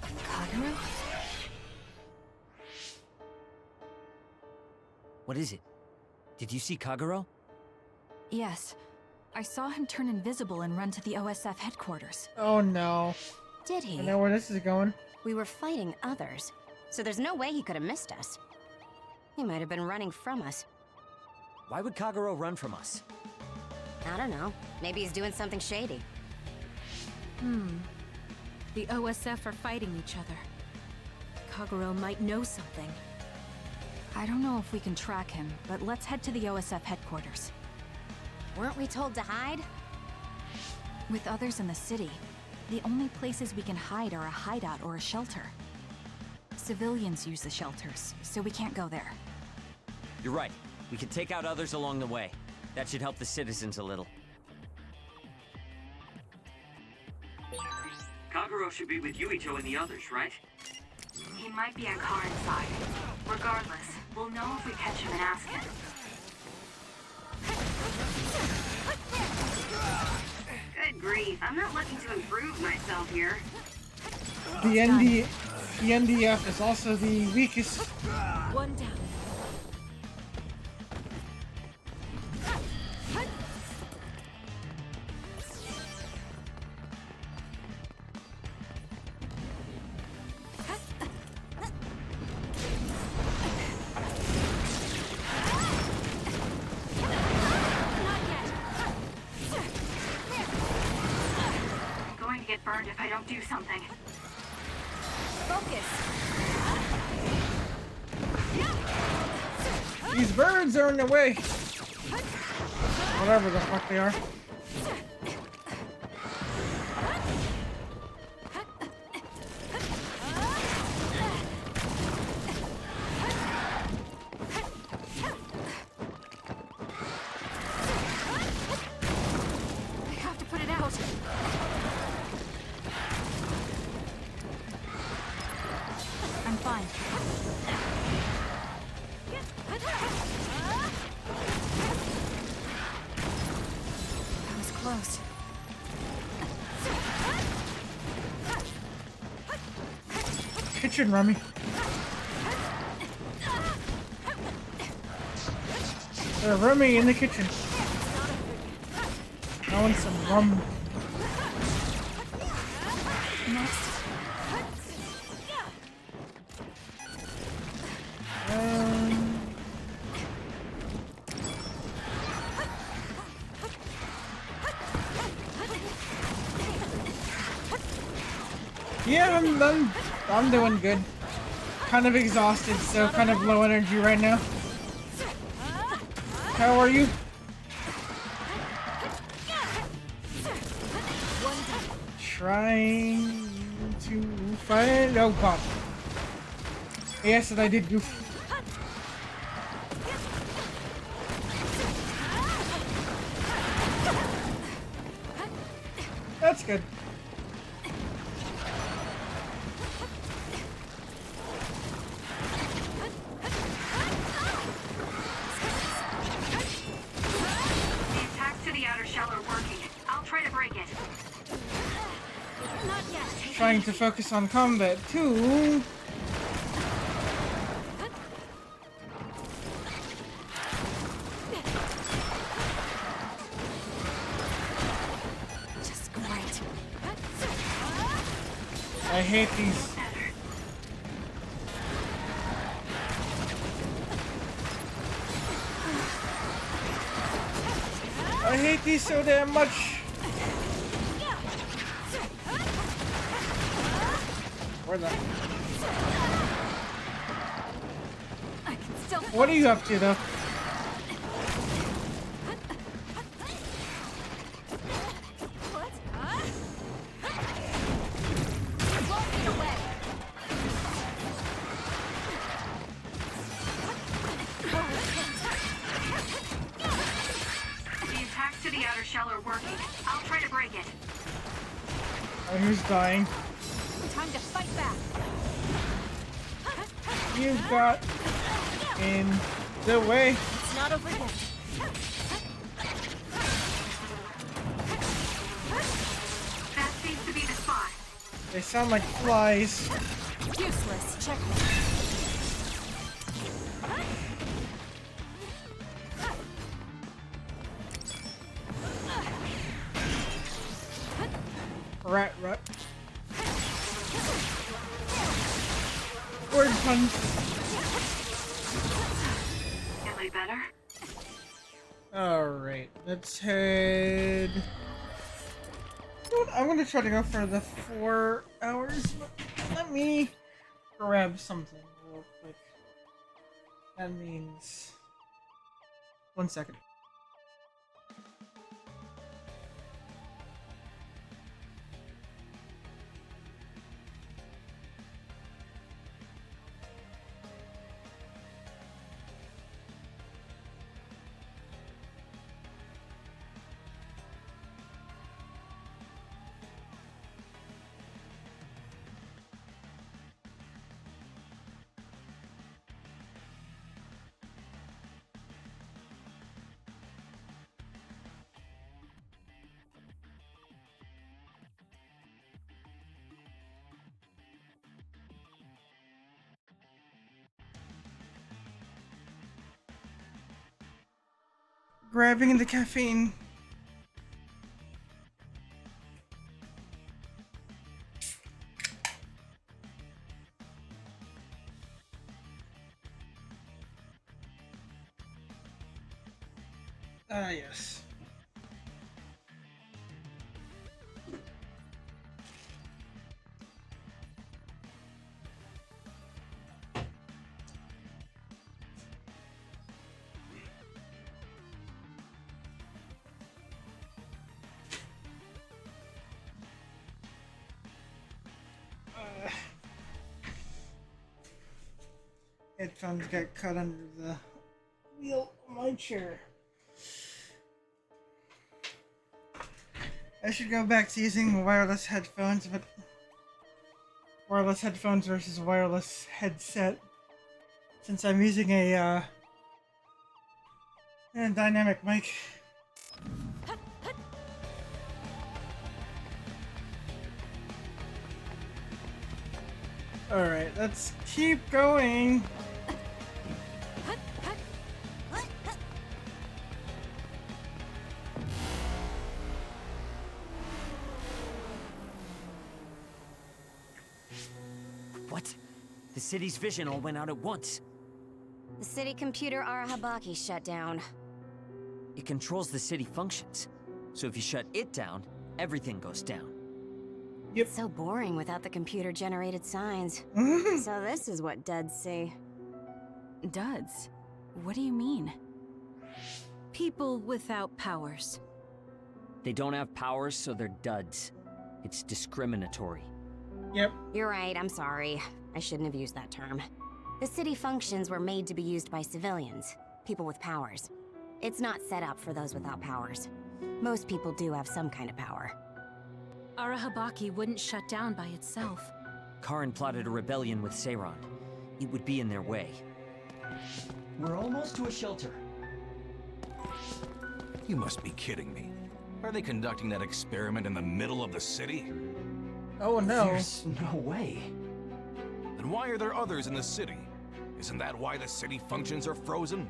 Kagero? What is it? Did you see Kagero? Yes. I saw him turn invisible and run to the OSF headquarters. Oh no. Did he? I know where this is going. We were fighting others, so there's no way he could have missed us. He might have been running from us. Why would Kagero run from us? I don't know. Maybe he's doing something shady. The OSF are fighting each other. Kagero might know something. I don't know if we can track him, but let's head to the OSF headquarters. Weren't we told to hide? With others in the city, the only places we can hide are a hideout or a shelter. Civilians use the shelters, so we can't go there. You're right. We can take out others along the way. That should help the citizens a little. Kagero should be with Yuito and the others, right? He might be on Karin's side. Regardless, we'll know if we catch him and ask him. Good grief, I'm not looking to improve myself here. The NDF is also the weakest. One down. Burned if I don't do something. Focus. These birds are in the way. Whatever the fuck they are. fine. That was close. Kitchen, Rummy. Rummy in the kitchen. I want some rum. Next. Yeah, I'm doing good. Kind of exhausted, so kind of low energy right now. How are you? Trying to find. Oh god. Yes, and I did goof. That's good. Trying to focus on combat too. Just great. I hate these. I hate these so damn much. What are you up to, though? The attacks to the outer shell are working. I'll try to break it. Oh, who's dying? Time to fight back. You got in the way. It's not over yet. That seems to be the spot. They sound like flies. Useless. Check. Rat. Word punch. Am I better? Alright, let's head... You know what? I'm gonna try to go for the 4 hours, but let me grab something real quick. That means... 1 second. Grabbing the caffeine. Yes. Headphones got cut under the wheel of my chair. I should go back to using wireless headphones, but wireless headphones versus wireless headset, since I'm using a dynamic mic. Alright, let's keep going. What? The city's vision all went out at once. The city computer Arahabaki shut down. It controls the city functions. So if you shut it down, everything goes down. Yep. It's so boring without the computer-generated signs. So this is what duds see. Duds? What do you mean? People without powers. They don't have powers, so they're duds. It's discriminatory. Yep. You're right, I'm sorry. I shouldn't have used that term. The city functions were made to be used by civilians, people with powers. It's not set up for those without powers. Most people do have some kind of power. Arahabaki wouldn't shut down by itself. Karin plotted a rebellion with Seiron. It would be in their way. We're almost to a shelter. You must be kidding me. Are they conducting that experiment in the middle of the city? Oh no. There's no way. Then why are there others in the city? Isn't that why the city functions are frozen?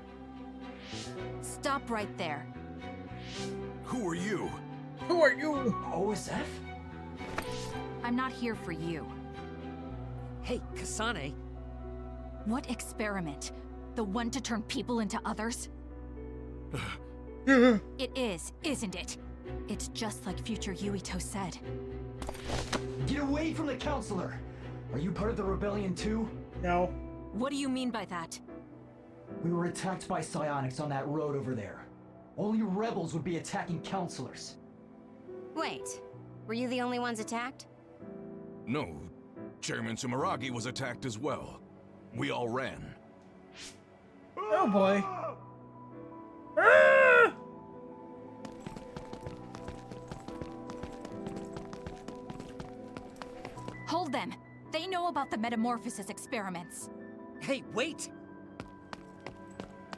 Stop right there. Who are you? Who are you? OSF? I'm not here for you. Hey, Kasane. What experiment? The one to turn people into others? It is, isn't it? It's just like future Yuito said. Get away from the counselor! Are you part of the rebellion too? No. What do you mean by that? We were attacked by psionics on that road over there. Only rebels would be attacking counselors. Wait, were you the only ones attacked? No. Chairman Sumeragi was attacked as well. We all ran. Oh boy. Ah! Hold them! They know about the metamorphosis experiments. Hey, wait!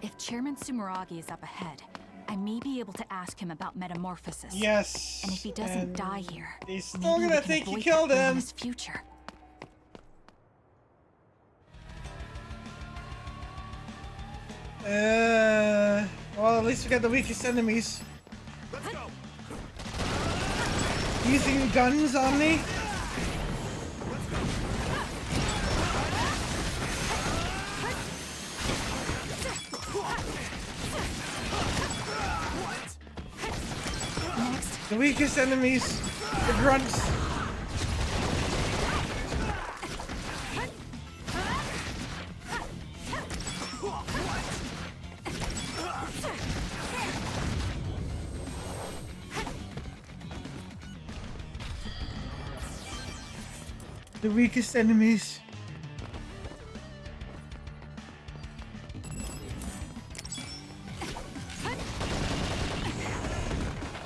If Chairman Sumeragi is up ahead, I may be able to ask him about metamorphosis. Yes. And if he doesn't die here, he's still gonna think you killed him. Future. Well, at least we got the weakest enemies. Let's go. Using guns on me? Next. The weakest enemies, the grunts. The weakest enemies.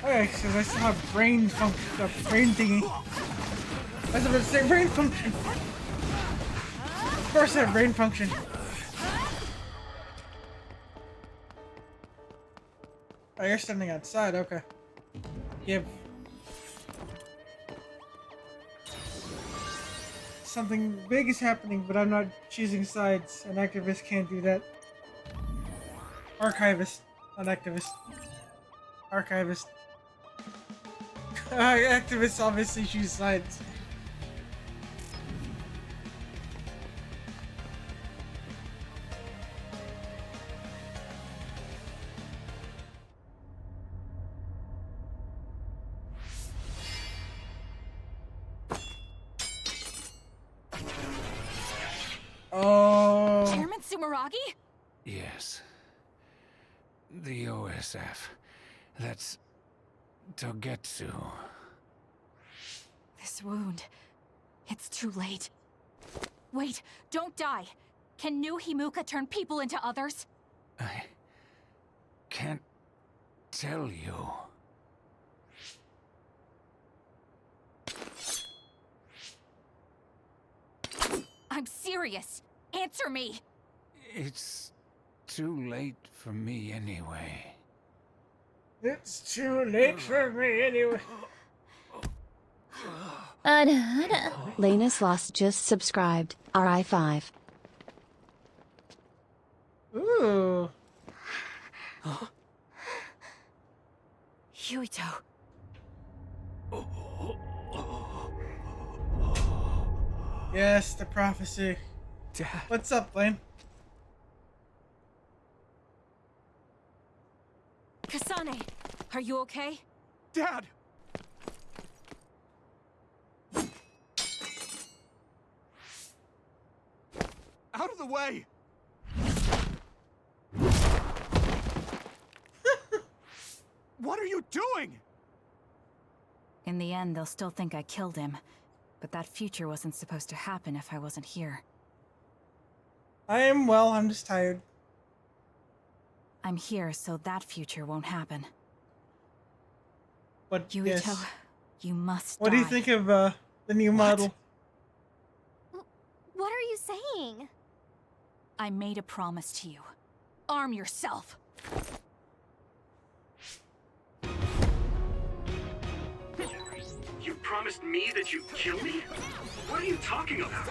Okay, so I still have brain function, brain thingy. I was about to say brain function. Of course I have brain function. Oh, you're standing outside, okay. Give. Something big is happening, but I'm not choosing sides. An activist can't do that. Archivist, not activist. Archivist. Activists obviously choose sides. Oh. Chairman Sumeragi? Yes. The OSF. That's Togetsu. This wound. It's too late. Wait, don't die. Can new Himuka turn people into others? I can't tell you. I'm serious. Answer me. It's too late for me anyway. It's too late for me anyway. Lanus Lost just subscribed. RI5. Ooh. Yuito. Yes, the prophecy. Dad. What's up, Blaine? Kasane, are you okay? Dad! Out of the way! What are you doing? In the end, they'll still think I killed him. But that future wasn't supposed to happen if I wasn't here. I'm just tired. I'm here so that future won't happen. But Yuito, yes. you must What die. do you think of the new model? What are you saying? I made a promise to you. Arm yourself! You promised me that you'd kill me? What are you talking about?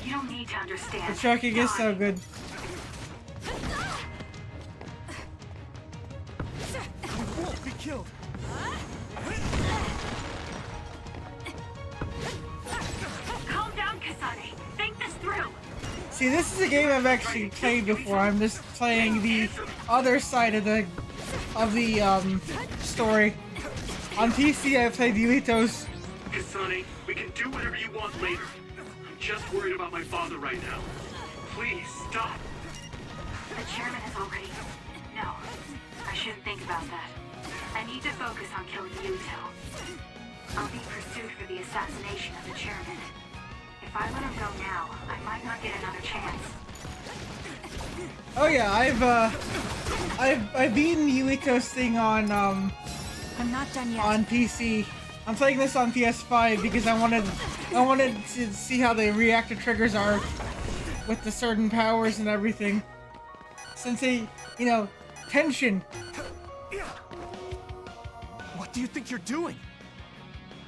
You don't need to understand. The tracking is so good. You won't be killed. Calm down, Kasane. Think this through. See, this is a game I've actually played before. I'm just playing the other side of the story. On PC, I played Yuito's. Kasane, we can do whatever you want later. I'm just worried about my father right now. Please, stop. The chairman is already... No, I shouldn't think about that. I need to focus on killing Yuito. I'll be pursued for the assassination of the chairman. If I let him go now, I might not get another chance. Oh yeah, I've beaten Yuito's thing on I'm not done yet. On PC. I'm playing this on PS5 because I wanted to see how the reactor triggers are with the certain powers and everything. Since they, tension. What do you think you're doing?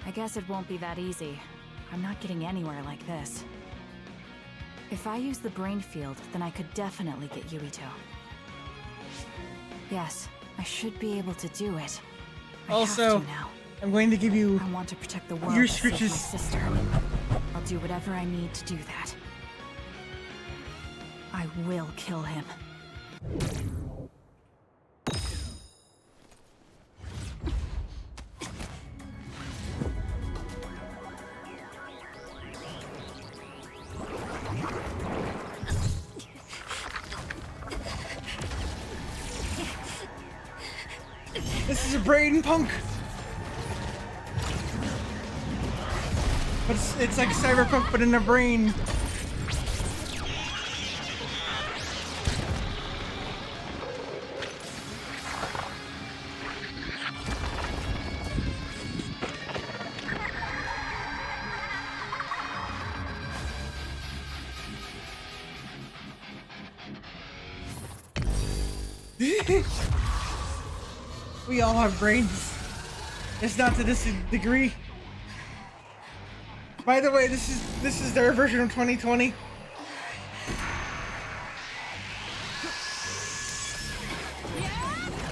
I guess it won't be that easy. I'm not getting anywhere like this. If I use the brain field, then I could definitely get Yuito. Yes, I should be able to do it. I Also, have to now. I'm going to give you I want to protect the world your to save my switches. sister. I'll do whatever I need to do that. I will kill him. This is a brain punk. But it's like cyberpunk, but in a brain. We all have brains. It's not to this degree. By the way, this is their version of 2020.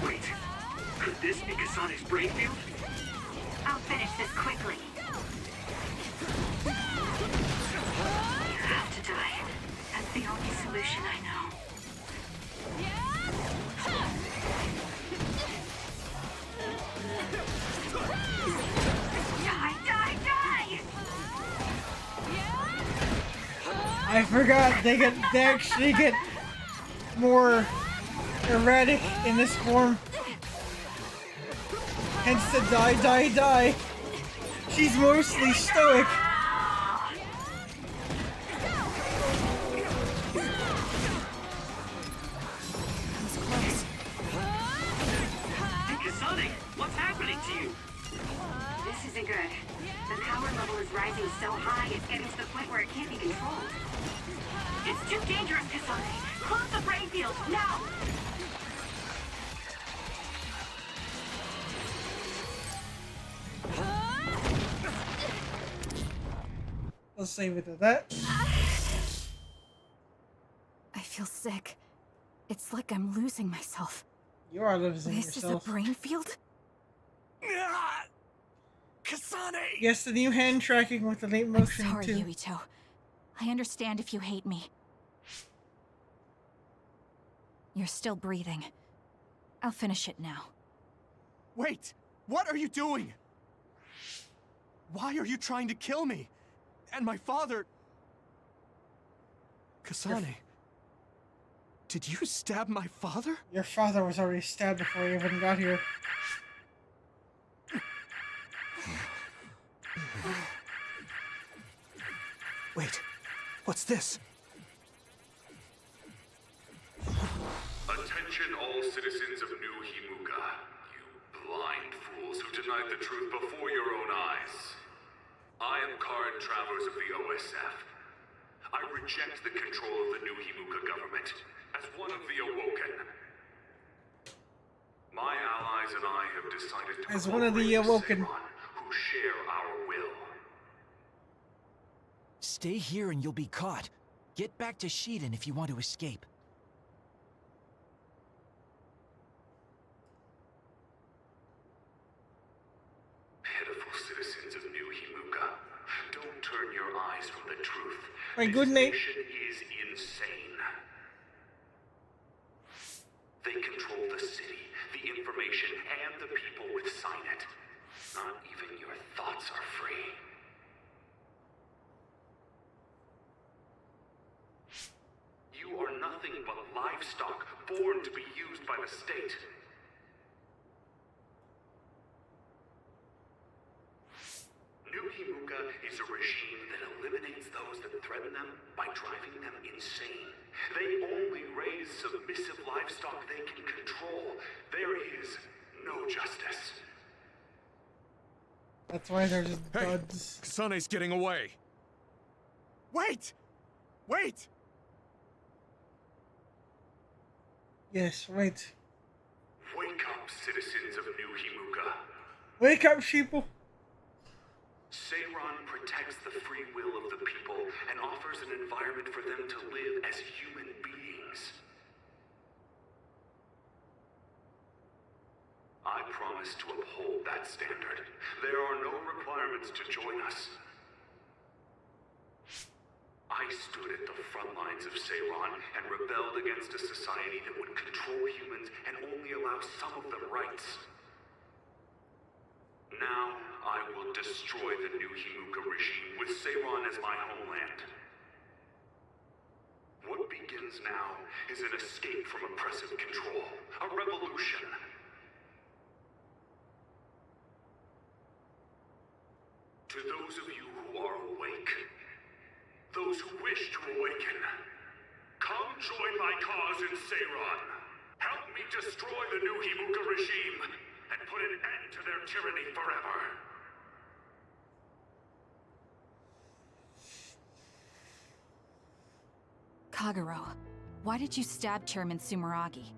Wait, could this be Kasane's brain field? I'll finish this quickly. You have to die. That's the only solution I know. Die! I forgot they actually get more erratic in this form. Hence the die. She's mostly stoic. Kasane, what's happening to you? This isn't good. The power level is rising so high it's getting to the point where it can't be controlled. It's too dangerous, Kasane. Close the brain field, now! Let's save it at that. I feel sick. It's like I'm losing myself. You are losing yourself. This is a brain field? Kasane! Yes, the new hand tracking with the late motion I'm sorry, too. Yuito. I understand if you hate me. You're still breathing. I'll finish it now. Wait! What are you doing? Why are you trying to kill me? And my father... Kasane... Did you stab my father? Your father was already stabbed before you even got here. Wait, what's this? Attention all citizens of New Himuka, you blind fools who denied the truth before your own eyes. I am Karin Travers of the OSF. I reject the control of the New Himuka government as one of the Awoken. My allies and I have decided to as one of the Awoken who share our will. Stay here and you'll be caught. Get back to Shiden if you want to escape. Pitiful citizens of New Himuka, don't turn your eyes from the truth. My good name is insane. They control the city, the information, and the people with Signet. Not even your thoughts are free. You are nothing but livestock, born to be used by the state. New Himuka is a regime that eliminates those that threaten them by driving them insane. They only raise submissive livestock they can control. There is no justice. That's why they're just buds. Kasane's getting away. Wait! Wait! Yes, wait. Wake up, citizens of New Himuka. Wake up, sheeple. Seiron protects the free will of the people and offers an environment for them to live as human beings. I promise to uphold that standard. There are no requirements to join us. I stood at the front lines of Seiron and rebelled against a society that would control humans and only allow some of them rights. Now, I will destroy the New Himuka regime with Seiron as my homeland. What begins now is an escape from oppressive control, a revolution. To those of you who are awake, those who wish to awaken, come join my cause in Seiron. Help me destroy the New Himuka regime and put an end to their tyranny forever. Kagero, why did you stab Chairman Sumeragi?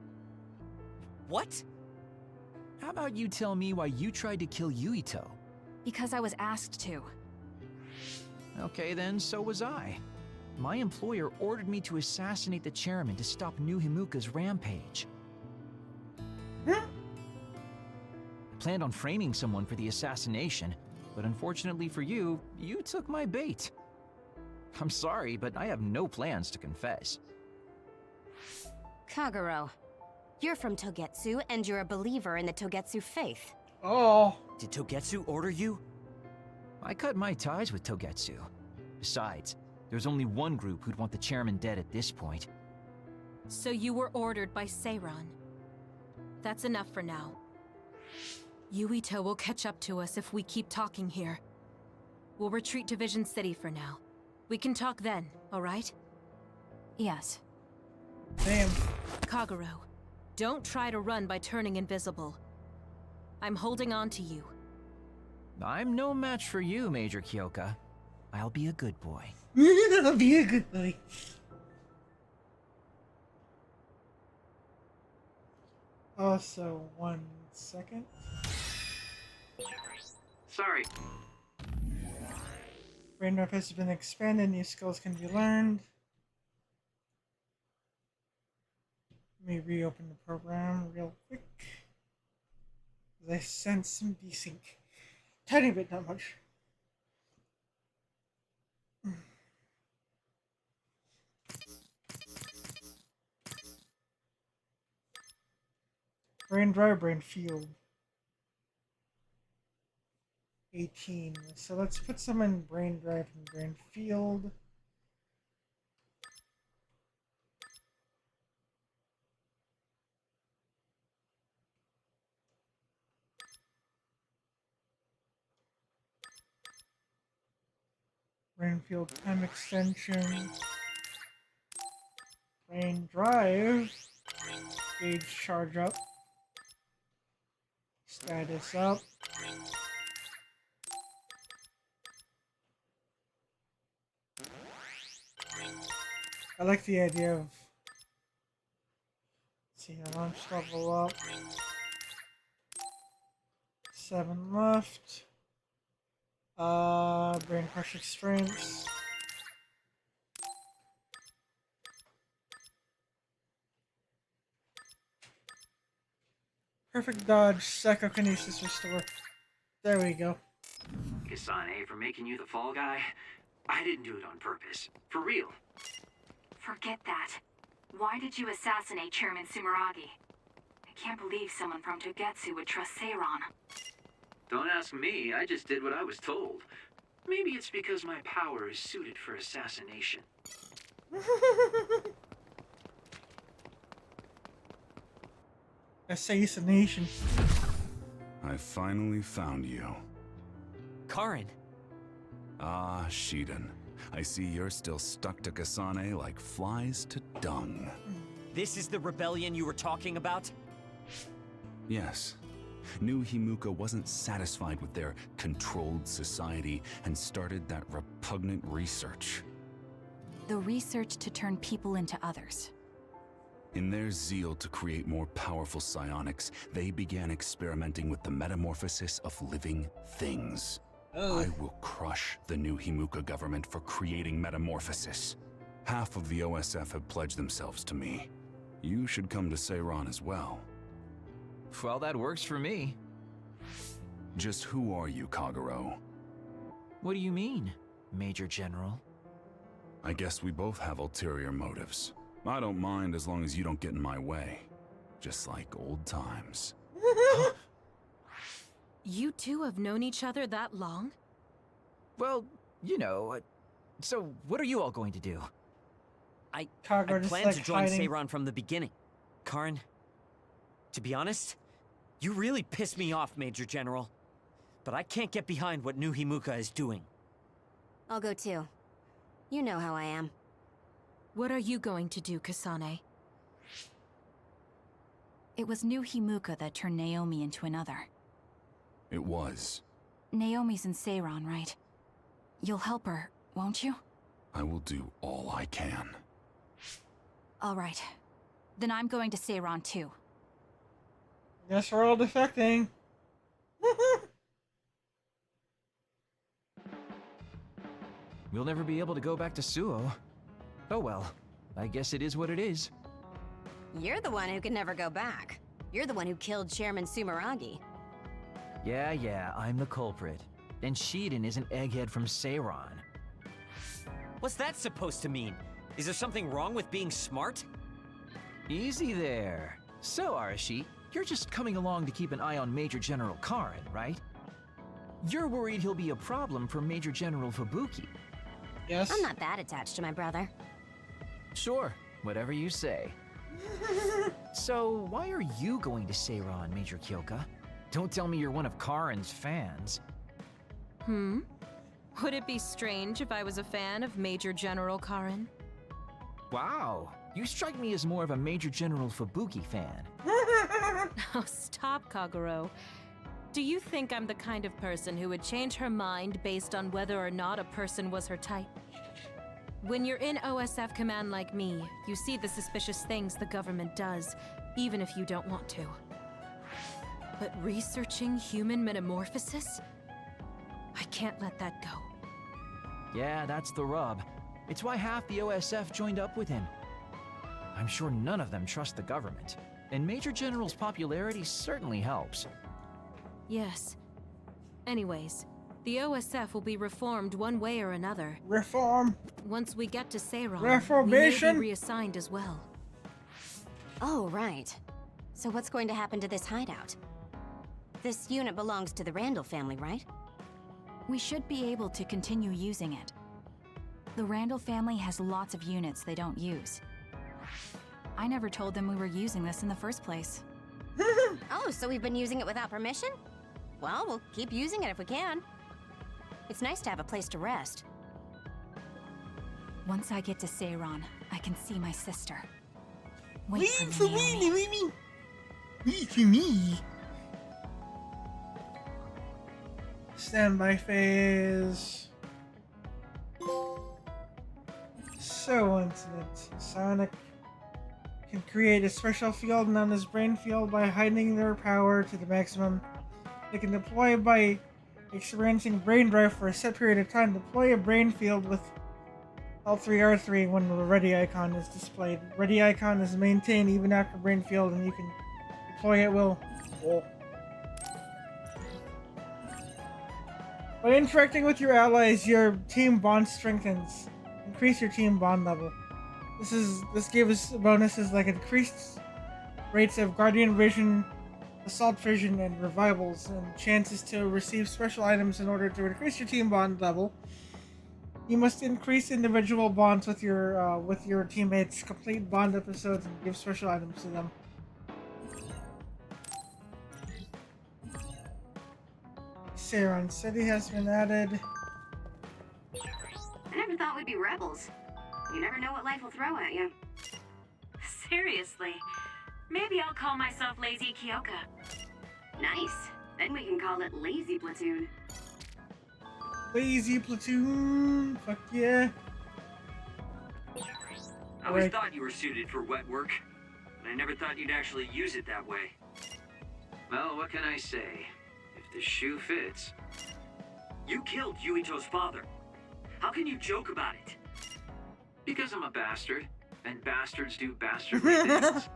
What? How about you tell me why you tried to kill Yuito? Because I was asked to. Okay then, so was I. My employer ordered me to assassinate the chairman to stop New Himuka's rampage. I planned on framing someone for the assassination, but unfortunately for you, you took my bait. I'm sorry, but I have no plans to confess. Kagero, you're from Togetsu, and you're a believer in the Togetsu faith. Oh. Did Togetsu order you? I cut my ties with Togetsu. Besides, there's only one group who'd want the chairman dead at this point. So you were ordered by Seiron. That's enough for now. Yuito will catch up to us if we keep talking here. We'll retreat to Vision City for now. We can talk then, alright? Yes. Damn. Kagero, don't try to run by turning invisible. I'm holding on to you. I'm no match for you, Major Kyoka. I'll be a good boy. I'll be a good boy. Also, 1 second. Sorry. Brain Drive has been expanded, new skills can be learned. Let me reopen the program real quick. I sense some desync. Tiny bit, not much. Brain Drive, Brain Field. 18. So let's put some in Brain Drive and Brain Field. Brain Field time extension. Brain Drive. Gauge charge up. Status up. I like the idea of, let's see, launch level up. 7 left. Brain crush experience. Perfect dodge, psychokinesis restore. There we go. Kasane, for making you the fall guy, I didn't do it on purpose. For real. Forget that. Why did you assassinate Chairman Sumeragi? I can't believe someone from Togetsu would trust Seiron. Don't ask me, I just did what I was told. Maybe it's because my power is suited for assassination. Assassination. I finally found you. Karin. Ah, Shiden. I see you're still stuck to Kasane like flies to dung. This is the rebellion you were talking about? Yes. New Himuka wasn't satisfied with their controlled society and started that repugnant research. The research to turn people into others. In their zeal to create more powerful psionics, they began experimenting with the metamorphosis of living things. I will crush the New Himuka government for creating metamorphosis. Half of the OSF have pledged themselves to me. You should come to Seiron as well. Well, that works for me. Just who are you, Kagero? What do you mean, Major General? I guess we both have ulterior motives. I don't mind as long as you don't get in my way. Just like old times. You two have known each other that long? Well, you know, so what are you all going to do? I Kagero planned to join hiding. Seiron from the beginning. Karin, to be honest, you really piss me off, Major General. But I can't get behind what New Himuka is doing. I'll go too. You know how I am. What are you going to do, Kasane? It was New Himuka that turned Naomi into another. It was. Naomi's in Seiron, right? You'll help her, won't you? I will do all I can. All right. Then I'm going to Seiron too. Guess we're all defecting. We'll never be able to go back to Suo. Oh well, I guess it is what it is. You're the one who can never go back. You're the one who killed Chairman Sumeragi. Yeah, I'm the culprit. And Shiden is an egghead from Seiron. What's that supposed to mean? Is there something wrong with being smart? Easy there. So, Arashi, you're just coming along to keep an eye on Major General Karin, right? You're worried he'll be a problem for Major General Fubuki. Yes. I'm not that attached to my brother. Sure, whatever you say. So, why are you going to Seiron, Major Kyoka? Don't tell me you're one of Karin's fans. Would it be strange if I was a fan of Major General Karin? Wow, you strike me as more of a Major General Fubuki fan. Oh, stop, Kagero. Do you think I'm the kind of person who would change her mind based on whether or not a person was her type? When you're in OSF command like me, you see the suspicious things the government does, even if you don't want to. But researching human metamorphosis? I can't let that go. Yeah, that's the rub. It's why half the OSF joined up with him. I'm sure none of them trust the government, and Major General's popularity certainly helps. Yes. Anyways, the OSF will be reformed one way or another. Reform. Once we get to Seiron, Reformation. we may be reassigned as well. Oh, right. So what's going to happen to this hideout? This unit belongs to the Randall family, right? We should be able to continue using it. The Randall family has lots of units they don't use. I never told them we were using this in the first place. Oh, so we've been using it without permission? Well, we'll keep using it if we can. It's nice to have a place to rest. Once I get to Seiron, I can see my sister. Wait Wait for me. Wait for me. Standby phase. So incident. Sonic can create a special field known as Brain Field by heightening their power to the maximum. They can deploy by experiencing Brain Drive for a set period of time. Deploy a Brain Field with L3R3 when the ready icon is displayed. Ready icon is maintained even after Brain Field, and you can deploy at will. Oh. By interacting with your allies, your team bond strengthens. Increase your team bond level. This gives bonuses like increased rates of Guardian Vision, Assault Vision, and Revivals, and chances to receive special items in order to increase your team bond level. You must increase individual bonds with your teammates, complete bond episodes, and give special items to them. Seiron City has been added. I never thought we'd be rebels. You never know what life will throw at you. Seriously, maybe I'll call myself Lazy Kyoka. Nice. Then we can call it Lazy Platoon. Lazy Platoon. Fuck yeah. I always thought you were suited for wet work, but I never thought you'd actually use it that way. Well, what can I say? If the shoe fits. You killed Yuito's father. How can you joke about it? Because I'm a bastard, and bastards do bastardly things.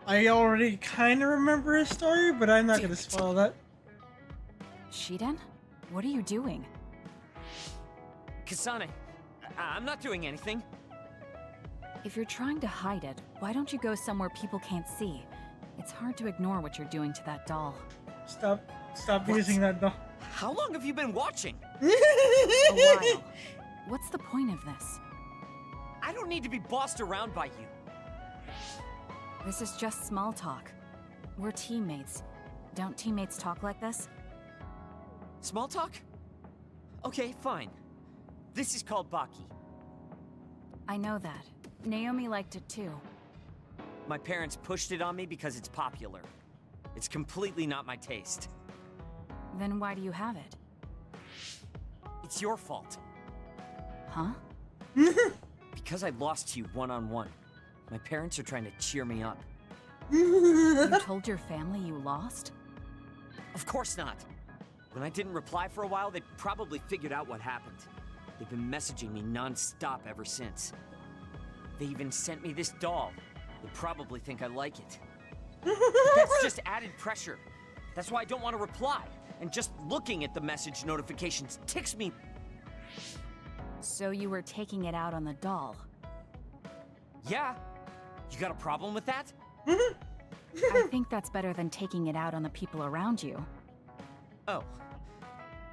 I already kind of remember his story, but I'm not going to spoil that. Shiden? What are you doing? Kasane, I'm not doing anything. If you're trying to hide it, why don't you go somewhere people can't see? It's hard to ignore what you're doing to that doll. Stop using that doll. How long have you been watching? A while. What's the point of this? I don't need to be bossed around by you. This is just small talk. We're teammates. Don't teammates talk like this? Small talk? Okay, fine. This is called Baki. I know that. Naomi liked it too. My parents pushed it on me because it's popular. It's completely not my taste. Then why do you have it? It's your fault. Huh? Because I lost to you one-on-one. My parents are trying to cheer me up. You told your family you lost? Of course not. When I didn't reply for a while, they probably figured out what happened. They've been messaging me non-stop ever since. They even sent me this doll. They probably think I like it. But that's just added pressure. That's why I don't want to reply. And just looking at the message notifications ticks me. So you were taking it out on the doll? Yeah. You got a problem with that? I think that's better than taking it out on the people around you. Oh.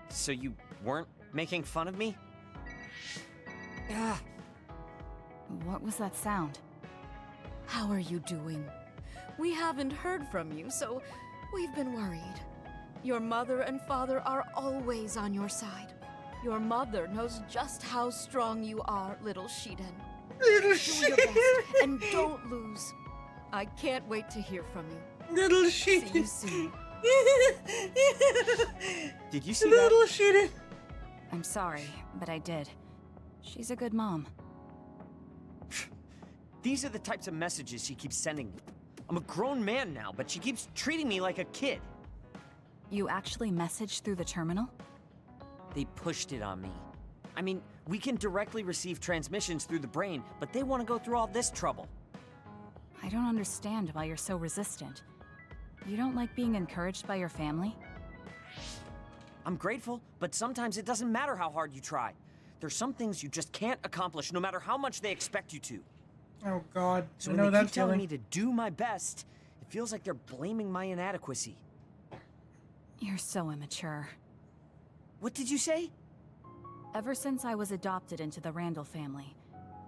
So you weren't making fun of me? What was that sound? How are you doing? We haven't heard from you, so we've been worried. Your mother and father are always on your side. Your mother knows just how strong you are, little Shiden. Little Do your best and don't lose. I can't wait to hear from you. Little shit. See you soon. Did you see Little that? shit. I'm sorry, but I did. She's a good mom. These are the types of messages she keeps sending me. I'm a grown man now, but she keeps treating me like a kid. You actually messaged through the terminal? They pushed it on me. I mean, we can directly receive transmissions through the brain, but they want to go through all this trouble. I don't understand why you're so resistant. You don't like being encouraged by your family? I'm grateful, but sometimes it doesn't matter how hard you try. There's some things you just can't accomplish, no matter how much they expect you to. Oh God, So I when know they that keep telling feeling. me to do my best, it feels like they're blaming my inadequacy. You're so immature. What did you say? Ever since I was adopted into the Randall family,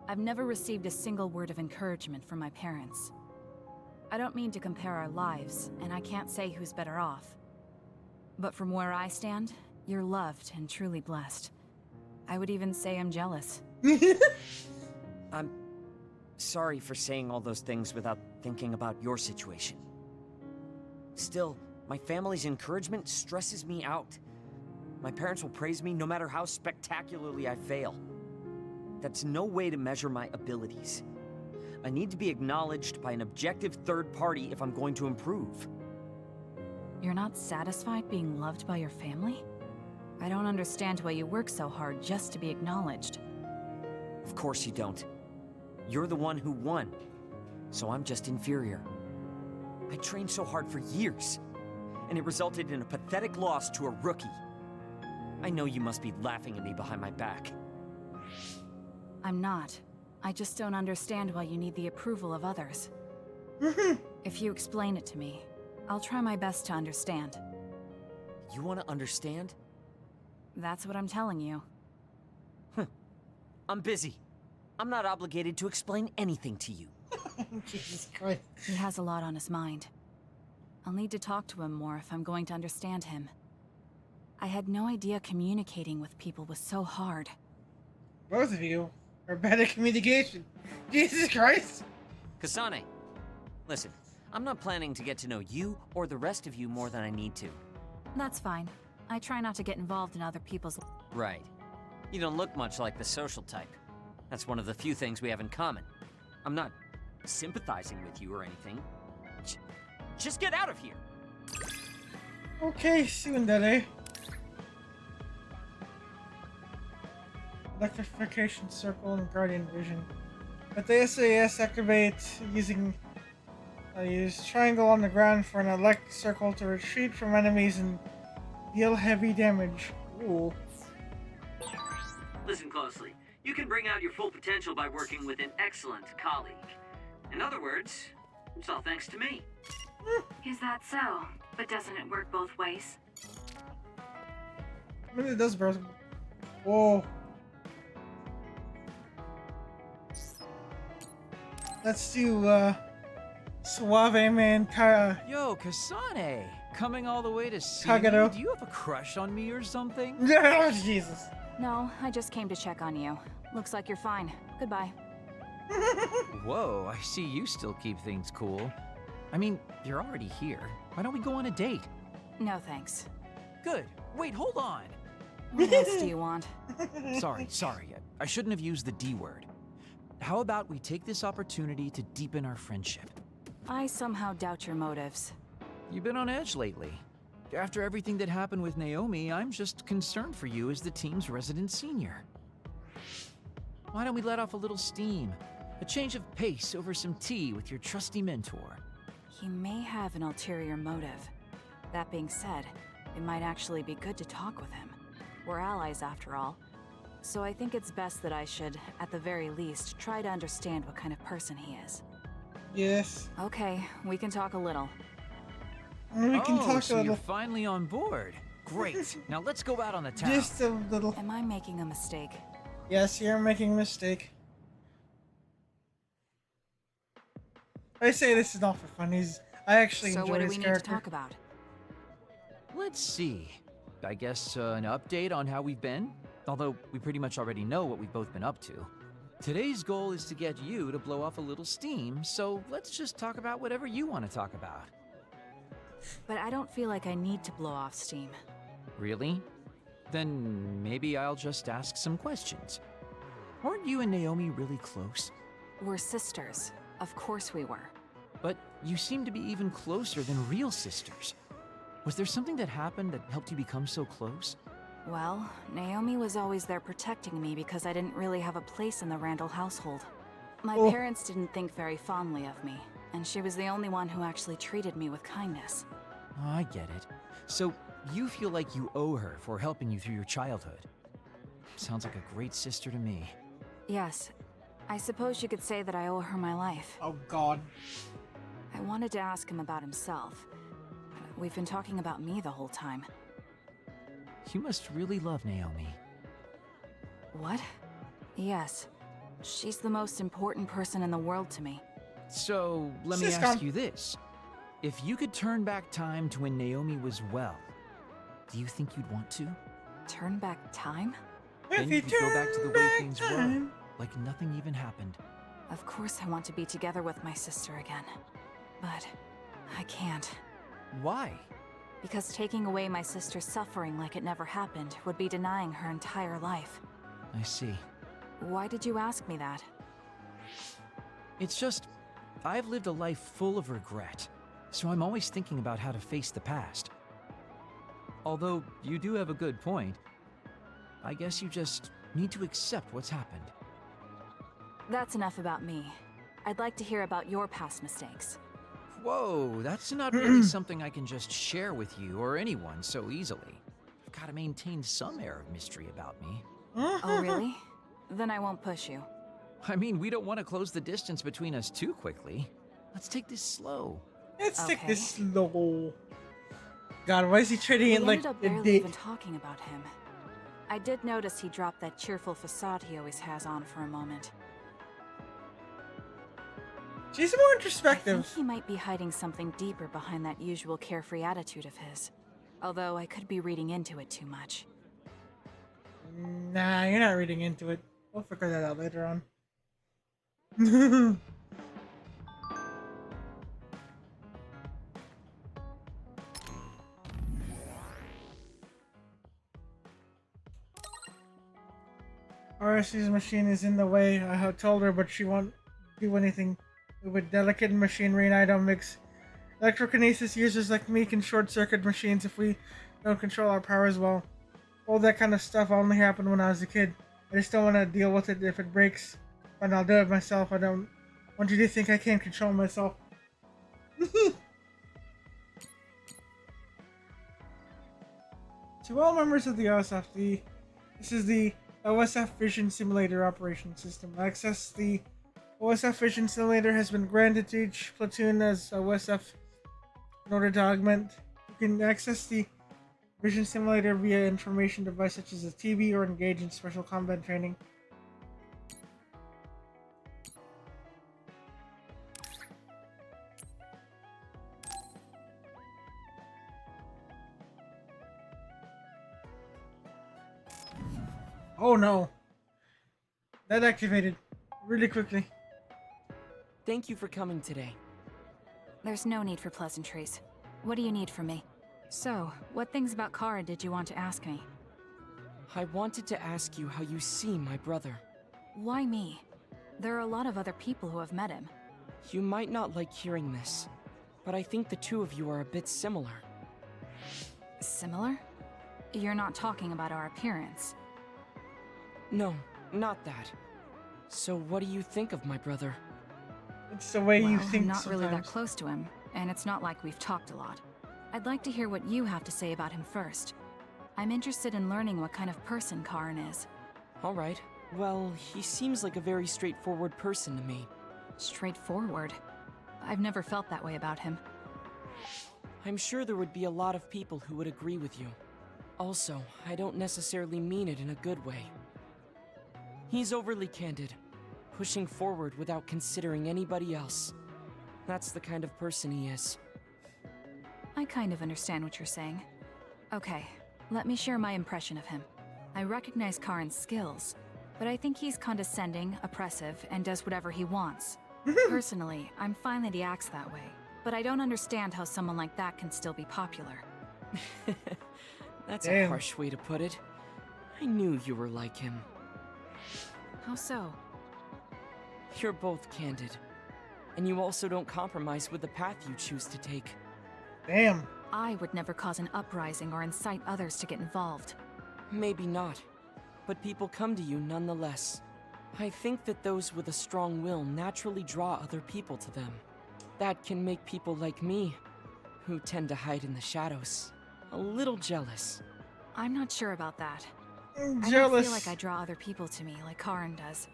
I've never received a single word of encouragement from my parents. I don't mean to compare our lives, and I can't say who's better off. But from where I stand, you're loved and truly blessed. I would even say I'm jealous. I'm sorry for saying all those things without thinking about your situation. Still, my family's encouragement stresses me out. My parents will praise me no matter how spectacularly I fail. That's no way to measure my abilities. I need to be acknowledged by an objective third party if I'm going to improve. You're not satisfied being loved by your family? I don't understand why you work so hard just to be acknowledged. Of course you don't. You're the one who won, so I'm just inferior. I trained so hard for years, and it resulted in a pathetic loss to a rookie. I know you must be laughing at me behind my back. I'm not. I just don't understand why you need the approval of others. If you explain it to me, I'll try my best to understand. You want to understand? That's what I'm telling you. I'm busy. I'm not obligated to explain anything to you. Jesus Christ. He has a lot on his mind. I'll need to talk to him more if I'm going to understand him. I had no idea communicating with people was so hard. Both of you are bad at communication. Jesus Christ. Kasane, listen, I'm not planning to get to know you or the rest of you more than I need to. That's fine. I try not to get involved in other people's... Right. You don't look much like the social type. That's one of the few things we have in common. I'm not sympathizing with you or anything. Just get out of here! Okay, Tsundere. Electrification circle and guardian vision. But the SAS activate using use triangle on the ground for an elect circle to retreat from enemies and deal heavy damage. Ooh. Listen closely. You can bring out your full potential by working with an excellent colleague. In other words, it's all thanks to me. Is that so? But doesn't it work both ways? I mean, it does, bro. Whoa. Let's do, Suave Man Yo, Kasane! Coming all the way to see Kagero. me? Do you have a crush on me or something? Jesus. No, I just came to check on you. Looks like you're fine. Goodbye. Whoa, I see you still keep things cool. I mean, you're already here. Why don't we go on a date? No thanks. Good. Wait, hold on. What else do you want? Sorry. I shouldn't have used the D word. How about we take this opportunity to deepen our friendship? I somehow doubt your motives. You've been on edge lately. After everything that happened with Naomi, I'm just concerned for you as the team's resident senior. Why don't we let off a little steam? A change of pace over some tea with your trusty mentor. He may have an ulterior motive. That being said, it might actually be good to talk with him. We're allies after all. So I think it's best that I should, at the very least, try to understand what kind of person he is. Yes. Okay, we can talk a little. We can talk so a little. You're finally on board. Great. Now let's go out on the town. Just a little. Am I making a mistake? Yes, you're making a mistake. I say this is not for fun. I actually So enjoy what do his we character. need to talk about? Let's see. I guess an update on how we've been? Although we pretty much already know what we've both been up to. Today's goal is to get you to blow off a little steam, so let's just talk about whatever you want to talk about. But I don't feel like I need to blow off steam. Really? Then maybe I'll just ask some questions. Aren't you and Naomi really close? We're sisters. Of course we were. But you seem to be even closer than real sisters. Was there something that happened that helped you become so close? Well, Naomi was always there protecting me because I didn't really have a place in the Randall household. My parents didn't think very fondly of me, and she was the only one who actually treated me with kindness. Oh, I get it. So, you feel like you owe her for helping you through your childhood. Sounds like a great sister to me. Yes. I suppose you could say that I owe her my life. Oh, God. I wanted to ask him about himself. We've been talking about me the whole time. You must really love Naomi. What? Yes. She's the most important person in the world to me. So, let me ask you this. If you could turn back time to when Naomi was well, do you think you'd want to? Turn back time? Then you could go back to the way things were, like nothing even happened. Of course I want to be together with my sister again. But I can't. Why? Because taking away my sister's suffering like it never happened would be denying her entire life. I see. Why did you ask me that? It's just, I've lived a life full of regret, so I'm always thinking about how to face the past. Although, you do have a good point. I guess you just need to accept what's happened. That's enough about me. I'd like to hear about your past mistakes. Whoa, that's not really something I can just share with you or anyone so easily. I've got to maintain some air of mystery about me. Oh, really? Then I won't push you. I mean, we don't want to close the distance between us too quickly. Let's take this slow. Let's take this slow. God, why is he treating it like ended up a barely dick? even talking about him. I did notice he dropped that cheerful facade he always has on for a moment. She's more introspective. I think he might be hiding something deeper behind that usual carefree attitude of his. Although I could be reading into it too much. Nah, you're not reading into it. We'll figure that out later on. RSC's machine is in the way. I have told her, but she won't do anything. With delicate machinery and item mix. Electrokinesis users like me can short-circuit machines if we don't control our powers well. All that kind of stuff only happened when I was a kid. I just don't want to deal with it if it breaks. But I'll do it myself. I don't want you to think I can't control myself. To all members of the OSF, this is the OSF Vision Simulator Operation System. Access the OSF Vision Simulator has been granted to each platoon as OSF in order to augment. You can access the Vision Simulator via information device such as a TV or engage in special combat training. Oh no! That activated really quickly. Thank you for coming today. There's no need for pleasantries. What do you need from me? So, what things about Kara did you want to ask me? I wanted to ask you how you see my brother. Why me? There are a lot of other people who have met him. You might not like hearing this, but I think the two of you are a bit similar. Similar? You're not talking about our appearance. No, not that. So what do you think of my brother? It's the way you think I'm not sometimes. really that close to him, and it's not like we've talked a lot. I'd like to hear what you have to say about him first. I'm interested in learning what kind of person Karin is. All right. Well, he seems like a very straightforward person to me. Straightforward? I've never felt that way about him. I'm sure there would be a lot of people who would agree with you. Also, I don't necessarily mean it in a good way. He's overly candid, pushing forward without considering anybody else. That's the kind of person he is. I kind of understand what you're saying. Okay, let me share my impression of him. I recognize Karin's skills, but I think he's condescending, oppressive, and does whatever he wants. Personally, I'm fine that he acts that way, but I don't understand how someone like that can still be popular. That's a harsh way to put it. I knew you were like him. How so? You're both candid. And you also don't compromise with the path you choose to take. Damn. I would never cause an uprising or incite others to get involved. Maybe not, but people come to you nonetheless. I think that those with a strong will naturally draw other people to them. That can make people like me, who tend to hide in the shadows, a little jealous. I'm not sure about that. I'm I jealous. don't feel like I draw other people to me like Karin does.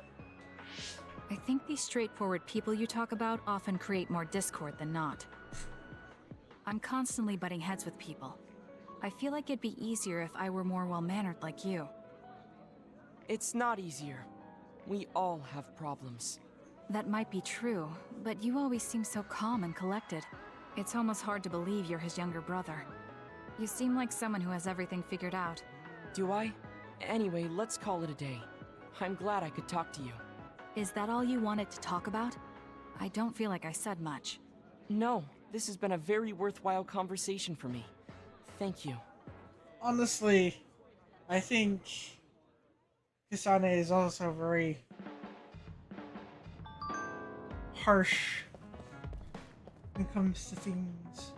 I think these straightforward people you talk about often create more discord than not. I'm constantly butting heads with people. I feel like it'd be easier if I were more well-mannered like you. It's not easier. We all have problems. That might be true, but you always seem so calm and collected. It's almost hard to believe you're his younger brother. You seem like someone who has everything figured out. Do I? Anyway, let's call it a day. I'm glad I could talk to you. Is that all you wanted to talk about? I don't feel like I said much. No, this has been a very worthwhile conversation for me. Thank you. Honestly, I think Kasane is also very harsh when it comes to things.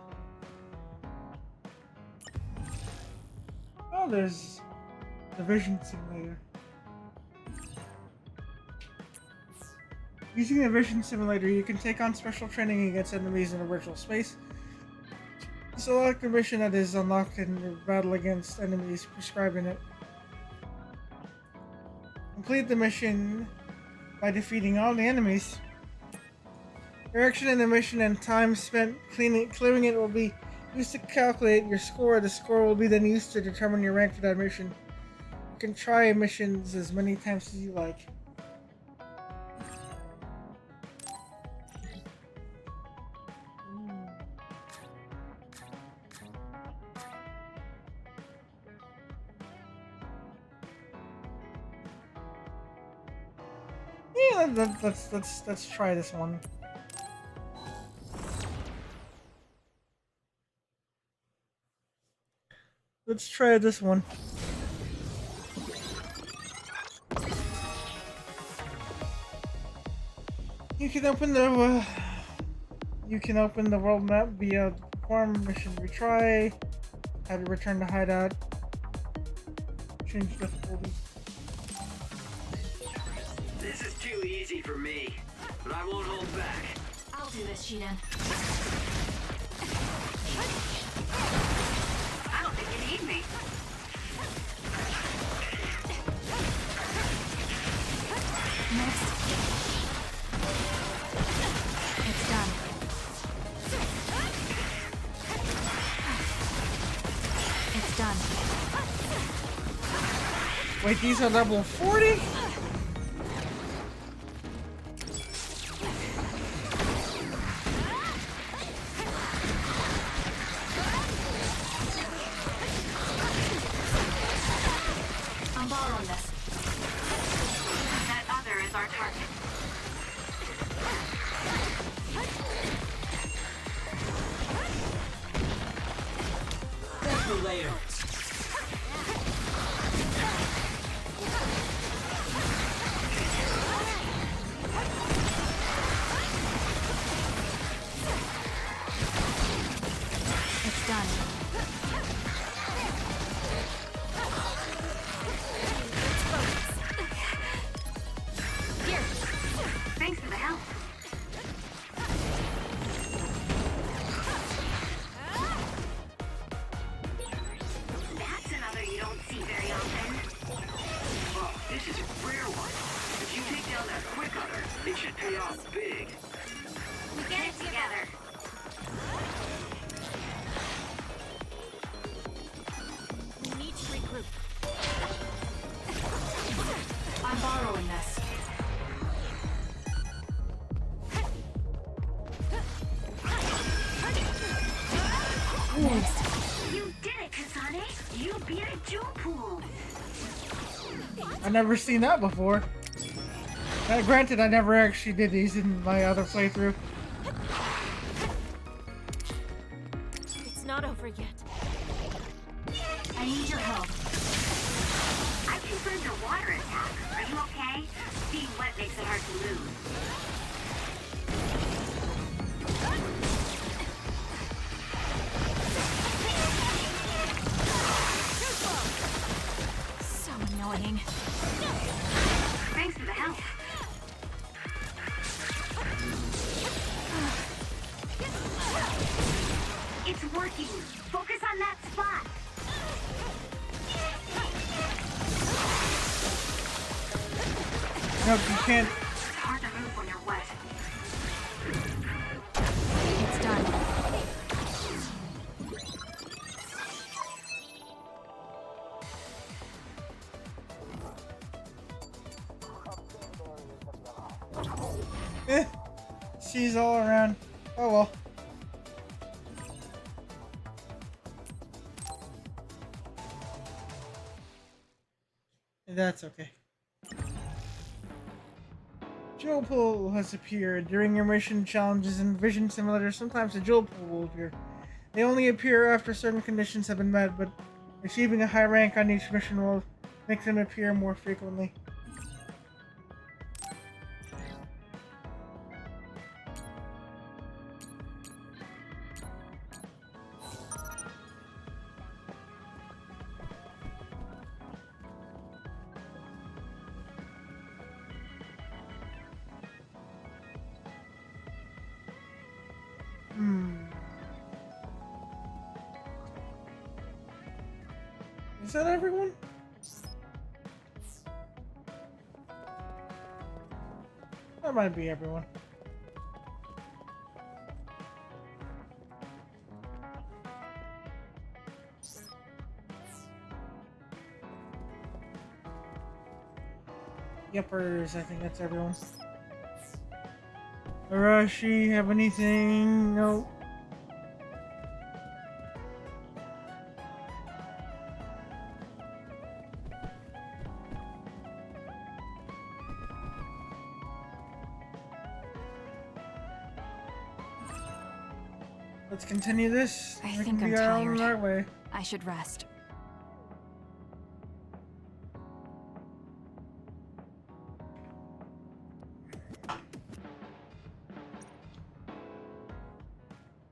Oh, there's the Vision Simulator. Using the Vision Simulator, you can take on special training against enemies in a virtual space. Select a mission that is unlocked in your battle against enemies prescribing it. Complete the mission by defeating all the enemies. Direction in the mission and time spent clearing it will be used to calculate your score. The score will be then used to determine your rank for that mission. You can try missions as many times as you like. Yeah, let's try this one. Let's try this one. You can open the world map via perform mission retry. How to return to hideout. Change difficulty. This is too easy for me, but I won't hold back. I'll do this, Shiden. I don't think you need me. Next. It's done. It's done. Wait, these are level 40? I'm borrowing this. That other is our target. Thank you later. It's done. Here. Thanks for the help. That's another you don't see very often. Oh, this is a rare one. If you take down that quick other, it should pay off big. We get it together. We need to regroup. I'm borrowing this. Next. You did it, Kasane. You beat a jewel pool. I've never seen that before. Granted, I never actually did these in my other playthrough. It's not over yet. I need your help. I confirmed a water attack. Are you okay? Being wet makes it hard to move. So annoying. Thanks for the help. It's working. Focus on that spot. No, you can't. It's hard to move when you're wet. It's done. She's all around. Oh well. That's okay. Jewel pool has appeared. During your mission challenges in Vision Simulator, sometimes a jewel pool will appear. They only appear after certain conditions have been met, but achieving a high rank on each mission will make them appear more frequently. Is that everyone? That might be everyone. Yuppers, I think that's everyone. Arashi, have anything? No. Let's continue this. I We think can I'm be on tired. our way. I should rest.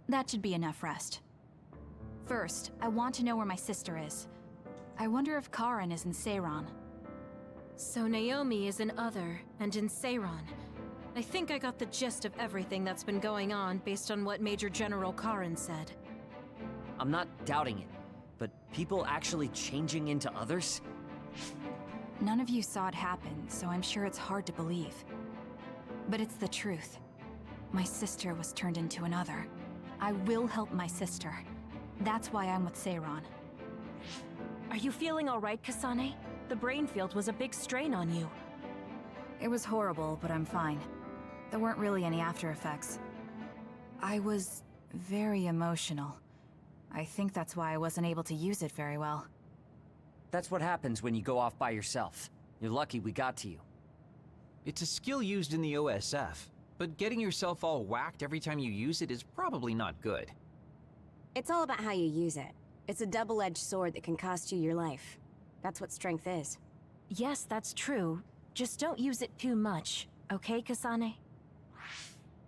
That should be enough rest. First, I want to know where my sister is. I wonder if Karin is in Seiran. So Naomi is in Other and in Seiran. I think I got the gist of everything that's been going on based on what Major General Karin said. I'm not doubting it, but people actually changing into others? None of you saw it happen, so I'm sure it's hard to believe. But it's the truth. My sister was turned into another. I will help my sister. That's why I'm with Seiran. Are you feeling all right, Kasane? The brain field was a big strain on you. It was horrible, but I'm fine. There weren't really any after effects. I was very emotional. I think that's why I wasn't able to use it very well. That's what happens when you go off by yourself. You're lucky we got to you. It's a skill used in the OSF, but getting yourself all whacked every time you use it is probably not good. It's all about how you use it. It's a double-edged sword that can cost you your life. That's what strength is. Yes, that's true. Just don't use it too much, okay, Kasane?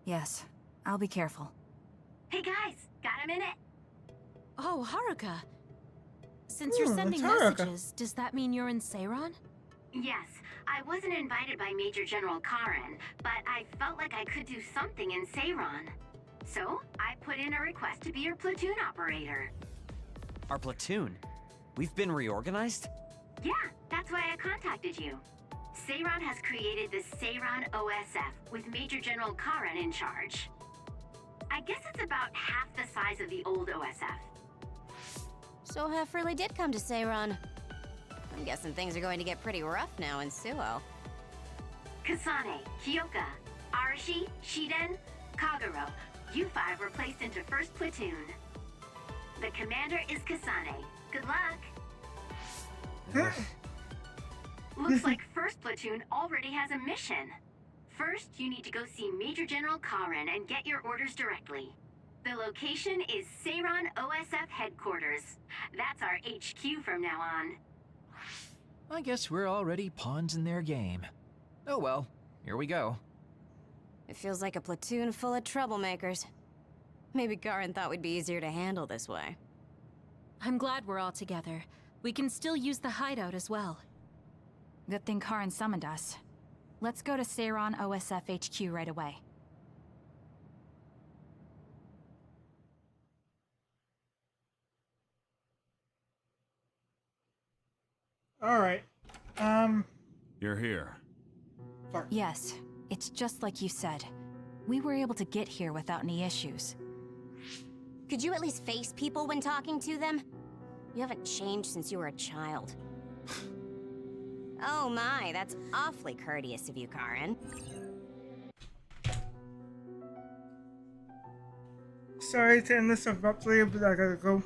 Yes, I'll be careful. Hey guys, got a minute? Oh, Haruka. Since you're sending messages, does that mean you're in Seiran? Yes, I wasn't invited by Major General Karin, but I felt like I could do something in Seiran. So, I put in a request to be your platoon operator. Our platoon? We've been reorganized? Yeah, that's why I contacted you. Seiran has created the Seiran OSF with Major General Karin in charge. I guess it's about half the size of the old OSF. So Hef really did come to Seiran. I'm guessing things are going to get pretty rough now in Suo. Kasane, Kyoka, Arashi, Shiden, Kagero, you five were placed into first platoon. The commander is Kasane. Good luck. Looks like 1st Platoon already has a mission. First, you need to go see Major General Karin and get your orders directly. The location is Seiron OSF headquarters. That's our HQ from now on. I guess we're already pawns in their game. Oh well, here we go. It feels like a platoon full of troublemakers. Maybe Karin thought we'd be easier to handle this way. I'm glad we're all together. We can still use the hideout as well. Good thing Karin summoned us. Let's go to Seiron OSF HQ right away. Alright. You're here. Yes, it's just like you said. We were able to get here without any issues. Could you at least face people when talking to them? You haven't changed since you were a child. Oh my, that's awfully courteous of you, Karin. Sorry to end this abruptly, but I gotta go.